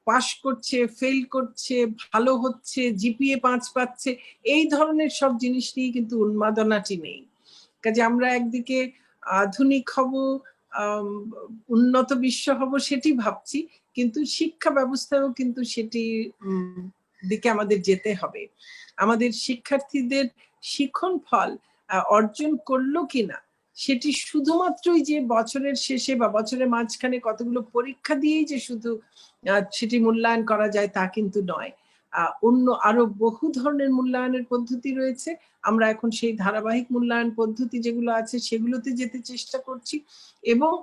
পাস করছে, ফেল করছে, ভালো হচ্ছে, জিপিএ 5 পাচ্ছে, এই ধরনের সব জিনিস নিয়ে কিন্তু উন্মাদনাটি নেই। কাজে আমরা একদিকে আধুনিক হব, উন্নত বিশ্ব হব সেটি ভাবছি, কিন্তু শিক্ষা ব্যবস্থায়ও কিন্তু সেটি দিকে আমাদের যেতে হবে। আমাদের শিক্ষার্থীদের শিখন ফল অর্জন করলো কিনা সেটি শুধুমাত্রই যে বছরের শেষে বা বছরের মাঝখানে কতগুলো পরীক্ষা দিয়েই যে শুধু সেটি মূল্যায়ন করা যায় তা কিন্তু নয়। অন্য আরো বহু ধরনের মূল্যায়নের পদ্ধতি রয়েছে, আমরা এখন সেই ধারাবাহিক মূল্যায়ন পদ্ধতি যেগুলো আছে সেগুলোতে যেতে চেষ্টা করছি এবং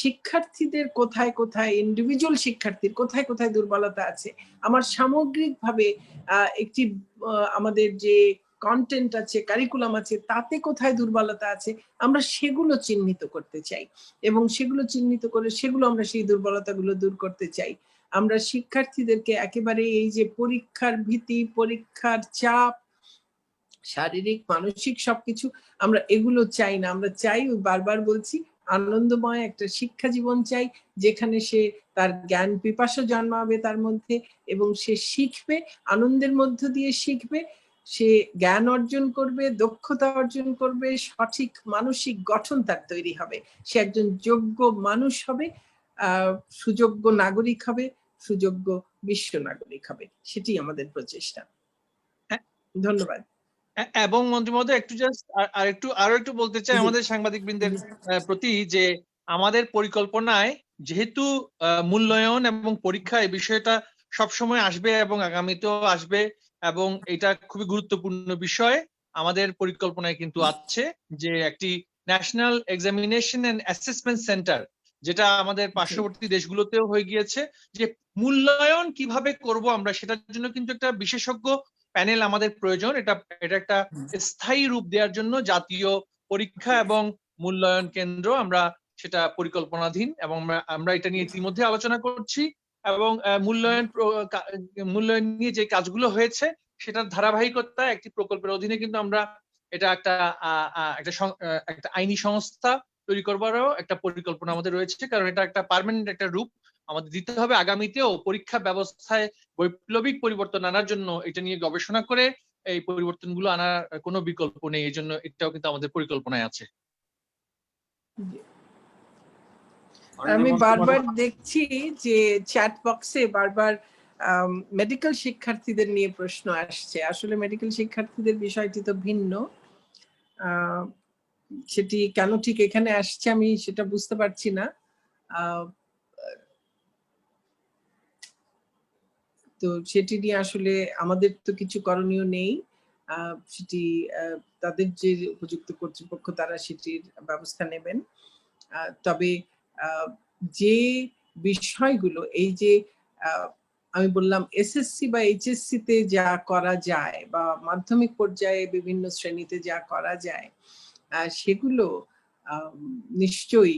শিক্ষার্থীদের কোথায় কোথায়, ইন্ডিভিজুয়াল শিক্ষার্থীর কোথায় কোথায় দুর্বলতা আছে, আমার সামগ্রিকভাবে একটি আমাদের যে কন্টেন্ট আছে, কারিকুলাম আছে, তাতে কোথায় দুর্বলতা আছে আমরা সেগুলো চিহ্নিত করতে চাই এবং সেগুলো চিহ্নিত করে সেগুলো আমরা সেই দুর্বলতাগুলো দূর করতে চাই। আমরা শিক্ষার্থীদেরকে একেবারে এই যে পরীক্ষার ভীতি, পরীক্ষার চাপ, শারীরিক মানসিক সবকিছু আমরা এগুলো চাই না। আমরা চাই, বারবার বলছি, আনন্দময় একটা শিক্ষা জীবন চাই যেখানে সে তার জ্ঞান পিপাসা জন্মাবে তার মধ্যে এবং সে শিখবে, আনন্দের মধ্য দিয়ে শিখবে, সে জ্ঞান অর্জন করবে, দক্ষতা অর্জন করবে, সঠিক মানসিক গঠন তার তৈরি হবে, সে একজন যোগ্য মানুষ হবে, সুযোগ্য নাগরিক হবে, সুযোগ্য বিশ্ব নাগরিক হবে, সেটি আমাদের প্রচেষ্টা। ধন্যবাদ। এবং মন্ত্রী মহোদয় একটু জাস্ট আরো একটু বলতে চাই আমাদের সাংবাদিক বৃন্দের প্রতি যে আমাদের পরিকল্পনায় যেহেতু মূল্যায়ন এবং পরীক্ষা এই বিষয়টা সবসময় আসবে এবং আগামীতেও আসবে এবং এটা খুবই গুরুত্বপূর্ণ বিষয়, আমাদের পরিকল্পনায় কিন্তু আছে যে একটি national examination and assessment centre, যেটা আমাদের পার্শ্ববর্তী দেশগুলোতেও হয়ে গিয়েছে, যে মূল্যায়ন কিভাবে করব আমরা সেটার জন্য কিন্তু একটা বিশেষজ্ঞ প্যানেল আমাদের প্রয়োজন। এটা একটা স্থায়ী রূপ দেওয়ার জন্য জাতীয় পরীক্ষা এবং মূল্যায়ন কেন্দ্র আমরা সেটা পরিকল্পনাধীন এবং আমরা এটা নিয়ে ইতিমধ্যে আলোচনা করছি এবং মূল্যায়ন নিয়ে যে কাজগুলো হয়েছে সেটার ধারাবাহিকতা একটি প্রকল্পের অধীনে কিন্তু আমরা এটা একটা আইনি সংস্থা তৈরি করবারও একটা পরিকল্পনা আমাদের রয়েছে, কারণ এটা একটা পার্মানেন্ট একটা রূপ আমাদের দিতে হবে। আগামীতেও পরীক্ষা ব্যবস্থায় বৈপ্লবিক পরিবর্তন আনার জন্য এটা নিয়ে গবেষণা করে এই পরিবর্তনগুলো আনার কোনো বিকল্প নেই, এই জন্য এটাও কিন্তু আমাদের পরিকল্পনায় আছে। আমি বারবার দেখছি যে চ্যাট বক্সে বারবার মেডিকেল শিক্ষার্থীদের নিয়ে প্রশ্ন আসছে। আসলে মেডিকেল শিক্ষার্থীদের বিষয়টি তো ভিন্ন, সেটি কেন ঠিক এখানে আসছে আমি সেটা বুঝতে পারছি না। তো সেটি নিয়ে আসলে আমাদের তো কিছু করণীয় নেই, সেটি তাদের যে উপযুক্ত কর্তৃপক্ষ তারা সেটির ব্যবস্থা নেবেন। তবে যে বিষয়গুলো এই যে আমি বললাম এসএসসি বা এইচএসসি তে যা করা যায় বা মাধ্যমিক পর্যায়ে বিভিন্ন শ্রেণীতে যা করা যায় সেগুলো নিশ্চয়ই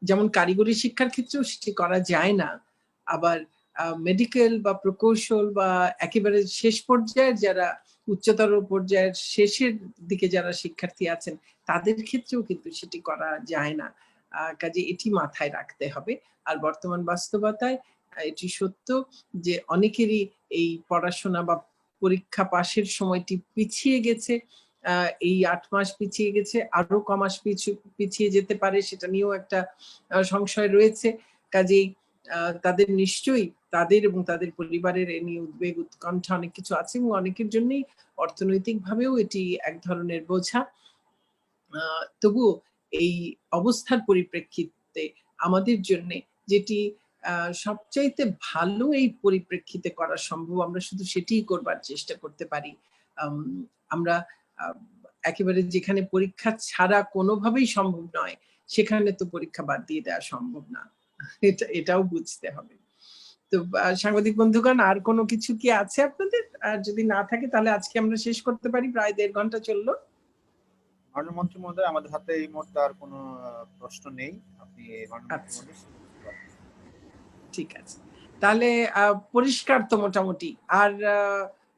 যেমন কারিগরি শিক্ষার ক্ষেত্রেও সেটি করা যায় না, আবার মেডিকেল বা প্রকৌশল বা একেবারে শেষ পর্যায়ের যারা উচ্চতর পর্যায়ের শেষের দিকে যারা শিক্ষার্থী আছেন তাদের ক্ষেত্রেও কিন্তু সেটি করা যায় না। কাজে এটি মাথায় রাখতে হবে। আর বর্তমান বাস্তবতায় এটি সত্য যে অনেকেরই এই পড়াশোনা বা পরীক্ষা পাশের সময়টি পিছিয়ে গেছে, এই 8 মাস পিছিয়ে গেছে, আরো কমাস পিছিয়ে যেতে পারে, সেটা নিয়েও একটা সংশয় রয়েছে। কাজেই তাদের নিশ্চয়ই তাদের এবং তাদের পরিবারের এ নিয়ে উদ্বেগ উৎকণ্ঠা অনেক কিছু আছে এবং অনেকের জন্যই অর্থনৈতিকভাবেও এটি এক ধরনের বোঝা। তবুও এই অবস্থার পরিপ্রেক্ষিতে আমাদের জন্য যেটি সবচাইতে ভালো এই পরিপ্রেক্ষিতে করা সম্ভব আমরা শুধু সেটিই করবার চেষ্টা করতে পারি। আমরা একেবারে যেখানে পরীক্ষা ছাড়া কোনোভাবেই সম্ভব নয় সেখানে তো পরীক্ষা বাদ দিয়ে দেওয়া সম্ভব না, এটাও বুঝতে হবে। তো সাংবাদিক বন্ধুগণ আর কোনো কিছু কি আছে আপনাদের? আর যদি না থাকে তাহলে আজকে আমরা শেষ করতে পারি, প্রায় 1.5 ঘন্টা চললো। মাননীয় মন্ত্রী মহোদয়, আমাদের হাতে এই মুহূর্তে আর কোনো প্রশ্ন নেই, আপনি ঠিক আছে, তাহলে পরিষ্কার তো মোটামুটি, আর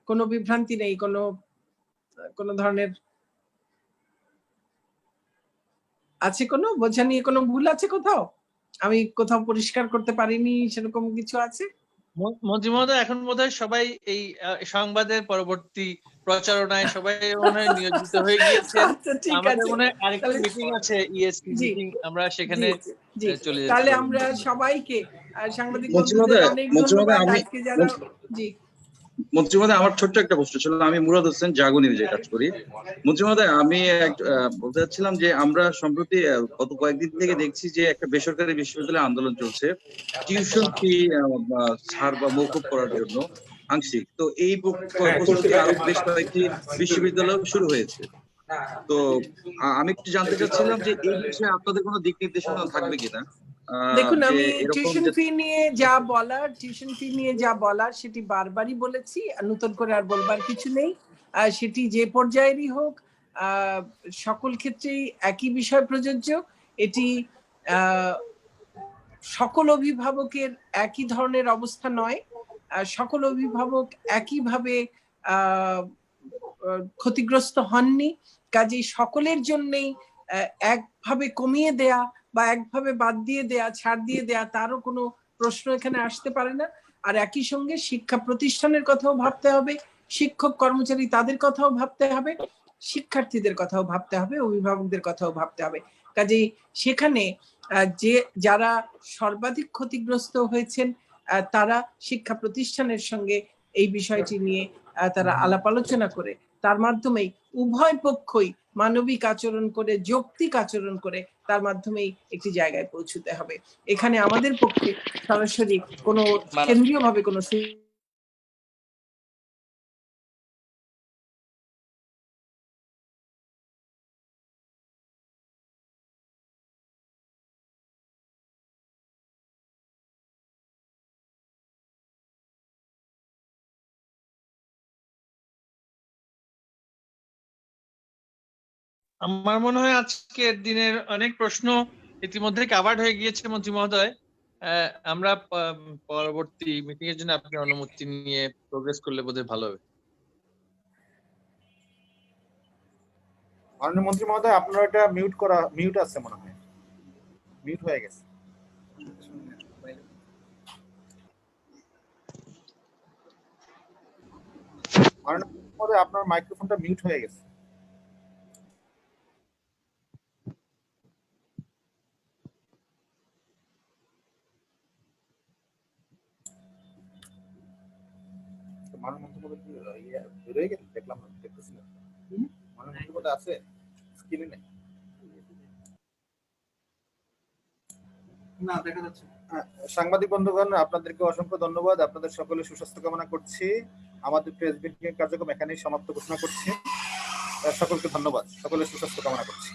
কোনো বিভ্রান্তি নেই, কোনো ধরনের আছে কোনো বোঝা নিয়ে কোনো ভুল আছে কোথাও, আমি কোথাও পরিষ্কার করতে পারিনি সেরকম কিছু আছে? মন্ত্রী মহোদয়, এখন বোধহয় সবাই এই সংবাদের পরবর্তী প্রচারণায় সবাই মনে হয় নিয়োজিত হয়ে গিয়েছে। আমাদের মনে হয় আরেকটা মিটিং আছে, ইএসপি মিটিং, আমরা সেখানে চলে যেতে তাহলে পারি। আমরা সবাইকে সাংবাদিক বন্ধুদের অনেক ধন্যবাদ আজকে যারা। জি মন্ত্রী মহোদয়, আমার ছোট্ট একটা প্রশ্ন ছিল। আমি মুরাদ হোসেন, জাগনির যে কাজ করি। মন্ত্রী মহোদয়, আমি বলতে চাচ্ছিলাম যে আমরা সম্প্রতি গত কয়েকদিন থেকে দেখছি যে একটা বেসরকারি বিশ্ববিদ্যালয়ে আন্দোলন চলছে টিউশন ফি ছাড় বা মওকুফ করার জন্য আংশিক। তো এই প্রস্তুতি আরো বেশ কয়েকটি বিশ্ববিদ্যালয় শুরু হয়েছে। তো আমি একটু জানতে চাচ্ছিলাম যে এই বিষয়ে আপনাদের কোনো দিক নির্দেশনা থাকবে কিনা? দেখুন, আমি টিউশন ফি নিয়ে যা বলার সেটি বারবারই বলেছি, নতুন করে আর বলবার কিছু নেই। সেটি যে পর্যায়েরই হোক সকল ক্ষেত্রেই একই বিষয় প্রযোজ্য। এটি সকল অভিভাবকের একই ধরনের অবস্থা নয়, সকল অভিভাবক একইভাবে ক্ষতিগ্রস্ত হননি। কাজেই সকলের জন্যই একভাবে কমিয়ে দেয়া বা একভাবে বাদ দিয়ে দেয়া, ছাড় দিয়ে দেয়া তারও কোনো প্রশ্ন এখানে আসতে পারে না। আর একই সঙ্গে শিক্ষা প্রতিষ্ঠানের কথাও ভাবতে হবে, শিক্ষক কর্মচারী তাদের কথাও ভাবতে হবে, শিক্ষার্থীদের কথাও ভাবতে হবে, অভিভাবকদের কথাও ভাবতে হবে। কাজেই সেখানে যারা সর্বাধিক ক্ষতিগ্রস্ত হয়েছেন তারা শিক্ষা প্রতিষ্ঠানের সঙ্গে এই বিষয়টি নিয়ে তারা আলাপ আলোচনা করে তার মাধ্যমেই উভয় পক্ষই মানবিক আচরণ করে, যৌক্তিক আচরণ করে তার মাধ্যমেই একটি জায়গায় পৌঁছতে হবে। এখানে আমাদের পক্ষে সরাসরি কোনো কেন্দ্রীয়ভাবে কোনো আমার মনে হয় আজকের দিনের অনেক প্রশ্ন ইতিমধ্যে কাভার্ড হয়ে গিয়েছে মন্ত্রী মহোদয়। আমরা পরবর্তী মিটিং এর জন্য আপনি অনুমতি নিয়ে প্রোগ্রেস করলে বোধহয় ভালো হবে। মাননীয় মন্ত্রী মহোদয়, আপনার এটা মিউট আছে মনে হয়, মিউট হয়ে গেছে। মাননীয় মন্ত্রী মহোদয়, আপনার মাইক্রোফোনটা মিউট হয়ে গেছে। মাননীয় মন্ত্রী মহোদয় বেরোয় গেছে, দেখলাম না, দেখতেছি না। মাননীয় মন্ত্রী মহোদয় আছে স্ক্রিনে নেই? না, দেখা যাচ্ছে। সাংবাদিক বন্ধুগণ, আপনাদেরকে অসংখ্য ধন্যবাদ। আপনাদের সকলের সুস্বাস্থ্য কামনা করছি। আমাদের প্রেস ব্রিফিং কার্যক্রম এখানেই সমাপ্ত ঘোষণা করছি। সকলকে ধন্যবাদ, সকলের সুস্বাস্থ্য কামনা করছি।